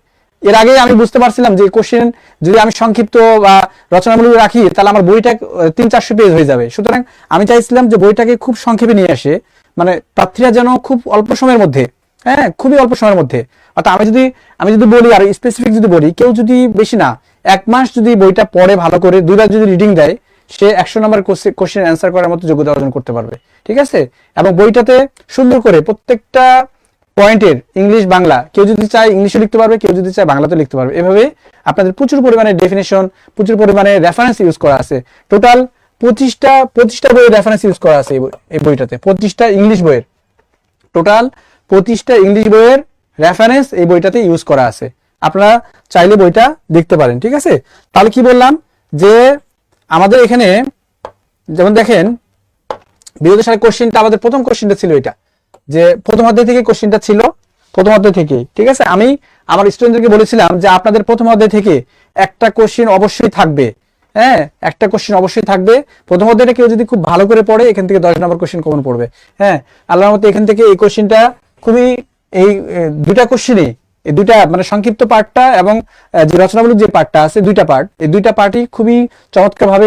এর আগে আমি বুঝতে পারছিলাম যে কোশ্চেন যদি আমি সংক্ষিপ্ত বা রচনামূলক রাখি তাহলে আমার বইটা 300-400 পেজ হয়ে যাবে। সুতরাং আমি চাইছিলাম যে বইটাকে খুব সংক্ষেপে নিয়ে আসে, মানে প্রার্থীরা যেন খুব অল্প সময়ের মধ্যে, হ্যাঁ, খুবই অল্প সময়ের মধ্যে, অর্থাৎ আমি যদি বলি আর স্পেসিফিক যদি বলি, কেউ যদি বেশি না 1 মাস যদি বইটা পড়ে ভালো করে 2বার যদি রিডিং দেয়, সে 100 নম্বর কোশ্চেন অ্যান্সার করার মতো যোগ্যতা অর্জন করতে পারবে। ঠিক আছে, এবং বইটাতে সুন্দর করে প্রত্যেকটা পয়েন্টের ইংলিশ বাংলা, কেউ যদি চায় ইংলিশে লিখতে পারবে, কেউ যদি চায় বাংলাতে লিখতে পারবে। এভাবে আপনাদের প্রচুর পরিমাণে ডেফিনেশন, প্রচুর পরিমাণে রেফারেন্স ইউজ করা আছে। টোটাল 25টা বইয়ের রেফারেন্স ইউজ করা আছে এই বইটাতে, 25টা ইংলিশ বইয়ের, টোটাল 25টা ইংলিশ বইয়ের রেফারেন্স এই বইটাতে ইউজ করা আছে। আপনারা চাইলে বইটা দেখতে পারেন। ঠিক আছে, তাহলে কি বললাম যে আমাদের এখানে যেমন দেখেন বিগত সালের কোশ্চেনটা, আমাদের প্রথম কোশ্চেনটা ছিল এটা, যে প্রথম অধ্যায় থেকে কোশ্চেনটা ছিল, প্রথম অধ্যায় থেকে। ঠিক আছে, আমি আমার স্টুডেন্টদেরকে বলেছিলাম যে আপনাদের প্রথম অধ্যায় থেকে একটা কোশ্চেন অবশ্যই থাকবে, হ্যাঁ, একটা কোশ্চেন অবশ্যই থাকবে। প্রথম অধ্যায়টা কেউ যদি খুব ভালো করে পড়ে এখান থেকে 10 নম্বর কোশ্চেন কমন পড়বে। হ্যাঁ, আল্লাহর মতে এখান থেকে এই কোশ্চেনটা খুবই, এই দুইটা কোশ্চেনই, এই দুইটা মানে সংক্ষিপ্ত পার্টটা এবং যে রচনামূলক যে পার্টটা আছে, দুইটা পার্ট, এই দুইটা পার্টই খুবই চমৎকার ভাবে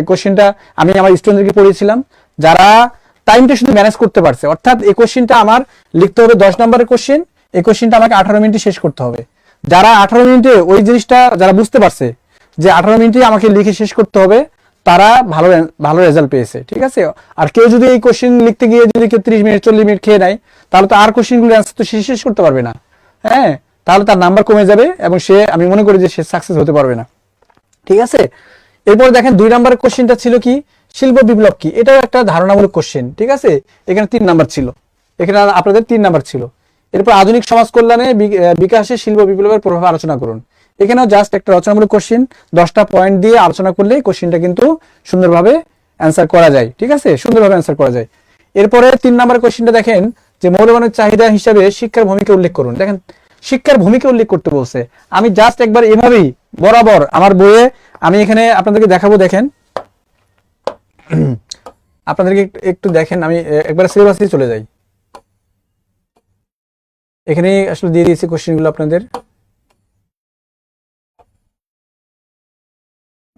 কোশ্চেনটা আমি আমার স্টুডেন্টদেরকে পড়িয়েছিলাম, যারা টাইমটা শুধু ম্যানেজ করতে পারছে। অর্থাৎ এই কোশ্চেনটা আমার লিখতে হবে 10 নম্বরের কোশ্চেন, এই কোশ্চেনটা আমাকে 18 মিনিটে শেষ করতে হবে। যারা 18 মিনিটে ওই জিনিসটা যারা বুঝতে পারছে যে 18 মিনিটে আমাকে লিখে শেষ করতে হবে, তারা ভালো রেজাল্ট পেয়েছে। ঠিক আছে, আর কেউ যদি এই কোশ্চেন লিখতে গিয়ে যদি কেউ 30 মিনিট 40 মিনিট খেয়ে নেয়, তাহলে তো আর কোশ্চেনগুলো অ্যান্সার তো শেষ করতে পারবে না। হ্যাঁ, তাহলে তার নাম্বার কমে যাবে এবং আমি মনে করি যে সে সাকসেস হতে পারবে না। ঠিক আছে, এরপর দেখেন 2 নম্বরের কোশ্চেনটা ছিল কি, শিল্প বিপ্লব কি। এটাও একটা ধারণামূলক কোশ্চেন। ঠিক আছে, এখানে 3 নাম্বার ছিল, এখানে আপনাদের 3 নাম্বার ছিল। এরপর আধুনিক সমাজ কল্যাণে বিকাশে শিল্প বিপ্লবের প্রভাব আলোচনা করুন। এখানেও জাস্ট একটা রচনামূলক কোশ্চেন, 10টা পয়েন্ট দিয়ে আলোচনা করলেই কোশ্চেনটা কিন্তু সুন্দরভাবে অ্যান্সার করা যায়। ঠিক আছে, সুন্দরভাবে অ্যান্সার করা যায়। এরপরে 3 নম্বরের কোশ্চেনটা দেখেন যে মৌলবানের চাহিদা হিসাবে শিক্ষার ভূমিকা উল্লেখ করুন। দেখেন শিক্ষার ভূমিকা উল্লেখ করতে বলছে, আমি জাস্ট একবার এভাবেই বরাবর আমার বইয়ে আমি এখানে আপনাদেরকে দেখাবো। দেখেন আপনাদেরকে একটু দেখেন, আমি একবার সিলেবাসে চলে যাই, এখানে আসলে দিয়ে দিয়েছি কোশ্চেনগুলো আপনাদের।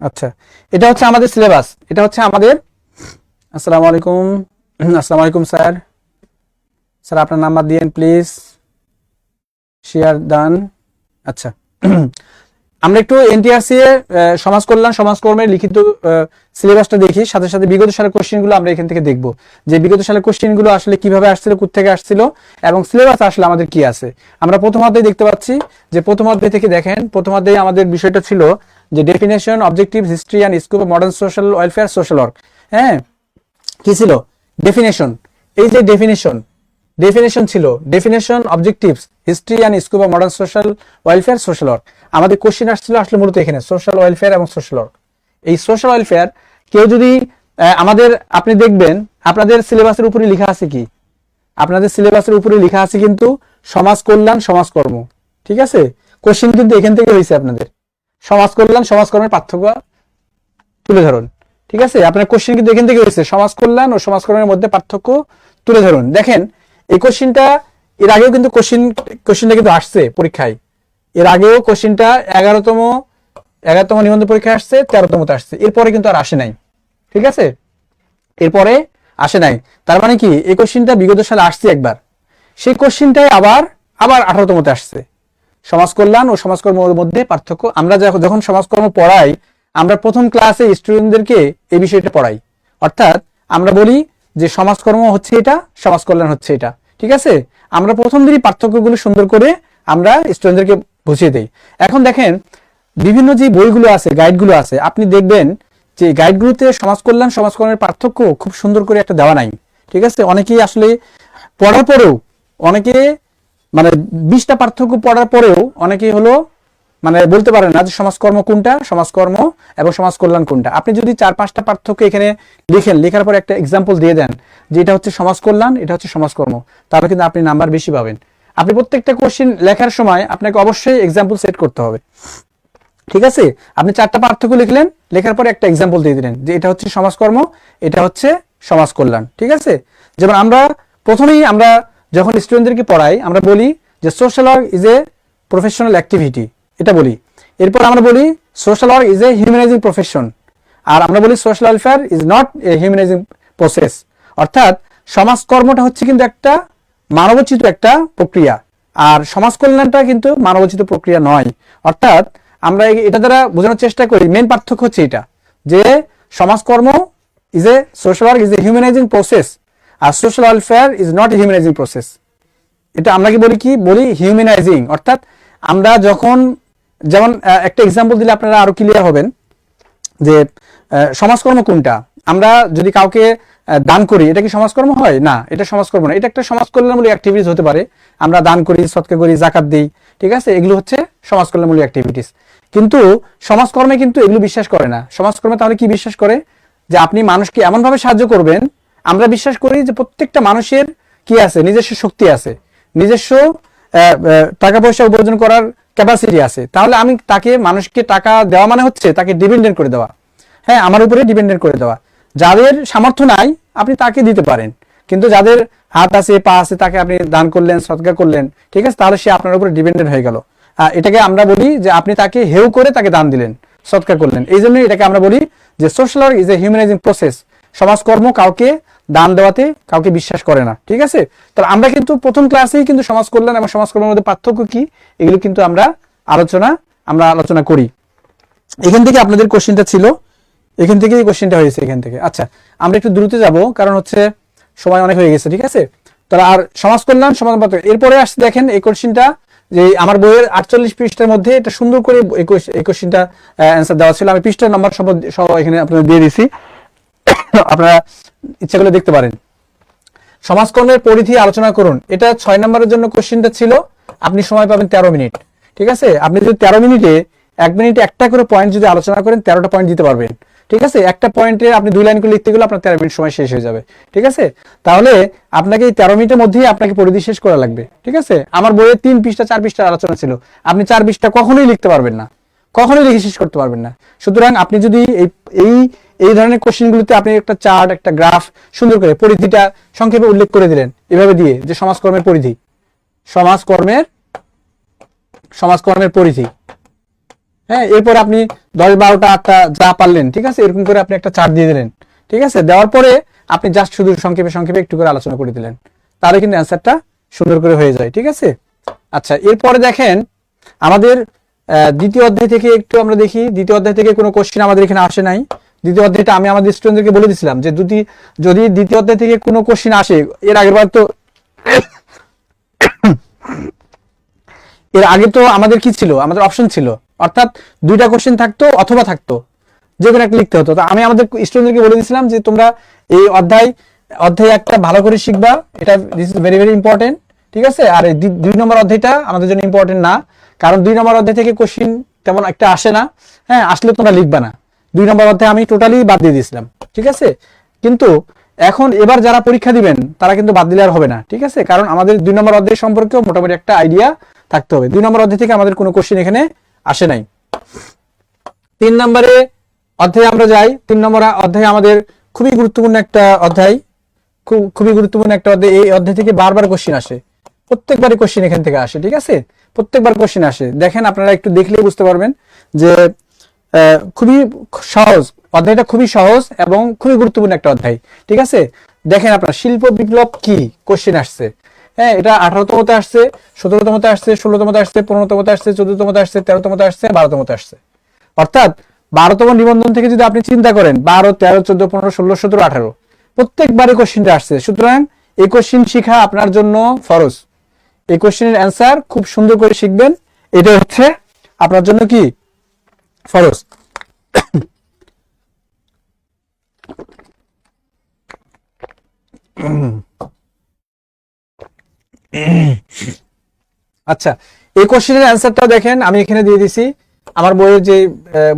আচ্ছা, এটা হচ্ছে আমাদের সিলেবাস, এটা হচ্ছে আমাদের। আসসালামু আলাইকুম, আসসালামু আলাইকুম স্যার, স্যার আপনার নাম্বার দিয়েন প্লিজ, শেয়ার ডান। আচ্ছা, আমরা একটু এনটিআরসি এর সমাজ কল্যাণ সমাজকর্মের লিখিত সিলেবাসটা দেখি, সাথে সাথে বিগত সালের কোশ্চেনগুলো আমরা এখান থেকে দেখব, যে বিগত সালের কোশ্চেনগুলো আসলে কিভাবে আসছিল, কোত্থেকে আসছিল এবং সিলেবাস আসলে আমাদের কি আছে। আমরা প্রথম অধ্যায়ে দেখতে পাচ্ছি যে প্রথম অধ্যায় থেকে দেখেন, প্রথম অধ্যায়ে আমাদের বিষয়টা ছিল যে definition, objective, history and scope of modern social welfare, social work. হ্যাঁ, কি ছিল ডেফিনেশন, এই যে ডেফিনেশন ছিল, definition, objectives, history and scope of modern social welfare, social work. আমাদের কোশ্চেন আসছিল আসলে মূলত এখানে সোশ্যাল ওয়েলফেয়ার এবং সোশ্যাল ওয়ার্ক। এই সোশ্যাল ওয়েলফেয়ার কেউ যদি আমাদের, আপনি দেখবেন আপনাদের সিলেবাসের উপরে লেখা আছে কি, আপনাদের সিলেবাসের উপরে লেখা আছে কিন্তু সমাজ কল্যাণ সমাজকর্ম। ঠিক আছে, কোশ্চেন কিন্তু এখান থেকে হয়েছে আপনাদের, সমাজ কল্যাণ সমাজকর্মের পার্থক্য তুলে ধরুন। ঠিক আছে, আপনার কোশ্চেন কিন্তু এখান থেকে হয়েছে, সমাজ কল্যাণ ও সমাজকর্মের মধ্যে পার্থক্য তুলে ধরুন। দেখেন এই কোশ্চেনটা এর আগেও কিন্তু কোশ্চেনটা কিন্তু আসছে পরীক্ষায়, এর আগেও কোশ্চেনটা 11তম নিবন্ধন পরীক্ষা আসছে, 13তমতে আসছে, এরপরে কিন্তু আর আসে নাই। ঠিক আছে, এরপরে আসে নাই। তার মানে কি এই কোশ্চেনটা বিগত সালে আসছে একবার, সেই কোশ্চেনটাই আবার 18তমতে আসছে। সমাজ কল্যাণ ও সমাজকর্মের মধ্যে পার্থক্য। আমরা যখন সমাজকর্ম পড়াই, আমরা প্রথম ক্লাসে স্টুডেন্টদেরকে এই বিষয়টা পড়াই। অর্থাৎ আমরা বলি যে সমাজকর্ম হচ্ছে এটা, সমাজ কল্যাণ হচ্ছে এটা। ঠিক আছে, আমরা প্রথম দিনই পার্থক্যগুলো সুন্দর করে আমরা স্টুডেন্টদেরকে বুঝিয়ে দেই। এখন দেখেন বিভিন্ন যে বইগুলো আছে, গাইডগুলো আছে, আপনি দেখবেন যে গাইডগুলোতে সমাজ কল্যাণ সমাজকর্মের পার্থক্য খুব সুন্দর করে একটা দেওয়া নাই। ঠিক আছে, অনেকেই আসলে পড়ার পরেও, অনেকে মানে 20টা পার্থক্য পড়ার পরেও অনেকেই হলো মানে বলতে পারে না যে সমাজকর্ম কোনটা, সমাজকর্ম এবং সমাজ কল্যাণ কোনটা। আপনি যদি 4-5টা পার্থক্য এখানে লিখেন, লেখার পর একটা এক্সাম্পল দিয়ে দেন যে এটা হচ্ছে সমাজ কল্যাণ, এটা হচ্ছে সমাজকর্ম, তাহলে কিন্তু আপনি নাম্বার বেশি পাবেন। আপনি প্রত্যেকটা কোশ্চেন লেখার সময় আপনাকে অবশ্যই এক্সাম্পল সেট করতে হবে। ঠিক আছে, আপনি 4টা পার্থক্য লিখলেন, লেখার পরে একটা এক্সাম্পল দিয়ে দিলেন যে এটা হচ্ছে সমাজকর্ম, এটা হচ্ছে সমাজ কল্যাণ। ঠিক আছে, যেমন আমরা প্রথমেই আমরা যখন স্টুডেন্টদেরকে পড়াই আমরা বলি যে social work is a professional activity, এটা বলি। এরপর আমরা বলি social work is a humanising profession, আর আমরা বলি social welfare is not a humanising process. অর্থাৎ সমাজকর্মটা হচ্ছে কিন্তু একটা মানবোচিত একটা প্রক্রিয়া, আর সমাজ কল্যাণটা কিন্তু মানবোচিত প্রক্রিয়া নয়। অর্থাৎ আমরা এটা দ্বারা বোঝানোর চেষ্টা করি, মেন পার্থক্য হচ্ছে এটা যে সমাজকর্ম is a social work is a humanising process, আর social welfare is not a humanising process. এটা আমরা কি বলি হিউম্যানাইজিং। অর্থাৎ আমরা যখন যেমন একটা এক্সাম্পল দিলে আপনারা আরো ক্লিয়ার হবেন যে সমাজকর্ম কোনটা। আমরা যদি কাউকে দান করি, এটা কি সমাজকর্ম হয়? না, এটা সমাজকর্ম না, এটা একটা সমাজ কল্যাণমূলক অ্যাক্টিভিটিস হতে পারে। আমরা দান করি, সদকা করি, যাকাত দিই, ঠিক আছে, এগুলো হচ্ছে সমাজ কল্যাণমূলক অ্যাক্টিভিটিস। কিন্তু সমাজকর্মে কিন্তু এগুলো বিশ্বাস করে না। সমাজকর্মে তাহলে কি বিশ্বাস করে? যে আপনি মানুষকে এমন ভাবে সাহায্য করবেন। আমরা বিশ্বাস করি যে প্রত্যেকটা মানুষের কি আছে, নিজস্ব শক্তি আছে, নিজস্ব টাকা পয়সা উপার্জন করার ক্যাপাসিটি আছে। তাহলে আমি তাকে, মানুষকে টাকা দেওয়া মানে হচ্ছে তাকে ডিপেন্ডেন্ট করে দেওয়া, হ্যাঁ, আমার উপরে ডিপেন্ডেন্ট করে দেওয়া। যাদের সামর্থ্য নাই আপনি তাকে দিতে পারেন, কিন্তু যাদের হাত আছে, পা আছে, তাকে আপনি দান করলেন, সদকা করলেন, ঠিক আছে, তাহলে সে আপনার উপরে ডিপেন্ডেন্ট হয়ে গেল। এটাকে আমরা বলি যে আপনি তাকে হেউ করে তাকে দান দিলেন, সদকা করলেন। এই জন্য এটাকে আমরা বলি যে social work is a humanising process. সমাজকর্ম কাউকে দান দেওয়াতে কাউকে বিশ্বাস করে না। ঠিক আছে, তাহলে আমরা কিন্তু প্রথম ক্লাসেই কিন্তু সমাজ কল্যাণ এবং সমাজকর্মের মধ্যে পার্থক্য কি এগুলো কিন্তু আমরা আলোচনা করি। এখান থেকে আপনাদের কোশ্চেনটা ছিল, এখান থেকেই কোশ্চেনটা হয়েছে এখান থেকে। আচ্ছা, আমরা একটু দ্রুত যাব কারণ হচ্ছে সময় অনেক হয়ে গেছে। ঠিক আছে, তাহলে আর সমাজ কল্যাণ সমাজ পার্থক্য এরপরে আসছে। দেখেন এই কোশ্চেনটা যে আমার বইয়ের 48 পৃষ্ঠার মধ্যে এটা সুন্দর করে এই কোশ্চেনটা অ্যান্সার দেওয়া ছিল। আমি পৃষ্ঠার নাম্বার সহ এখানে আপনাদের দিয়ে দিছি, আপনারা ইচ্ছা করলে দেখতে পারেন। সমাজকর্মের পরিধি আলোচনা করুন, এটা 6 নম্বরের জন্য কোশ্চেনটা ছিল। আপনি সময় পাবেন 13 মিনিট। ঠিক আছে, আপনি যদি 13 মিনিটে 1 মিনিটে একটা করে পয়েন্ট যদি আলোচনা করেন 13টা পয়েন্ট দিতে পারবেন। ঠিক আছে, একটা পয়েন্টে আপনি 2 লাইন করে লিখতে গেলে আপনার 13 মিনিট সময় শেষ হয়ে যাবে। ঠিক আছে, তাহলে আপনাকে এই 13 মিনিটের মধ্যেই আপনাকে পরিধি শেষ করা লাগবে। ঠিক আছে, আমার বইয়ে 3 পৃষ্ঠা 4 পৃষ্ঠার আলোচনা ছিল, আপনি 4 পৃষ্ঠা কখনোই লিখতে পারবেন না, কখনোই লিখে শেষ করতে পারবেন না। সুতরাং আপনি যদি এই ধরনের কোশ্চেনগুলোতে আপনি একটা চার্ট, একটা গ্রাফ সুন্দর করে পরিধিটা সংক্ষেপে উল্লেখ করে দিলেন এভাবে দিয়ে যে সমাজকর্মের পরিধি, সমাজকর্মের পরিধি, হ্যাঁ, এরপর আপনি 10, 12টা, 8টা যা পারলেন, ঠিক আছে, এরকম করে আপনি একটা চার্ট দিয়ে দিলেন। ঠিক আছে, দেওয়ার পরে আপনি জাস্ট শুধু সংক্ষেপে একটু করে আলোচনা করে দিলেন, তাহলে কিন্তু অ্যান্সারটা সুন্দর করে হয়ে যায়। ঠিক আছে, আচ্ছা, এরপরে দেখেন আমাদের দ্বিতীয় অধ্যায় থেকে একটু আমরা দেখি। দ্বিতীয় অধ্যায় থেকে কোনো কোশ্চেন আমাদের এখানে আসে নাই। দ্বিতীয় অধ্যায়টা আমি আমাদের স্টুডেন্টদেরকে বলে দিয়েছিলাম যে যদি দ্বিতীয় অধ্যায় থেকে কোনো কোশ্চেন আসে, এর আগে তো আমাদের কি ছিল, আমাদের অপশন ছিল, অর্থাৎ 2টা কোশ্চেন থাকতো অথবা থাকতো, যে কোনো একটা লিখতে হতো। তো আমি আমাদের স্টুডেন্টদেরকে বলে দিয়েছিলাম যে তোমরা এই অধ্যায় একটা ভালো করে শিখবা, এটা this is very very important. ঠিক আছে, আর এই 2 নম্বর অধ্যায়টা আমাদের জন্য ইম্পর্টেন্ট না, কারণ 2 নম্বর অধ্যায় থেকে কোশ্চেন তেমন একটা আসে না। হ্যাঁ, আসলে তোমরা লিখবা না। 2 নম্বর অধ্যায় আমি টোটালি বাদ দিয়ে দিয়েছিলাম। ঠিক আছে, কিন্তু এবার যারা পরীক্ষা দিবেন তারা কিন্তু বাদ দিলে আর হবে না। ঠিক আছে, কারণ আমাদের 2 নম্বর অধ্যায় সম্পর্কেও মোটামুটি একটা আইডিয়া থাকতে হবে। 2 নম্বর অধ্যায় থেকে আমাদের কোনো কোশ্চেন এখানে আসে নাই। 3 নম্বরে অধ্যায়ে আমরা যাই। 3 নম্বর অধ্যায় আমাদের খুবই গুরুত্বপূর্ণ একটা অধ্যায়, খুবই গুরুত্বপূর্ণ একটা অধ্যায়। এই অধ্যায় থেকে বারবার কোশ্চেন আসে, প্রত্যেকবারই কোশ্চেন এখান থেকে আসে। ঠিক আছে, প্রত্যেকবার কোশ্চেন আসে। দেখেন আপনারা একটু দেখলেই বুঝতে পারবেন যে খুবই সহজ অধ্যায়টা, খুবই সহজ এবং খুবই গুরুত্বপূর্ণ একটা অধ্যায়। ঠিক আছে, দেখেন আপনার শিল্প বিপ্লব কি কোশ্চেন আসছে। হ্যাঁ, এটা 18তমতে আসছে, 17তমতে আসছে, 16তমতে আসছে, 15তমতে আসছে, 14তমতে আসছে, 13তমতে আসছে, 12তমতে আসছে। অর্থাৎ 12তম নিবন্ধন থেকে যদি আপনি চিন্তা করেন 12, 13, 14, 15, 16, 17, 18 প্রত্যেকবারই কোশ্চেনটা আসছে। সুতরাং এই কোশ্চেন শিখা আপনার জন্য ফরজ। এই কোশ্চেনের অ্যান্সার খুব সুন্দর করে শিখবেন, এটা হচ্ছে আপনার জন্য কি ফরজ। আচ্ছা, এই কোশ্চেনের অ্যান্সারটাও দেখেন আমি এখানে দিয়ে দিছি। আমার বইয়ের যে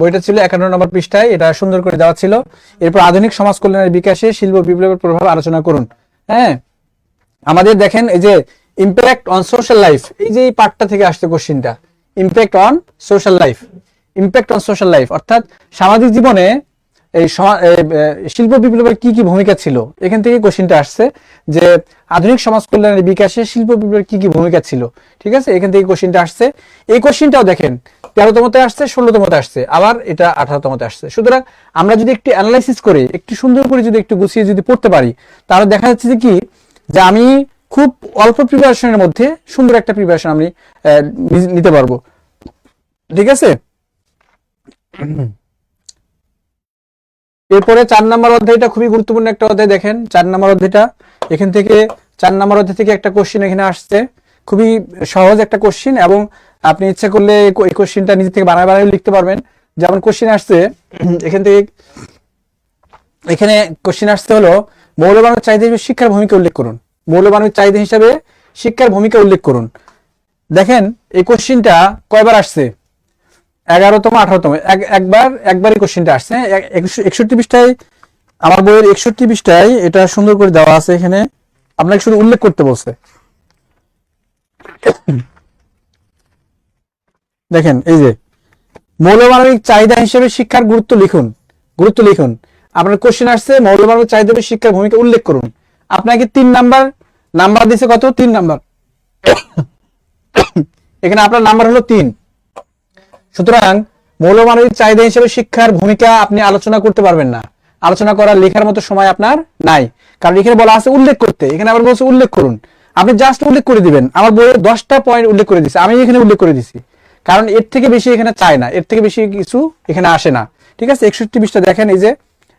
বইটা ছিল 51 নম্বর পৃষ্ঠায়, এটা সুন্দর করে দেওয়া ছিল। এরপর আধুনিক সমাজ কল্যাণের বিকাশে শিল্প বিপ্লবের প্রভাব আলোচনা করুন। হ্যাঁ, আমাদের দেখেন এই যে ইম্প্যাক্ট অন সোশ্যাল লাইফ, এই যে এই পার্টটা থেকে আসছে কোশ্চেনটা, impact on social life. Impact on social life অর্থাৎ সামাজিক জীবনে এই শিল্প বিপ্লবের কি কি ভূমিকা ছিল, এখান থেকে কোশ্চেনটা আসছে যে আধুনিক সমাজ কল্যাণের বিকাশে শিল্প বিপ্লবের কি কি ভূমিকা ছিল। ঠিক আছে, এখান থেকে কোশ্চেনটা আসছে। এই কোশ্চেনটাও দেখেন 13তমতে আসছে, 16তমতে আসছে, আবার এটা 18তমতে আসছে। সুতরাং আমরা যদি একটু অ্যানালাইসিস করে একটু সুন্দর করে যদি একটু গুছিয়ে যদি পড়তে পারি, তাহলে দেখা যাচ্ছে যে কি, যে আমি খুব অল্প প্রিপারেশনের মধ্যে সুন্দর একটা প্রিপারেশন আমি নিতে পারবো। ঠিক আছে, এরপরে 4 নম্বর অধ্যায়টা খুবই গুরুত্বপূর্ণ একটা অধ্যায়। দেখেন 4 নম্বর অধ্যায়টা, এখান থেকে 4 নম্বর অধ্যায় থেকে একটা কোশ্চেন এখানে আসছে, খুবই সহজ একটা কোশ্চেন, এবং আপনি ইচ্ছা করলে এই কোশ্চেনটা নিজে থেকে বানায় বানায় লিখতে পারবেন। যেমন কোশ্চেন আসছে এখান থেকে, এখানে কোশ্চেন আসতে হলো মৌলবানের চাহিদা হিসেবে শিক্ষার ভূমিকা উল্লেখ করুন। মৌলবানের চাহিদা হিসাবে শিক্ষার ভূমিকা উল্লেখ করুন। দেখেন এই কোশ্চেনটা কয়বার আসছে, 11তম 18তম, একবারই কোশ্চেনটা আসছে। 61 পৃষ্ঠায়, আমার বইয়ের 61 পৃষ্ঠায় এটা সুন্দর করে দেওয়া আছে। এখানে আপনাকে শুধু উল্লেখ করতে বলছে। দেখেন এই যে মৌলমানবিক চাহিদা হিসেবে শিক্ষার গুরুত্ব লিখুন। গুরুত্ব লিখুন, আপনার কোশ্চেন আসছে মৌলমানবিক চাহিদা হিসেবে শিক্ষার ভূমিকা উল্লেখ করুন। আপনাকে 3 নাম্বার দিছে, কত? 3 নাম্বার। এখানে আপনার নাম্বার হলো 3। সুতরাং মৌলমানবিক চাহিদা হিসেবে শিক্ষার ভূমিকা আপনি আলোচনা করতে পারবেন না, আলোচনা করার লেখার মতো সময় আপনার নাই, কারণ এখানে বলা আছে উল্লেখ করতে। এখানে আবার বলছে উল্লেখ করুন, আপনি জাস্ট উল্লেখ করে দিবেন। আমার বইয়ে 10টা পয়েন্ট উল্লেখ করে দিচ্ছে, আমি এখানে উল্লেখ করে দিছি, কারণ এর থেকে বেশি এখানে চায় না, এর থেকে বেশি কিছু এখানে আসে না। ঠিক আছে, 61 পৃষ্ঠা দেখেন, এই যে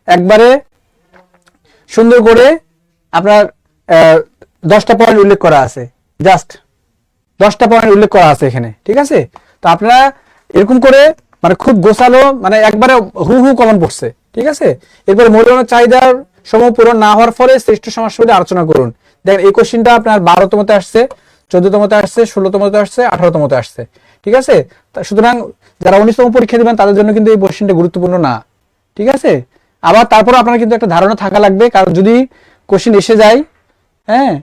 একবারে সুন্দর করে আপনার 10টা পয়েন্ট উল্লেখ করা আছে, জাস্ট 10টা পয়েন্ট উল্লেখ করা আছে এখানে। ঠিক আছে, তো আপনারা এরকম করে মানে খুব গোছালো, মানে একবারে হু হু কমন পড়ছে। ঠিক আছে, এরপরে মৌলবানের চাহিদার সমূহ পূরণ না হওয়ার ফলে শ্রেষ্ঠ সমস্যা আলোচনা করুন। দেখেন এই কোশ্চেনটা আপনার 12তমতে আসছে, 14তমতে আসছে, 16তমতে আসছে, 18তমতে আসছে। ঠিক আছে, সুতরাং যারা 19তম পরীক্ষা দিবেন তাদের জন্য কিন্তু এই কোশ্চেনটা গুরুত্বপূর্ণ না। ঠিক আছে, আবার তারপর আপনার কিন্তু একটা ধারণা থাকা লাগবে, কারণ যদি কোশ্চেন এসে যায়, হ্যাঁ,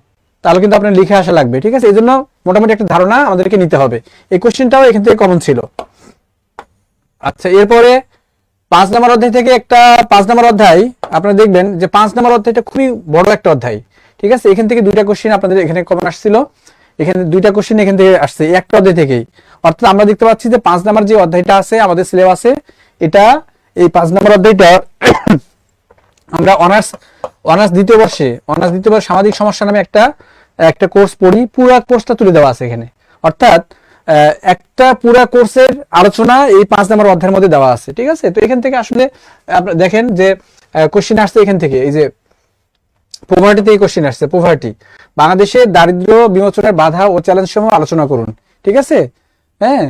তাহলে কিন্তু আপনার লিখে আসা লাগবে। ঠিক আছে, এই জন্য মোটামুটি একটা ধারণা আমাদেরকে নিতে হবে। এই কোশ্চেনটাও এখান থেকে কমন ছিল। আচ্ছা, এরপরে 5 নম্বর অধ্যায় থেকে একটা 5 নম্বর অধ্যায় আপনারা দেখবেন যে 5 নম্বর অধ্যায়টা খুবই বড় একটা অধ্যায়। ঠিক আছে, এখান থেকে 2টা কোশ্চেন আপনাদের এখানে কমন আসছিল, এখানে 2টা কোশ্চেন এখান থেকে আসছে একটা অধ্যায় থেকেই। অর্থাৎ আমরা দেখতে পাচ্ছি যে 5 নম্বর যে অধ্যায়টা আছে আমাদের সিলেবাসে, এটা এই 5 নম্বর অধ্যায়টা আমরা অনার্স দ্বিতীয় বর্ষে সামাজিক সমস্যা নামে একটা কোর্স পড়ি, পুরো কোর্সটা তুলে দেওয়া আছে এখানে। অর্থাৎ একটা পুরো কোর্সের আলোচনা এই 5 নম্বর অধ্যায়ের মধ্যে দেওয়া আছে। ঠিক আছে, তো এখান থেকে আসলে আপনারা দেখেন যে কোশ্চেন আসছে এখান থেকে, এই যে পোভার্টি থেকে কোশ্চেন আসছে। পোভার্টি, বাংলাদেশে দারিদ্র বিমোচনের বাধা ও চ্যালেঞ্জ সমূহ আলোচনা করুন। ঠিক আছে, হ্যাঁ,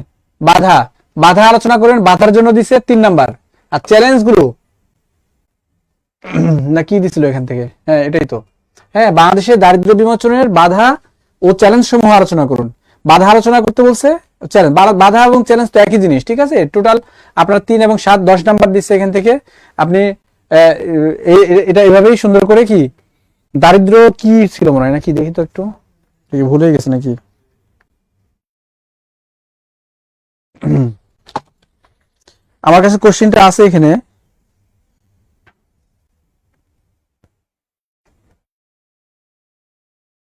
বাধা আলোচনা করেন, বাধার জন্য দিছে 3 নাম্বার, আর চ্যালেঞ্জ গুলো না কি দিছিল এখান থেকে, হ্যাঁ এটাই তো, হ্যাঁ, বাংলাদেশের দারিদ্র বিমোচনের বাধা ও চ্যালেঞ্জ সমূহ আলোচনা করুন। বাধা আলোচনা করতে বলছে, চ্যালেঞ্জ, বাধা এবং চ্যালেঞ্জ তো একই জিনিস। ঠিক আছে, টোটাল আপনার 3 এবং 7 10 নাম্বার দিচ্ছে এখান থেকে। আপনি এটা এভাবেই সুন্দর করে, কি দারিদ্র কি ছিল মনে হয় নাকি, দেখি তো একটু, ভুলে গেছে নাকি। আমার কাছে কোশ্চেনটা আছে এখানে,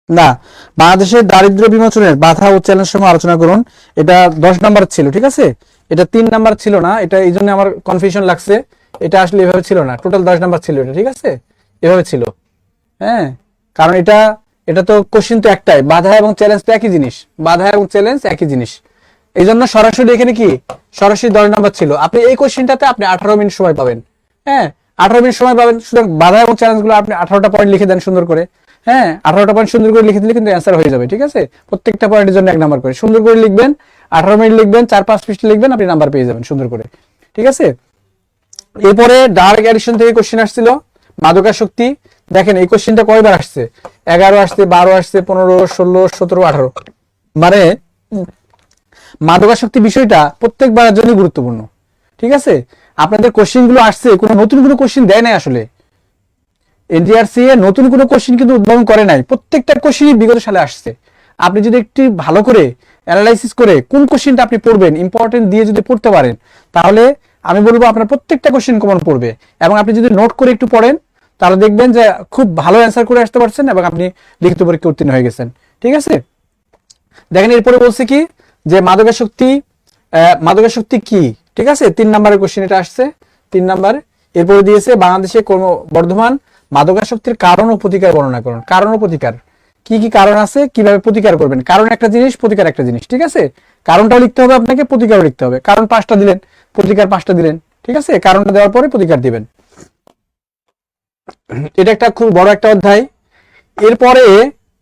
না, বাংলাদেশের দারিদ্র্য বিমোচনের বাধা ও চ্যালেঞ্জ সময় আলোচনা করুন। এটা 10 নাম্বার ছিল, ঠিক আছে? এটা 3 নাম্বার ছিল না, এটা এই জন্য আমার কনফিউশন লাগছে। এটা আসলে এভাবে ছিল না, টোটাল 10 নাম্বার ছিল এটা, ঠিক আছে? এভাবে ছিল, হ্যাঁ, কারণ এটা তো কোশ্চিন তো একটাই, বাধা এবং চ্যালেঞ্জ তো একই জিনিস, বাধা এবং চ্যালেঞ্জ একই জিনিস। এই জন্য সরাসরি এখানে কি সরাসরি 10 নাম্বার ছিল। আপনি এই কোশ্চিনটাতে আপনি 18 মিনিট সময় পাবেন, হ্যাঁ, 18 মিনিট সময় পাবেন। সুতরাং বাধা এবং চ্যালেঞ্জ গুলো আপনি 18টা পয়েন্ট লিখে দেন সুন্দর করে, হ্যাঁ, 18টা পয়েন্ট সুন্দর করে লিখে দিলে কিন্তু অ্যান্সার হয়ে যাবে, ঠিক আছে? প্রত্যেকটা পয়েন্টের জন্য 1 নাম্বার করে সুন্দর করে লিখবেন, 18 মিনিট লিখবেন, 4-5 পৃষ্ঠা লিখবেন, আপনি নাম্বার পেয়ে যাবেন সুন্দর করে, ঠিক আছে? এরপরে ডার্ক অ্যাডিকশন থেকে কোশ্চেন আসছিল, মাদকাসক্তি। দেখেন এই কোশ্চেনটা কয়বার আসছে, 11 আসছে, 12 আসছে, 15, 16, 17, 18। মানে মাদকাসক্তি বিষয়টা প্রত্যেকবারের জন্য গুরুত্বপূর্ণ, ঠিক আছে? আপনাদের কোশ্চেন গুলো আসছে, কোনো নতুন কোনো কোশ্চেন দেয় নাই আসলে। এনটিআরসি এ নতুন কোনো কোশ্চেন কিন্তু উদ্ভাবন করে নাই, প্রত্যেকটা কোশ্চেনই বিগত সালে আসছে। আপনি যদি একটু ভালো করে অ্যানালাইসিস করে কোন কোশ্চেনটা আপনি পড়বেন, ইম্পর্টেন্ট দিয়ে যদি পড়তে পারেন, তাহলে আমি বলবো আপনার প্রত্যেকটা কোশ্চেন কমন পড়বে। এবং আপনি যদি নোট করে একটু পড়েন, তাহলে দেখবেন যে খুব ভালো অ্যান্সার করে আসতে পারছেন এবং আপনি লিখিত পরীক্ষা উত্তীর্ণ হয়ে গেছেন, ঠিক আছে? দেখেন এরপরে বলছে কি যে মাদকাসক্তি কি, ঠিক আছে? 3 নাম্বারের কোশ্চেন এটা আসছে, 3 নাম্বার। এরপরে দিয়েছে বাংলাদেশে বর্ধমান মাদকাসক্তির কারণ ও প্রতিকার বর্ণনা করুন। কারণ ও প্রতিকার, কি কি কারণ আছে, কিভাবে প্রতিকার করবেন। কারণ একটা জিনিস, প্রতিকার একটা জিনিস, ঠিক আছে? কারণটাও লিখতে হবে আপনাকে, প্রতিকারও লিখতে হবে। কারণ 5টা দিলেন, প্রতিকার 5টা দিলেন, ঠিক আছে? কারণটা দেওয়ার পরে প্রতিকার দিবেন। এটা একটা খুব বড় একটা অধ্যায়। এরপরে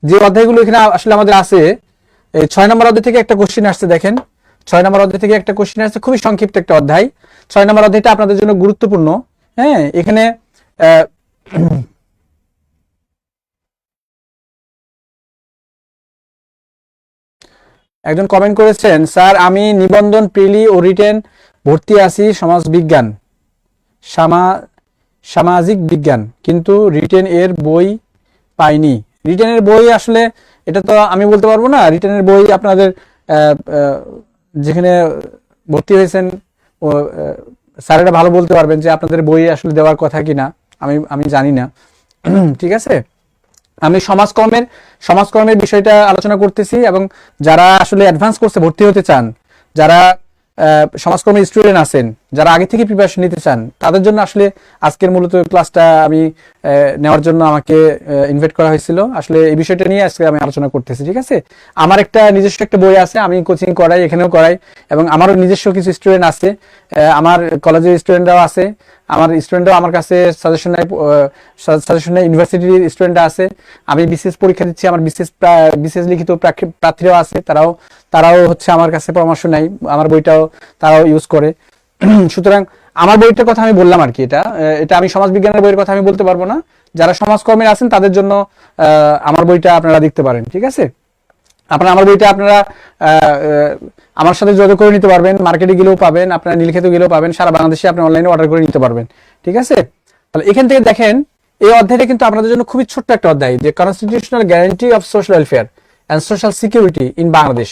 যে অধ্যায়গুলো এখানে আসলে আমাদের আছে, এই 6 নম্বর অধ্যায় থেকে একটা কোশ্চেন আসছে। দেখেন 6 নম্বর অধ্যায় থেকে একটা কোশ্চেন আসছে, খুবই সংক্ষিপ্ত একটা অধ্যায়। 6 নম্বর অধ্যায়টা আপনাদের জন্য গুরুত্বপূর্ণ, হ্যাঁ। এখানে একজন কমেন্ট করেছেন, স্যার আমি নিবন্ধন, প্রিলি ও রিটেন ভর্তি আছি সমাজ বিজ্ঞান, সামাজিক বিজ্ঞান, কিন্তু রিটেন এর বই পাইনি। রিটেনের বই আসলে এটা তো আমি বলতে পারবো না। রিটেনের বই আপনাদের যেখানে ভর্তি হয়েছেন স্যারেরা ভালো বলতে পারবেন যে আপনাদের বই আসলে দেওয়ার কথা কিনা, আমি জানি না, ঠিক আছে? আমি সমাজকর্মের বিষয়টা আলোচনা করতেছি, এবং যারা আসলে অ্যাডভান্স কোর্সে ভর্তি হতে চান, যারা সমাজকর্মের স্টুডেন্ট আছেন, যারা আগে থেকে প্রিপারেশন নিতে চান, তাদের জন্য আসলে আজকের মূলত ক্লাসটা আমি নেওয়ার জন্য আমাকে ইনভাইট করা হয়েছিল। আসলে এই বিষয়টা নিয়ে আজকে আমি আলোচনা করতেছি, ঠিক আছে? আমার নিজস্ব একটা বই আছে, আমি কোচিং করাই, এখানেও করাই, এবং আমারও নিজস্ব কিছু স্টুডেন্ট আছে, আমার কলেজের স্টুডেন্টরাও আছে, আমার স্টুডেন্টরাও আমার কাছে সাজেশন নেয়, ইউনিভার্সিটির স্টুডেন্টরা আছে। আমি বিসিএস পরীক্ষা দিচ্ছি, আমার বিসিএস লিখিত প্রার্থীরাও আছে, তারাও হচ্ছে আমার কাছে পরামর্শ নেয়, আমার বইটাও তারাও ইউজ করে। সুতরাং আমার বইটার কথা আমি বললাম আর কি, এটা আমি সমাজ বিজ্ঞানের বইয়ের কথা আমি বলতে পারবো না। যারা সমাজকর্মী আছেন তাদের জন্য আমার বইটা আপনারা দেখতে পারেন, ঠিক আছে? আমার বইটা আপনারা আমার সাথে যোগাযোগ করে নিতে পারবেন, মার্কেটে গেলেও পাবেন, আপনারা নীলক্ষেতে গেলেও পাবেন, সারা বাংলাদেশে আপনি অনলাইনে অর্ডার করে নিতে পারবেন, ঠিক আছে? তাহলে এখান থেকে দেখেন এই অধ্যায়টা কিন্তু আপনাদের জন্য খুবই ছোট্ট একটা অধ্যায়, যে constitutional guarantee of social welfare and social security in Bangladesh,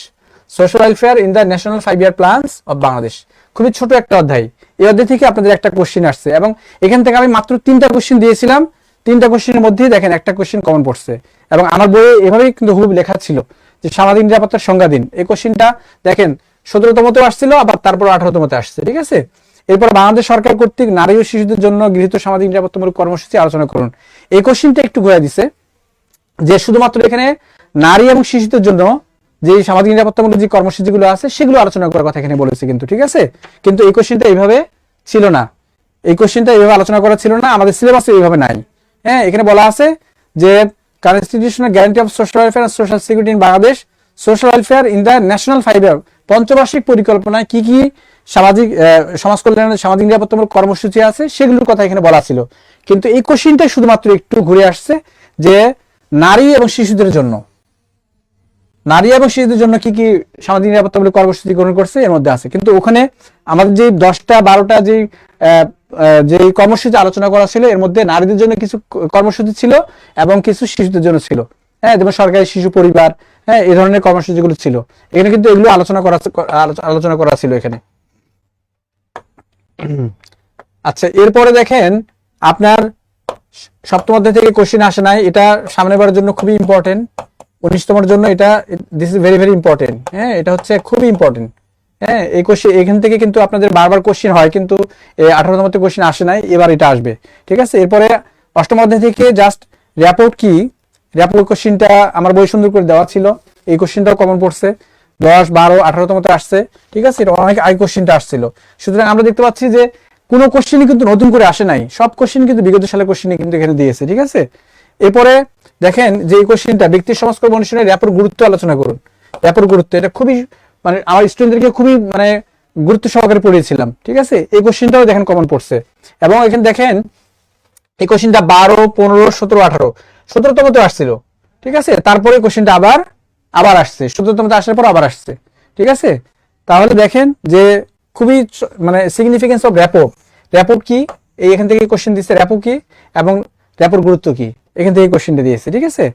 social welfare in the national 5-year plans of Bangladesh. খুবই ছোট একটা অধ্যায়। এই অধ্যায় থেকে আপনাদের একটা কোশ্চেন আসছে, এবং এখান থেকে আমি মাত্র 3টা কোশ্চেন দিয়েছিলাম। 3টা কোশ্চেনের মধ্যেই দেখেন একটা কোশ্চেন কমন পড়ছে, এবং আমার বইয়ে এভাবেই কিন্তু হুবহু লেখা ছিল যে সামাজিক নিরাপত্তার সংজ্ঞা দিন। এই কোশ্চেনটা দেখেন 17তমতে আসছিল, আবার তারপর 18তমতে আসছে, ঠিক আছে? এরপর বাংলাদেশ সরকার কর্তৃক নারী ও শিশুদের জন্য গৃহীত সামাজিক নিরাপত্তামূলক কর্মসূচি আলোচনা করুন। এই কোশ্চেনটা একটু ঘুরে দিছে, যে শুধুমাত্র এখানে নারী এবং শিশুদের জন্য যে সামাজিক নিরাপত্তামূলক যে কর্মসূচিগুলো আছে সেগুলো আলোচনা করার কথা এখানে বলেছে, কিন্তু ঠিক আছে? কিন্তু এই কোশ্চেনটা এইভাবে ছিল না, এই কোশ্চেনটা এইভাবে আলোচনা করা ছিল না, আমাদের সিলেবাসে এইভাবে নাই। হ্যাঁ, এখানে বলা আছে যে constitutional guarantee of social welfare and social security in Bangladesh, social welfare in the national 5-year পঞ্চবার্ষিক পরিকল্পনায় কি কি সমাজ কল্যাণের সামাজিক নিরাপত্তামূলক কর্মসূচি আছে সেগুলোর কথা এখানে বলা ছিল। কিন্তু এই কোশ্চেনটা শুধুমাত্র একটু ঘুরে আসছে যে নারী এবং শিশুদের জন্য কি কি সামাজিক নিরাপত্তামূলক কর্মসূচি গ্রহণ করছে এর মধ্যে আছে, কিন্তু ওখানে আমাদের যে 10টা-12টা যে কর্মসূচি আলোচনা করা ছিল এর মধ্যে নারীদের জন্য কিছু কর্মসূচি ছিল এবং কিছু শিশুদের জন্য ছিল। হ্যাঁ, যেমন সরকারি শিশু পরিবার, হ্যাঁ, এই ধরনের কর্মসূচিগুলো ছিল এখানে, কিন্তু এগুলো আলোচনা করা ছিল এখানে। আচ্ছা, এরপরে দেখেন আপনার 7ম অধ্যায় থেকে কোশ্চেন আসে নাই, এটা সামনে বারের জন্য খুবই ইম্পর্টেন্ট। 19তমের জন্য এটা this is very very important. হ্যাঁ, এটা হচ্ছে খুবই ইম্পর্টেন্ট। হ্যাঁ, এই কোশ্চেন এখান থেকে কিন্তু আপনাদের বারবার কোশ্চেন হয়, কিন্তু 18তমতে কোশ্চেন আসে নাই, এবার এটা আসবে। ঠিক আছে, এরপরে অষ্টম অধ্যায় থেকে জাস্ট র্যাপোর্ট কি, র্যাপোর্ট কোশ্চেনটা আমার বই সুন্দর করে দেওয়া ছিল, এই কোশ্চেনটাও কমন পড়ছে 10, 12, 18তমতে আসছে। ঠিক আছে, এটা অনেক আগে কোশ্চেনটা আসছিল। সুতরাং আমরা দেখতে পাচ্ছি যে কোনো কোশ্চেনই কিন্তু নতুন করে আসে নাই, সব কোশ্চেন কিন্তু বিগত সালের কোশ্চেনই কিন্তু এখানে দিয়েছে। ঠিক আছে, এরপরে দেখেন যে এই কোশ্চেনটা ব্যক্তি সমাজকর্ম অনুশীলনের র্যাপোর গুরুত্ব আলোচনা করুন। র্যাপোর গুরুত্ব এটা খুবই মানে আমার স্টুডেন্টদেরকে খুবই মানে গুরুত্ব সহকারে পড়িয়েছিলাম। ঠিক আছে, এই কোশ্চেনটাও দেখেন কমন পড়ছে। এবং এখানে দেখেন এই কোশ্চেনটা 12, 15, 17, 18, 17তমতে আসছিল। ঠিক আছে, তারপরে কোশ্চেনটা আবার আসছে, 17তমতে আসার পর আবার আসছে। ঠিক আছে, তাহলে দেখেন যে খুবই মানে সিগনিফিকেন্স অফ র্যাপো, র্যাপো কি, এই এখান থেকে কোশ্চেন দিচ্ছে র্যাপো কি এবং র্যাপোর গুরুত্ব কি, এখান থেকে কোশ্চেনটা দিয়েছে। ঠিক আছে,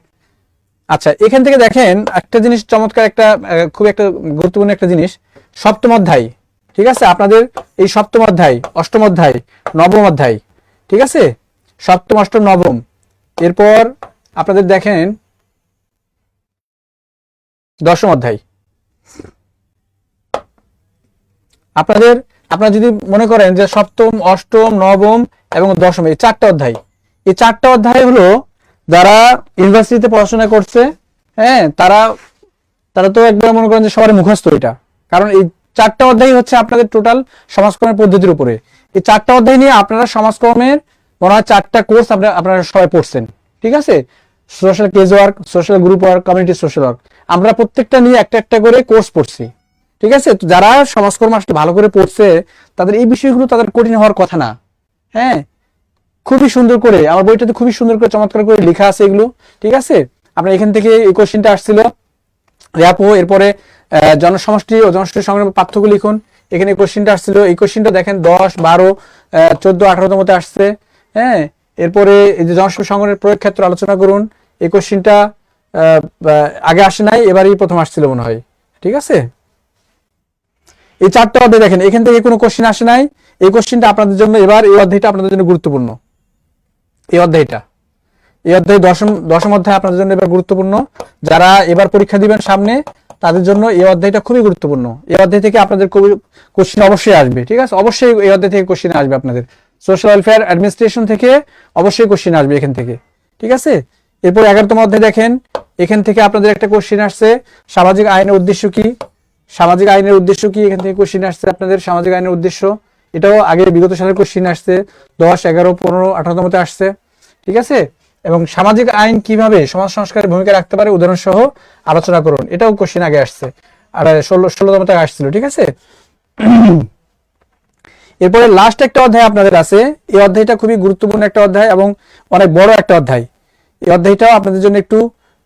আচ্ছা এখান থেকে দেখেন একটা জিনিস চমৎকার, একটা খুব একটা গুরুত্বপূর্ণ একটা জিনিস, সপ্তম অধ্যায়। ঠিক আছে, আপনাদের এই সপ্তম অধ্যায়, অষ্টম অধ্যায়, নবম অধ্যায়। ঠিক আছে, সপ্তম, অষ্টম, নবম, এরপর আপনাদের দেখেন দশম অধ্যায়। আপনারা যদি মনে করেন যে সপ্তম, অষ্টম, নবম এবং দশম এই 4টা অধ্যায়, এই 4টা অধ্যায় হলো যারা ইউনিভার্সিটিতে পড়াশোনা করছে, হ্যাঁ তারা তো একবার মনে করেন যে সবার মুখস্থ এটা, কারণ এই 4টা অধ্যায় হচ্ছে আপনাদের টোটাল সমাজকর্মের পদ্ধতির উপরে। এই 4টা অধ্যায় নিয়ে আপনারা সমাজকর্মের মনে হয় 4টা কোর্স আপনারা সবাই পড়ছেন। ঠিক আছে, social cage work, social group work, community social work, আমরা প্রত্যেকটা নিয়ে একটা একটা করে কোর্স পড়ছি। ঠিক আছে, তো যারা সমাজকর্ম আসলে ভালো করে পড়ছে তাদের এই বিষয়গুলো তাদের কঠিন হওয়ার কথা না। হ্যাঁ, খুবই সুন্দর করে আমার বইটাতে খুবই সুন্দর করে চমৎকার করে লেখা আছে এগুলো। ঠিক আছে, আপনার এখান থেকে এই কোশ্চেনটা আসছিল র্যাপো, এরপরে জনসমষ্টি ও জনসমষ্টি সংগ্রামের পার্থক্য লিখুন, এখানে কোশ্চেনটা আসছিল। এই কোশ্চেনটা দেখেন 10, 12, 14, 18তমতে আসছে। হ্যাঁ, এরপরে এই যে জনসমষ্টি সংগ্রামের প্রয়োগ ক্ষেত্র আলোচনা করুন, এই কোশ্চেনটা আগে আসে নাই, এবারই প্রথম আসছিল মনে হয়। ঠিক আছে, এই 4টা অধ্যায় দেখেন এখান থেকে কোনো কোশ্চেন আসে নাই, এই কোশ্চেনটা আপনাদের জন্য এবার এই অধ্যায়টা আপনাদের জন্য গুরুত্বপূর্ণ। এই অধ্যায় দশম অধ্যায় আপনাদের জন্য এবার গুরুত্বপূর্ণ। যারা এবার পরীক্ষা দিবেন সামনে তাদের জন্য এই অধ্যায়টা খুবই গুরুত্বপূর্ণ। এই অধ্যায় থেকে আপনাদের কোশ্চেন অবশ্যই আসবে। ঠিক আছে, অবশ্যই এই অধ্যায় থেকে কোশ্চেন আসবে আপনাদের সোশ্যাল ওয়েলফেয়ার অ্যাডমিনিস্ট্রেশন থেকে অবশ্যই কোশ্চেন আসবে এখান থেকে। ঠিক আছে, এরপর 11তম অধ্যায় দেখেন, এখান থেকে আপনাদের একটা কোশ্চেন আসছে সামাজিক আইনের উদ্দেশ্য কি। সামাজিক আইনের উদ্দেশ্য কি, এখান থেকে কোশ্চেন আসছে আপনাদের সামাজিক আইনের উদ্দেশ্য। এটাও আগে বিগত সালের কোশ্চেন আসছে 10, 11, 15, 18তমতে আসছে। ঠিক আছে, এবং সামাজিক আইন কিভাবে সমাজ সংস্কারের ভূমিকা রাখতে পারে উদাহরণ সহ আলোচনা করুন, এটাও কোশ্চেন আগে আসছে, আর 16তমতে আসছিল। ঠিক আছে, এরপরে লাস্ট একটা অধ্যায় আপনাদের আছে, এই অধ্যায়টা খুবই গুরুত্বপূর্ণ একটা অধ্যায় এবং অনেক বড় একটা অধ্যায়। এই অধ্যায়টাও আপনাদের জন্য একটু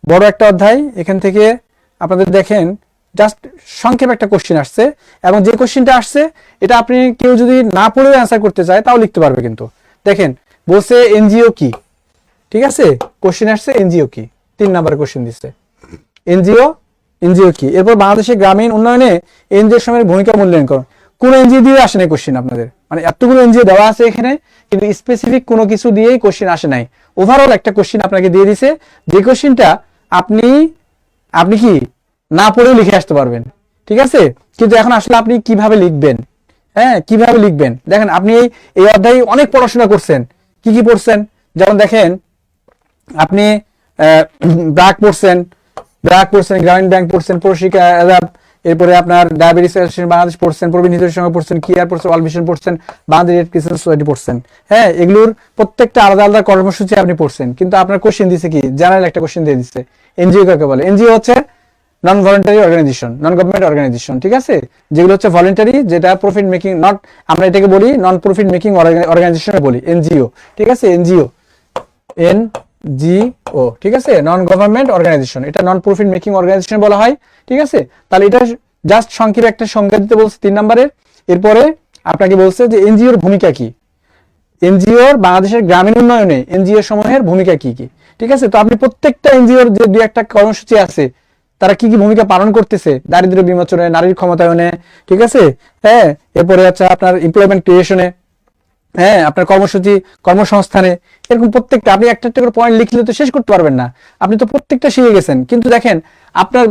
বড় একটা অধ্যায়। এখান থেকে আপনাদের দেখেন জাস্ট সংক্ষেপে একটা কোশ্চেন আসছে, এবং যে কোশ্চেনটা আসছে এটা আপনি কেউ যদি না পড়েও অ্যান্সার করতে চায় তাও লিখতে পারবে। কিন্তু দেখেন বলছে এনজিও কি। ঠিক আছে, কোশ্চেন আসছে এনজিও কি, 3 নম্বরের কোশ্চেন দিচ্ছে এনজিও কি। এরপর বাংলাদেশের গ্রামীণ উন্নয়নে এনজিও সময়ের ভূমিকা মূল্যায়ন করুন। কোন এনজিও দিয়ে আসে নাই কোশ্চেন আপনাদের, মানে এতগুলো এনজিও দেওয়া আছে এখানে, কিন্তু স্পেসিফিক কোনো কিছু দিয়েই কোশ্চেন আসে নাই। ওভারঅল একটা কোশ্চেন আপনাকে দিয়ে দিছে, যে কোশ্চেনটা আপনি কি না পড়েও লিখে আসতে পারবেন। ঠিক আছে, কিন্তু এখন আসলে আপনি কিভাবে লিখবেন, হ্যাঁ কিভাবে লিখবেন দেখেন, আপনি এই অধ্যায়ে অনেক পড়াশোনা করছেন। কি পড়ছেন, যেমন দেখেন আপনি ব্র্যাক পড়ছেন, গ্রামীণ ব্যাংক পড়ছেন, প্রশিক্ষা অ্যাডাপ, এরপরে আপনার ডায়াবেটিস অ্যাসোসিয়েশন বাংলাদেশ পড়ছেন, প্রবীণ হিতের সঙ্গে পড়ছেন, কিয়ার পড়ছেন, ওয়ার্ল্ড ভিশন পড়ছেন, বাংলাদেশ রেড ক্রিসেন্ট সোসাইটি পড়ছেন। হ্যাঁ, এগুলোর প্রত্যেকটা আলাদা আলাদা কর্মসূচি আপনি পড়ছেন, কিন্তু আপনার কোশ্চেন দিছে কি, জেনারেল একটা কোশ্চেন দিয়ে দিচ্ছে এনজিও কাকে বলে। এনজিও হচ্ছে non voluntary organisation, non government organisation. ঠিক আছে, যেগুলো হচ্ছে ভলেন্টারি, যেটা প্রফিট মেকিং নট, আমরা এটাকে বলি নন প্রফিট মেকিং অর্গানাইজেশন বলি এনজিও। ঠিক আছে, এনজিও ঠিক আছে, নন গভর্নমেন্ট অর্গানাইজেশন, এটা নন প্রফিট মেকিং অর্গানাইজেশন বলা হয়। ঠিক আছে, তাহলে এটা জাস্ট সংক্ষেপে একটা সংজ্ঞা দিতে বলছে 3 নম্বরের। এরপরে আপনাকে বলছে যে এনজিওর ভূমিকা কি, এনজিওর বাংলাদেশের গ্রামীণ উন্নয়নে এনজিও সমূহের ভূমিকা কি কি। ঠিক আছে, তো আপনি প্রত্যেকটা এনজিওর যে 2-1টা কর্মসূচি আছে তারা কি ভূমিকা পালন করতেছে, দারিদ্র্য বিমোচনে, নারীর ক্ষমতায়নে, ঠিক আছে, হ্যাঁ, এরপরে হচ্ছে আপনার এমপ্লয়মেন্ট ক্রিয়েশনে, হ্যাঁ, আপনার কর্মসূচি, কর্মসংস্থানে, এরকম প্রত্যেকটা আপনি একটা একটা করে পয়েন্ট লিখলে তো শেষ করতে পারবেন না। আপনি তো প্রত্যেকটা শিখে গেছেন, কিন্তু দেখেন আপনার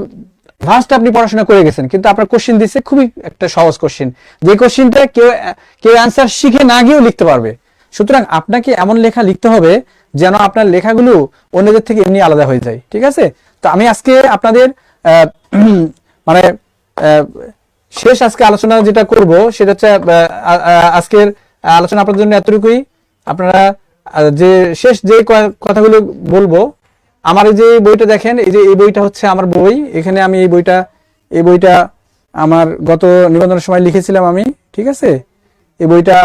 ভাস্ট আপনি পড়াশোনা করে গেছেন, কিন্তু আপনার কোশ্চেন দিচ্ছে খুবই একটা সহজ কোশ্চেন, যে কোশ্চেনটা কেউ কেউ অ্যান্সার শিখে না গিয়েও লিখতে পারবে। সুতরাং আপনাকে এমন লেখা লিখতে হবে যেন আপনার লেখাগুলো অন্যদের থেকে এমনি আলাদা হয়ে যায়। ঠিক আছে? তো আমি আজকে আপনাদের মানে শেষ আজকে আলোচনা যেটা করব সেটা হচ্ছে আজকের আলোচনা আপনাদের জন্য এতটুকুই। আপনারা যে শেষ যে কথাগুলো বলবো, আমার এই যে বইটা দেখেন, এই যে এই বইটা হচ্ছে আমার বই। এখানে আমি এই বইটা আমার গত নিবন্ধনের সময় লিখেছিলাম আমি। ঠিক আছে? এই বইটা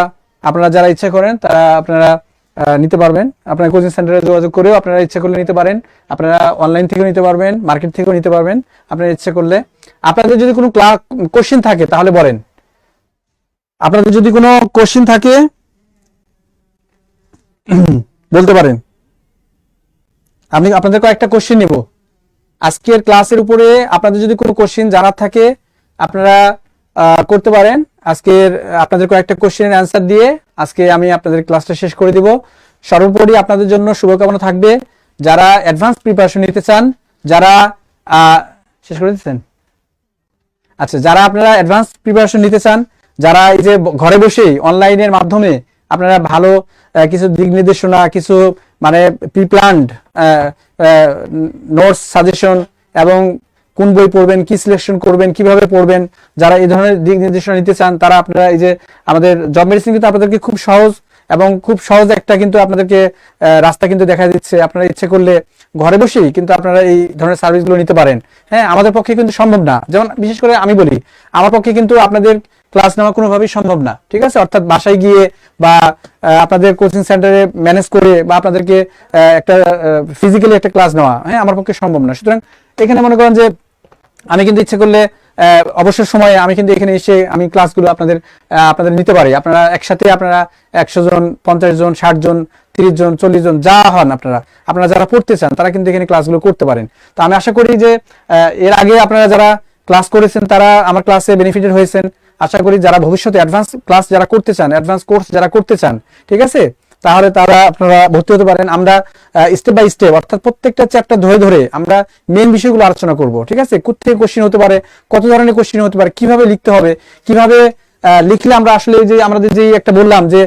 আপনারা যারা ইচ্ছা করেন তারা আপনারা নিতে পারবেন। আপনারা কোচিং সেন্টারে যোগাযোগ করেও আপনারা ইচ্ছা করলে নিতে পারেন। আপনারা অনলাইন থেকেও নিতে পারবেন, মার্কেট থেকেও নিতে পারবেন আপনারা ইচ্ছা করলে। আপনাদের যদি কোনো কোশ্চেন থাকে তাহলে বলেন। আপনাদের যদি কোনো কোশ্চেন থাকে বলতে পারেন। আমি আপনাদের কয়েকটা কোশ্চেন নিব আজকের ক্লাসের উপরে। আপনাদের যদি কোনো কোশ্চেন জানার থাকে আপনারা করতে পারেন। আজকের আপনাদের কয়েকটা কোশ্চেনের অ্যান্সার দিয়ে আজকে আমি আপনাদের ক্লাসটা শেষ করে দিব। সর্বোপরি আপনাদের জন্য শুভকামনা থাকবে যারা অ্যাডভান্স প্রিপারেশন নিতে চান, যারা শেষ করে দিচ্ছেন, আচ্ছা, যারা আপনারা অ্যাডভান্স প্রিপারেশন নিতে চান, যারা এই যে ঘরে বসেই অনলাইনের মাধ্যমে আপনারা ভালো কিছু দিক নির্দেশনা, কিছু মানে প্রি প্ল্যান্ড নোটস, সাজেশন এবং কোন বই পড়বেন, কি সিলেকশন করবেন, কিভাবে পড়বেন, যারা এই ধরনের দিক নির্দেশনা নিতে চান তারা আপনারা এই যে আমাদের জব মেডিসিন কিন্তু আপনাদেরকে খুব সহজ এবং খুব সহজ একটা কিন্তু আপনাদেরকে রাস্তা কিন্তু দেখা দিচ্ছে। আপনারা ইচ্ছে করলে ঘরে বসেই কিন্তু আপনারা এই ধরনের সার্ভিসগুলো নিতে পারেন। হ্যাঁ, আমাদের পক্ষে কিন্তু সম্ভব না, যেমন বিশেষ করে আমি বলি আমার পক্ষে কিন্তু আপনাদের ক্লাস নেওয়া কোনোভাবেই সম্ভব না। ঠিক আছে? অর্থাৎ বাসায় গিয়ে বা আপনাদের কোচিং সেন্টারে ম্যানেজ করে বা আপনাদেরকে একটা ফিজিক্যালি একটা ক্লাস নেওয়া, হ্যাঁ, আমার পক্ষে সম্ভব না। সুতরাং এখানে মনে করেন যে আমি কিন্তু ইচ্ছে করলে অবসর সময়ে আমি কিন্তু এখানে এসে আমি ক্লাসগুলো আপনাদের নিতে পারি। আপনারা একসাথে আপনারা 100 জন, 50 জন, 60 জন, 30 জন, 40 জন যা হন আপনারা যারা পড়তে চান তারা কিন্তু এখানে ক্লাসগুলো করতে পারেন। তো আমি আশা করি যে এর আগে আপনারা যারা ক্লাস করেছেন তারা আমার ক্লাসে বেনিফিটেড হয়েছেন। আশা করি যারা ভবিষ্যতে অ্যাডভান্স ক্লাস যারা করতে চান, অ্যাডভান্স কোর্স যারা করতে চান, ঠিক আছে, তাহলে তারা আপনারা ভর্তি হতে পারেন। আমরা স্টেপ বাই স্টেপ অর্থাৎ প্রত্যেকটা চ্যাপ্টার ধরে ধরে আমরা মেইন বিষয়গুলো আলোচনা করব। ঠিক আছে? কোত্থেকে কোশ্চেন হতে পারে, কত ধরনের কোশ্চেন হতে পারে, কিভাবে লিখতে হবে, কিভাবে লিখলে আমরা আসলে যে আমাদের যে একটা বললাম যে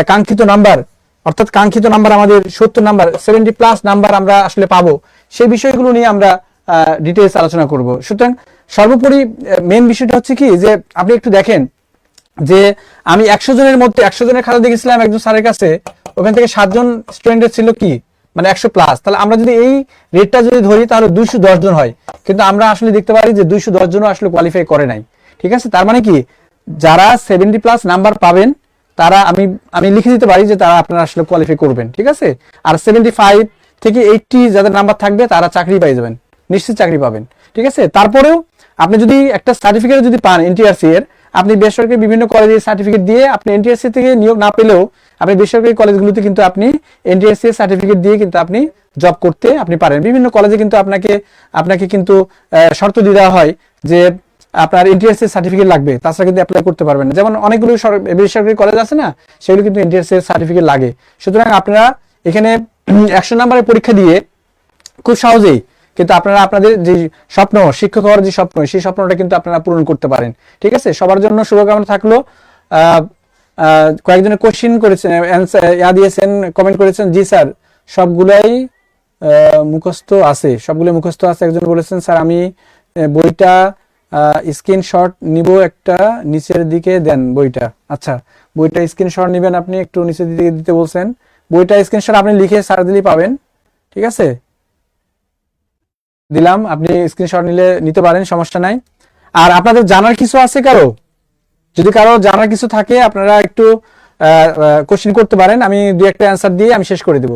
কাঙ্ক্ষিত নাম্বার, অর্থাৎ কাঙ্ক্ষিত নাম্বার আমাদের 70 নাম্বার, 70+ নাম্বার আমরা আসলে পাবো, সেই বিষয়গুলো নিয়ে আমরা ডিটেইলস আলোচনা করব। সুতরাং সর্বোপরি মেইন বিষয়টা হচ্ছে কি যে আপনি একটু দেখেন যে আমি 100 জনের মধ্যে 100 জনের খাতা দেখেছিলাম একজন স্যারের কাছে, ওখান থেকে 7 জন স্টুডেন্টের ছিল কি মানে 100+। তাহলে আমরা যদি এই রেটটা যদি ধরি তাহলে 210 জন হয়, কিন্তু আমরা আসলে দেখতে পারি যে 210 জনও আসলে কোয়ালিফাই করে নাই। ঠিক আছে? তার মানে কি যারা 70+ নাম্বার পাবেন তারা আমি লিখে দিতে পারি যে তারা আপনারা আসলে কোয়ালিফাই করবেন। ঠিক আছে? আর 75 থেকে 80 যাদের নাম্বার থাকবে তারা চাকরি পেয়ে যাবেন, নিশ্চিত চাকরি পাবেন। ঠিক আছে? তারপরেও আপনি যদি একটা সার্টিফিকেট যদি পান এনটিআরসি এর, আপনি বেসরকারি বিভিন্ন কলেজে সার্টিফিকেট দিয়ে আপনি এনটিআরসি থেকে নিয়োগ না পেলেও আপনি বেসরকারি কলেজগুলোতে কিন্তু আপনি এনটিআরসি এর সার্টিফিকেট দিয়ে কিন্তু আপনি জব করতে আপনি পারেন। বিভিন্ন কলেজে কিন্তু আপনাকে কিন্তু শর্ত দিয়ে দেওয়া হয় যে আপনার এনটিআরসি এর সার্টিফিকেট লাগবে, তাছাড়া কিন্তু অ্যাপ্লাই করতে পারবেন না। যেমন অনেকগুলো বেসরকারি কলেজ আছে না, সেগুলো কিন্তু এনটিআরসি এর সার্টিফিকেট লাগে। সুতরাং আপনারা এখানে 100 নম্বরের পরীক্ষা দিয়ে খুব সহজেই কিন্তু আপনারা আপনাদের যে স্বপ্ন, শিক্ষক হওয়ার যে স্বপ্ন, সেই স্বপ্নটা কিন্তু আপনারা পূরণ করতে পারেন। ঠিক আছে? সবার জন্য শুভকামনা থাকলো। কয়েকজনের কোশ্চেন করেছেন, দিয়েছেন, কমেন্ট করেছেন, জি স্যার সবগুলাই মুখস্থ আছে, সবগুলো মুখস্থ আছে। একজন বলেছেন স্যার আমি বইটা স্ক্রিনশট নিব, একটা নিচের দিকে দেন বইটা। আচ্ছা, বইটা স্ক্রিনশট নেবেন আপনি, একটু নিচের দিকে দিতে বলছেন। বইটা স্ক্রিনশট আপনি লিখে স্যার দিলেই পাবেন। ঠিক আছে? দিলাম, আপনি স্ক্রিনশট নিতে পারেন, সমস্যা নাই। আর আপনাদের জানার কিছু আছে কারো, যদি কারো জানার কিছু থাকে আপনারা একটু কোশ্চেন করতে পারেন, আমি 2-1টা অ্যান্সার দিয়ে আমি শেষ করে দেব।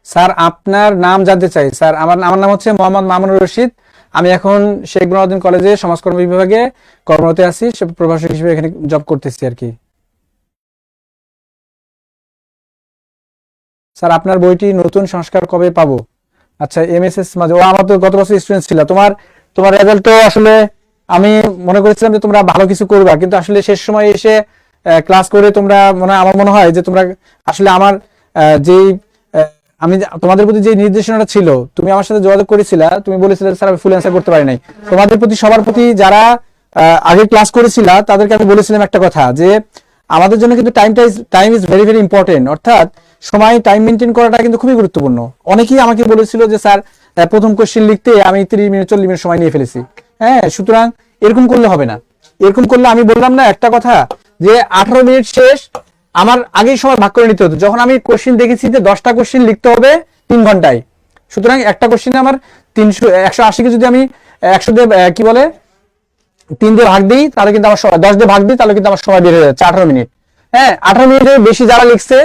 স্যার আপনার নাম জানতে চাই। স্যার আমার নাম হচ্ছে মোহাম্মদ মামুনুর রশিদ। আমি এখন শেখ বুরহানুদ্দিন কলেজে সমাজকর্ম বিভাগে কর্মরত আছি, প্রভাষক হিসেবে এখানে জব করতেছি আর কি। স্যার আপনার বইটি নতুন সংস্কার কবে পাবো? আচ্ছা এমএসএস মাঝে, ও আমার তো গত বছর স্টুডেন্ট ছিল। তোমার তোমার রেজাল্ট তো আসলে আমি মনে করেছিলাম যে তোমরা ভালো কিছু করবা, কিন্তু আসলে শেষ সময় এসে ক্লাস করে তোমরা আমার মনে হয় যে তোমরা আসলে আমার যেই আমি তোমাদের প্রতি যে নির্দেশনাটা ছিল, তুমি আমার সাথে যোগাযোগ করেছিলা, তুমি বলেছিলে স্যার আমি ফুল অ্যান্সার করতে পারি নাই। তোমাদের প্রতি সবার প্রতি যারা আগে ক্লাস করেছিলা তাদেরকে আমি বলেছিলাম একটা কথা, যে আমাদের জন্য কিন্তু time is very very important, অর্থাৎ সময় টাইম মেনটেন করাটা কিন্তু খুবই গুরুত্বপূর্ণ। অনেকেই আমাকে বলেছিল যে স্যার প্রথম কোশ্চেন লিখতে আমি 30 মিনিট 40 মিনিট সময় নিয়ে ফেলেছি। হ্যাঁ, সুতরাং এরকম করলে হবে না। এরকম করলে আমি বললাম না একটা কথা, যে 18 মিনিট শেষ, আমার আগেই সময় ভাগ করে নিতে হতো। যখন আমি কোশ্চেন দেখেছি যে 10টা কোশ্চেন লিখতে হবে 3 ঘন্টায়, সুতরাং একটা কোশ্চেনে আমার 180কে যদি আমি 100 দিয়ে কি বলে 3 দিয়ে ভাগ দিই, তাহলে কিন্তু আমার 10 দিয়ে ভাগ দিই, তাহলে কিন্তু আমার সময় বের হয়ে যাচ্ছে 18 মিনিট। হ্যাঁ, 18 মিনিটের বেশি যারা লিখছে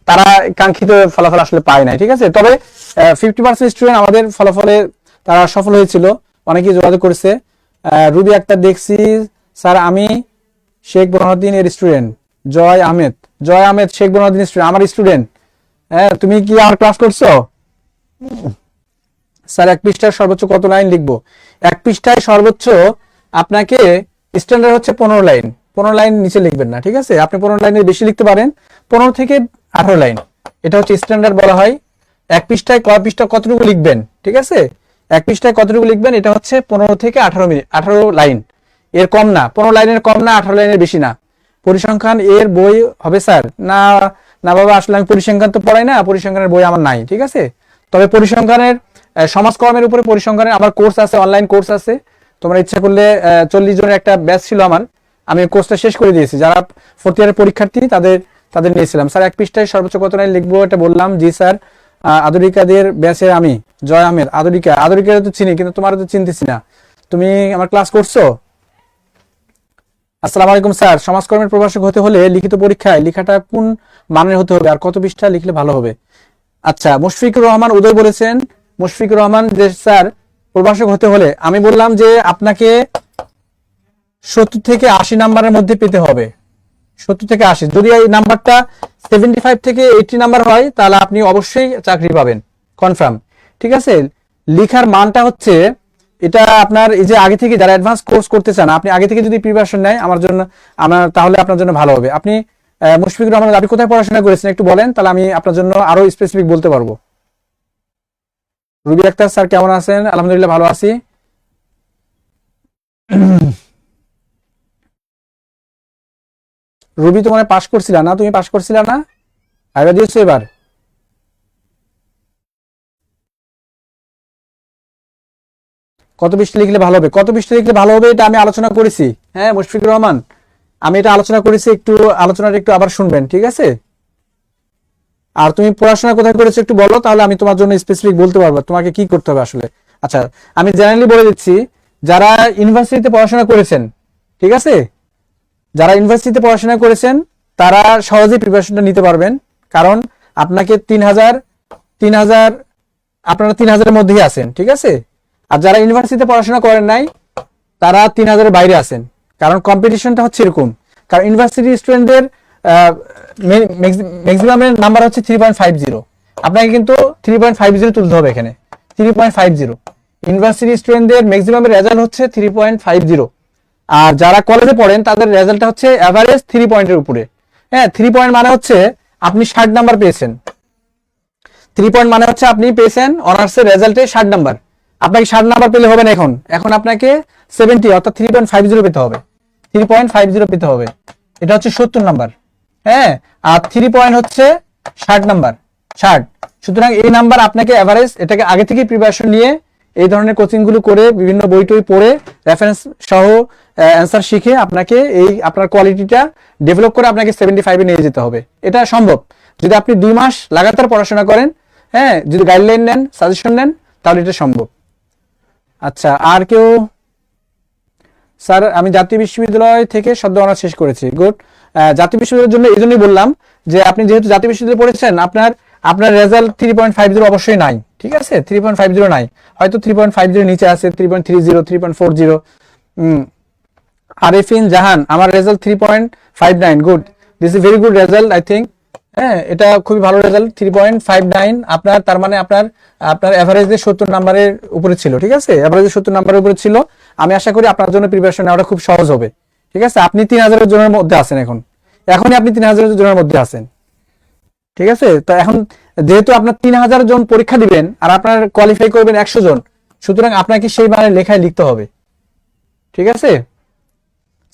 তারা কাঙ্ক্ষিত ফলাফল আসলে পায় নাই, ঠিক আছে। তবে 50% স্টুডেন্ট আমাদের ফলাফলে তারা সফল হয়েছিল, অনেকেই যোগাযোগ করেছে। রুবি আক্তার দেখছি স্যার আমি শেখ বোরহানুদ্দিন এর স্টুডেন্ট। জয় আহমেদ শেখ বোরহানুদ্দিন স্টুডেন্ট, আমার স্টুডেন্ট। হ্যাঁ, তুমি কি আমার ক্লাস করছো? স্যার এক পৃষ্ঠায় সর্বোচ্চ কত লাইন লিখবো? এক পৃষ্ঠায় সর্বোচ্চ আপনাকে স্ট্যান্ডার্ড হচ্ছে 15 লাইন। 15 লাইন নিচে লিখবেন না, ঠিক আছে। আপনি 15 লাইনের বেশি লিখতে পারেন, 15 থেকে 18 লাইন, এটা হচ্ছে স্ট্যান্ডার্ড বলা হয়। এক পৃষ্ঠায় কতটুকু লিখবেন, ঠিক আছে। এক পৃষ্ঠায় কতটুকু লিখবেন, এটা হচ্ছে 15 থেকে 18 লাইন, এর কম না। 15 লাইনের কম না, 18 লাইনের বেশি না। পরিসংখ্যান এর বই হবে স্যার? না না বাবা, আসলে আমি পরিসংখ্যান তো পড়াই না, পরিসংখ্যানের বই আমার নাই, ঠিক আছে। তবে পরিসংখ্যানের সমাজকর্মের উপরে পরিসংখ্যানের আমার কোর্স আছে, অনলাইন কোর্স আছে। তোমরা ইচ্ছা করলে 40 জনের একটা ব্যাচ ছিল আমার, আমি কোর্সটা শেষ করে দিয়েছি। যারা 4th ইয়ারের পরীক্ষার্থী তাদের নিয়েছিলাম। স্যার এক পৃষ্ঠায় সর্বোচ্চ কত লাইন লিখবো, এটা বললাম। জি স্যার, আদরিকাদের ব্যাচের আমি জয় আহমেদ। আদরিকা তো চিনি, কিন্তু তোমার তো চিনতেছি না। তুমি আমার ক্লাস করছো? আসসালামু আলাইকুম স্যার, সমাজকর্মের প্রভাষক হতে হলে লিখিত পরীক্ষায় লেখাটা কোন মানের হতে হবে, আর কত পৃষ্ঠা লিখলে ভালো হবে? আচ্ছা, মুশফিকুর রহমান উদয় বলেছেন, মুশফিকুর রহমান যে স্যার প্রভাষক হতে হলে, আমি বললাম যে আপনাকে 70 থেকে 80 নাম্বারের মধ্যে পেতে হবে। 70 থেকে 80, যদি এই নাম্বারটা 75 থেকে 80 নাম্বার হয়, তাহলে আপনি অবশ্যই চাকরি পাবেন, কনফার্ম, ঠিক আছে। লেখার মানটা হচ্ছে এটা আপনার, এই যে আগে থেকে যারা অ্যাডভান্স কোর্স করতে চান, আপনি আগে থেকে যদি প্রিপারেশন নেয় তাহলে আপনার জন্য ভালো হবে। আপনি মুশফিকুর রহমান, আপনি কোথায় পড়াশোনা করেছেন একটু বলেন, তাহলে আমি আপনার জন্য আরো স্পেসিফিক বলতে পারবো। রুবি আক্তার স্যার কেমন আছেন? আলহামদুলিল্লাহ ভালো আছি। রুবি তোমার পাস করছিলা না? তুমি পাস করছিলা না? আইবা দিয়েছো এবার? কত পৃষ্ঠা লিখলে ভালো হবে? কত পৃষ্ঠা লিখলে ভালো হবে এটা আমি আলোচনা করেছি। হ্যাঁ মুশফিকুর রহমান, আমি এটা আলোচনা করেছি, একটু আলোচনাটা একটু আবার শুনবেন, ঠিক আছে। আর তুমি পড়াশোনা কোথায় করেছো একটু বলো, তাহলে আমি তোমার জন্য স্পেসিফিক বলতে পারবো তোমাকে কি করতে হবে আসলে। আচ্ছা, আমি জেনারেলি বলে দিচ্ছি, যারা ইউনিভার্সিটিতে পড়াশোনা করেছেন, ঠিক আছে, যারা ইউনিভার্সিটিতে পড়াশোনা করেছেন তারা সহজেই প্রিপারেশনটা নিতে পারবেন, কারণ আপনাকে 3000 আপনারা 3000-এর মধ্যেই আছেন, ঠিক আছে। আর যারা ইউনিভার্সিটিতে পড়াশোনা করেন নাই তারা 3000-এর বাইরে আছেন, কারণ কম্পিটিশনটা হচ্ছে এরকম। কারণ ইউনিভার্সিটি স্টুডেন্টদের ম্যাক্সিমামের নাম্বার হচ্ছে 3.50, আপনাকে কিন্তু 3.50 তুলতে হবে এখানে, 3.50। ইউনিভার্সিটি স্টুডেন্টদের ম্যাক্সিমামের রেজাল্ট হচ্ছে 3.50, আর যারা কলেজে পড়েন তাদের রেজাল্টটা হচ্ছে এভারেজ 3 পয়েন্টের উপরে। হ্যাঁ, 3 পয়েন্ট মানে হচ্ছে আপনি 60 নাম্বার পেয়েছেন। 3 পয়েন্ট মানে হচ্ছে আপনি পেয়েছেন অনার্সের রেজাল্টে 60 নাম্বার। আপনাকে 60 নাম্বার পেলে হবে না, এখন আপনাকে 70 অর্থাৎ 3.50 পেতে হবে, 3.50 পেতে হবে। এটা হচ্ছে 70 নাম্বার। হ্যাঁ, আর 3 পয়েন্ট হচ্ছে 60 নাম্বার, 60। সুতরাং এই নাম্বার আপনাকে এভারেজ, এটাকে আগে থেকে প্রিপারেশন নিয়ে এই ধরনের কোচিং গুলো করে বিভিন্ন বই টই পড়ে রেফারেন্স সহ অ্যান্সার শিখে আপনাকে এই আপনার কোয়ালিটিটা ডেভেলপ করে আপনাকে 75-এ নিয়ে যেতে হবে। এটা সম্ভব যদি আপনি 2 মাস লাগাতার পড়াশোনা করেন, হ্যাঁ, যদি গাইডলাইন নেন, সাজেশন নেন, তাহলে এটা সম্ভব। আচ্ছা, আর কেউ? স্যার আমি জাতীয় বিশ্ববিদ্যালয় থেকে সদ্য অনার্স শেষ করেছি। গুড। জাতীয় বিশ্ববিদ্যালয়ের জন্য এই জন্যই বললাম যে আপনি যেহেতু জাতীয় বিশ্ববিদ্যালয়ে পড়েছেন, আপনার রেজাল্ট 3.50 অবশ্যই নাই, ঠিক আছে। 3.50 নাই, হয়তো 3.50 নিচে আছে, 3.30, 3.40। আরিফিন জাহান, আমার result 3.59। Good, this is very good result, I think হ্যাঁ, এটা খুবই ভালো রেজাল্ট 3.59। আপনার তার মানে আপনার আপনার এভারেজে 70 নাম্বারের উপরে ছিল, ঠিক আছে, এভারেজে 70 নাম্বারের উপরে ছিল। আমি আশা করি আপনার জন্য প্রিপারেশন নেওয়াটা খুব সহজ হবে, ঠিক আছে। আপনি 3000 জনের মধ্যে আছেন, এখনই আপনি 3000 জনের মধ্যে আছেন, ঠিক আছে। তো এখন যেহেতু আপনার 3000 জন পরীক্ষা দিবেন আর আপনার কোয়ালিফাই করবেন 100 জন, সুতরাং আপনাকে সেই মানে লেখায় লিখতে হবে, ঠিক আছে।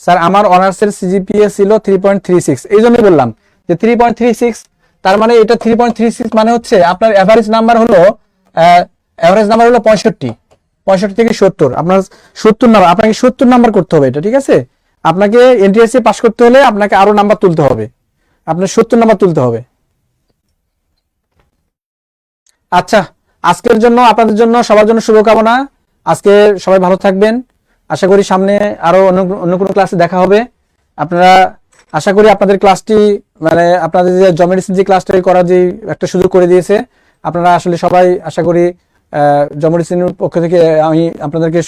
স্যার আমার অনার্সের সিজিপিএ ছিল 3.36, এই জন্যই বললাম যে 3.36, তার মানে এটা 3.36 মানে হচ্ছে আপনার এভারেজ নাম্বার হলো 65 থেকে 70। আপনার 70 নাম্বার, আপনাকে 70 নাম্বার করতে হবে এটা, ঠিক আছে। আপনাকে এনটিএসসি পাস করতে হলে আপনাকে আরো নাম্বার তুলতে হবে, আপনার 70 নাম্বার তুলতে হবে। আচ্ছা, আজকের জন্য আপনাদের জন্য সবার জন্য শুভকামনা। আজকে সবাই ভালো থাকবেন। আশা করি সামনে আরো অন্য কোনো ক্লাসে দেখা হবে। আপনারা, আশা করি আপনাদের ক্লাসটি মানে আপনাদের যে জমেডিসিন যে ক্লাসটা করার যে একটা সুযোগ করে দিয়েছে, আপনারা আসলে সবাই আশা করি জমেডিসিনের পক্ষ থেকে আমি আপনাদেরকে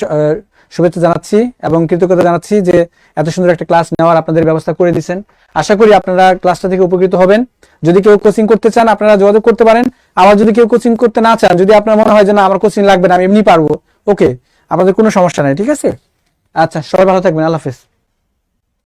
শুভেচ্ছা জানাচ্ছি এবং কৃতজ্ঞতা জানাচ্ছি যে এত সুন্দর একটা ক্লাস নেওয়ার আপনাদের ব্যবস্থা করে দিয়েছেন। আশা করি আপনারা ক্লাসটা থেকে উপকৃত হবেন। যদি কেউ কোচিং করতে চান আপনারা যোগাযোগ করতে পারেন। আবার যদি কেউ কোচিং করতে না চান, যদি আপনার মনে হয় যে না আমার কোচিং লাগবে না, আমি এমনি পারবো, ওকে, আপনাদের কোনো সমস্যা নাই, ঠিক আছে। আচ্ছা, সবাই ভালো থাকবেন, আল্লাহ হাফেজ।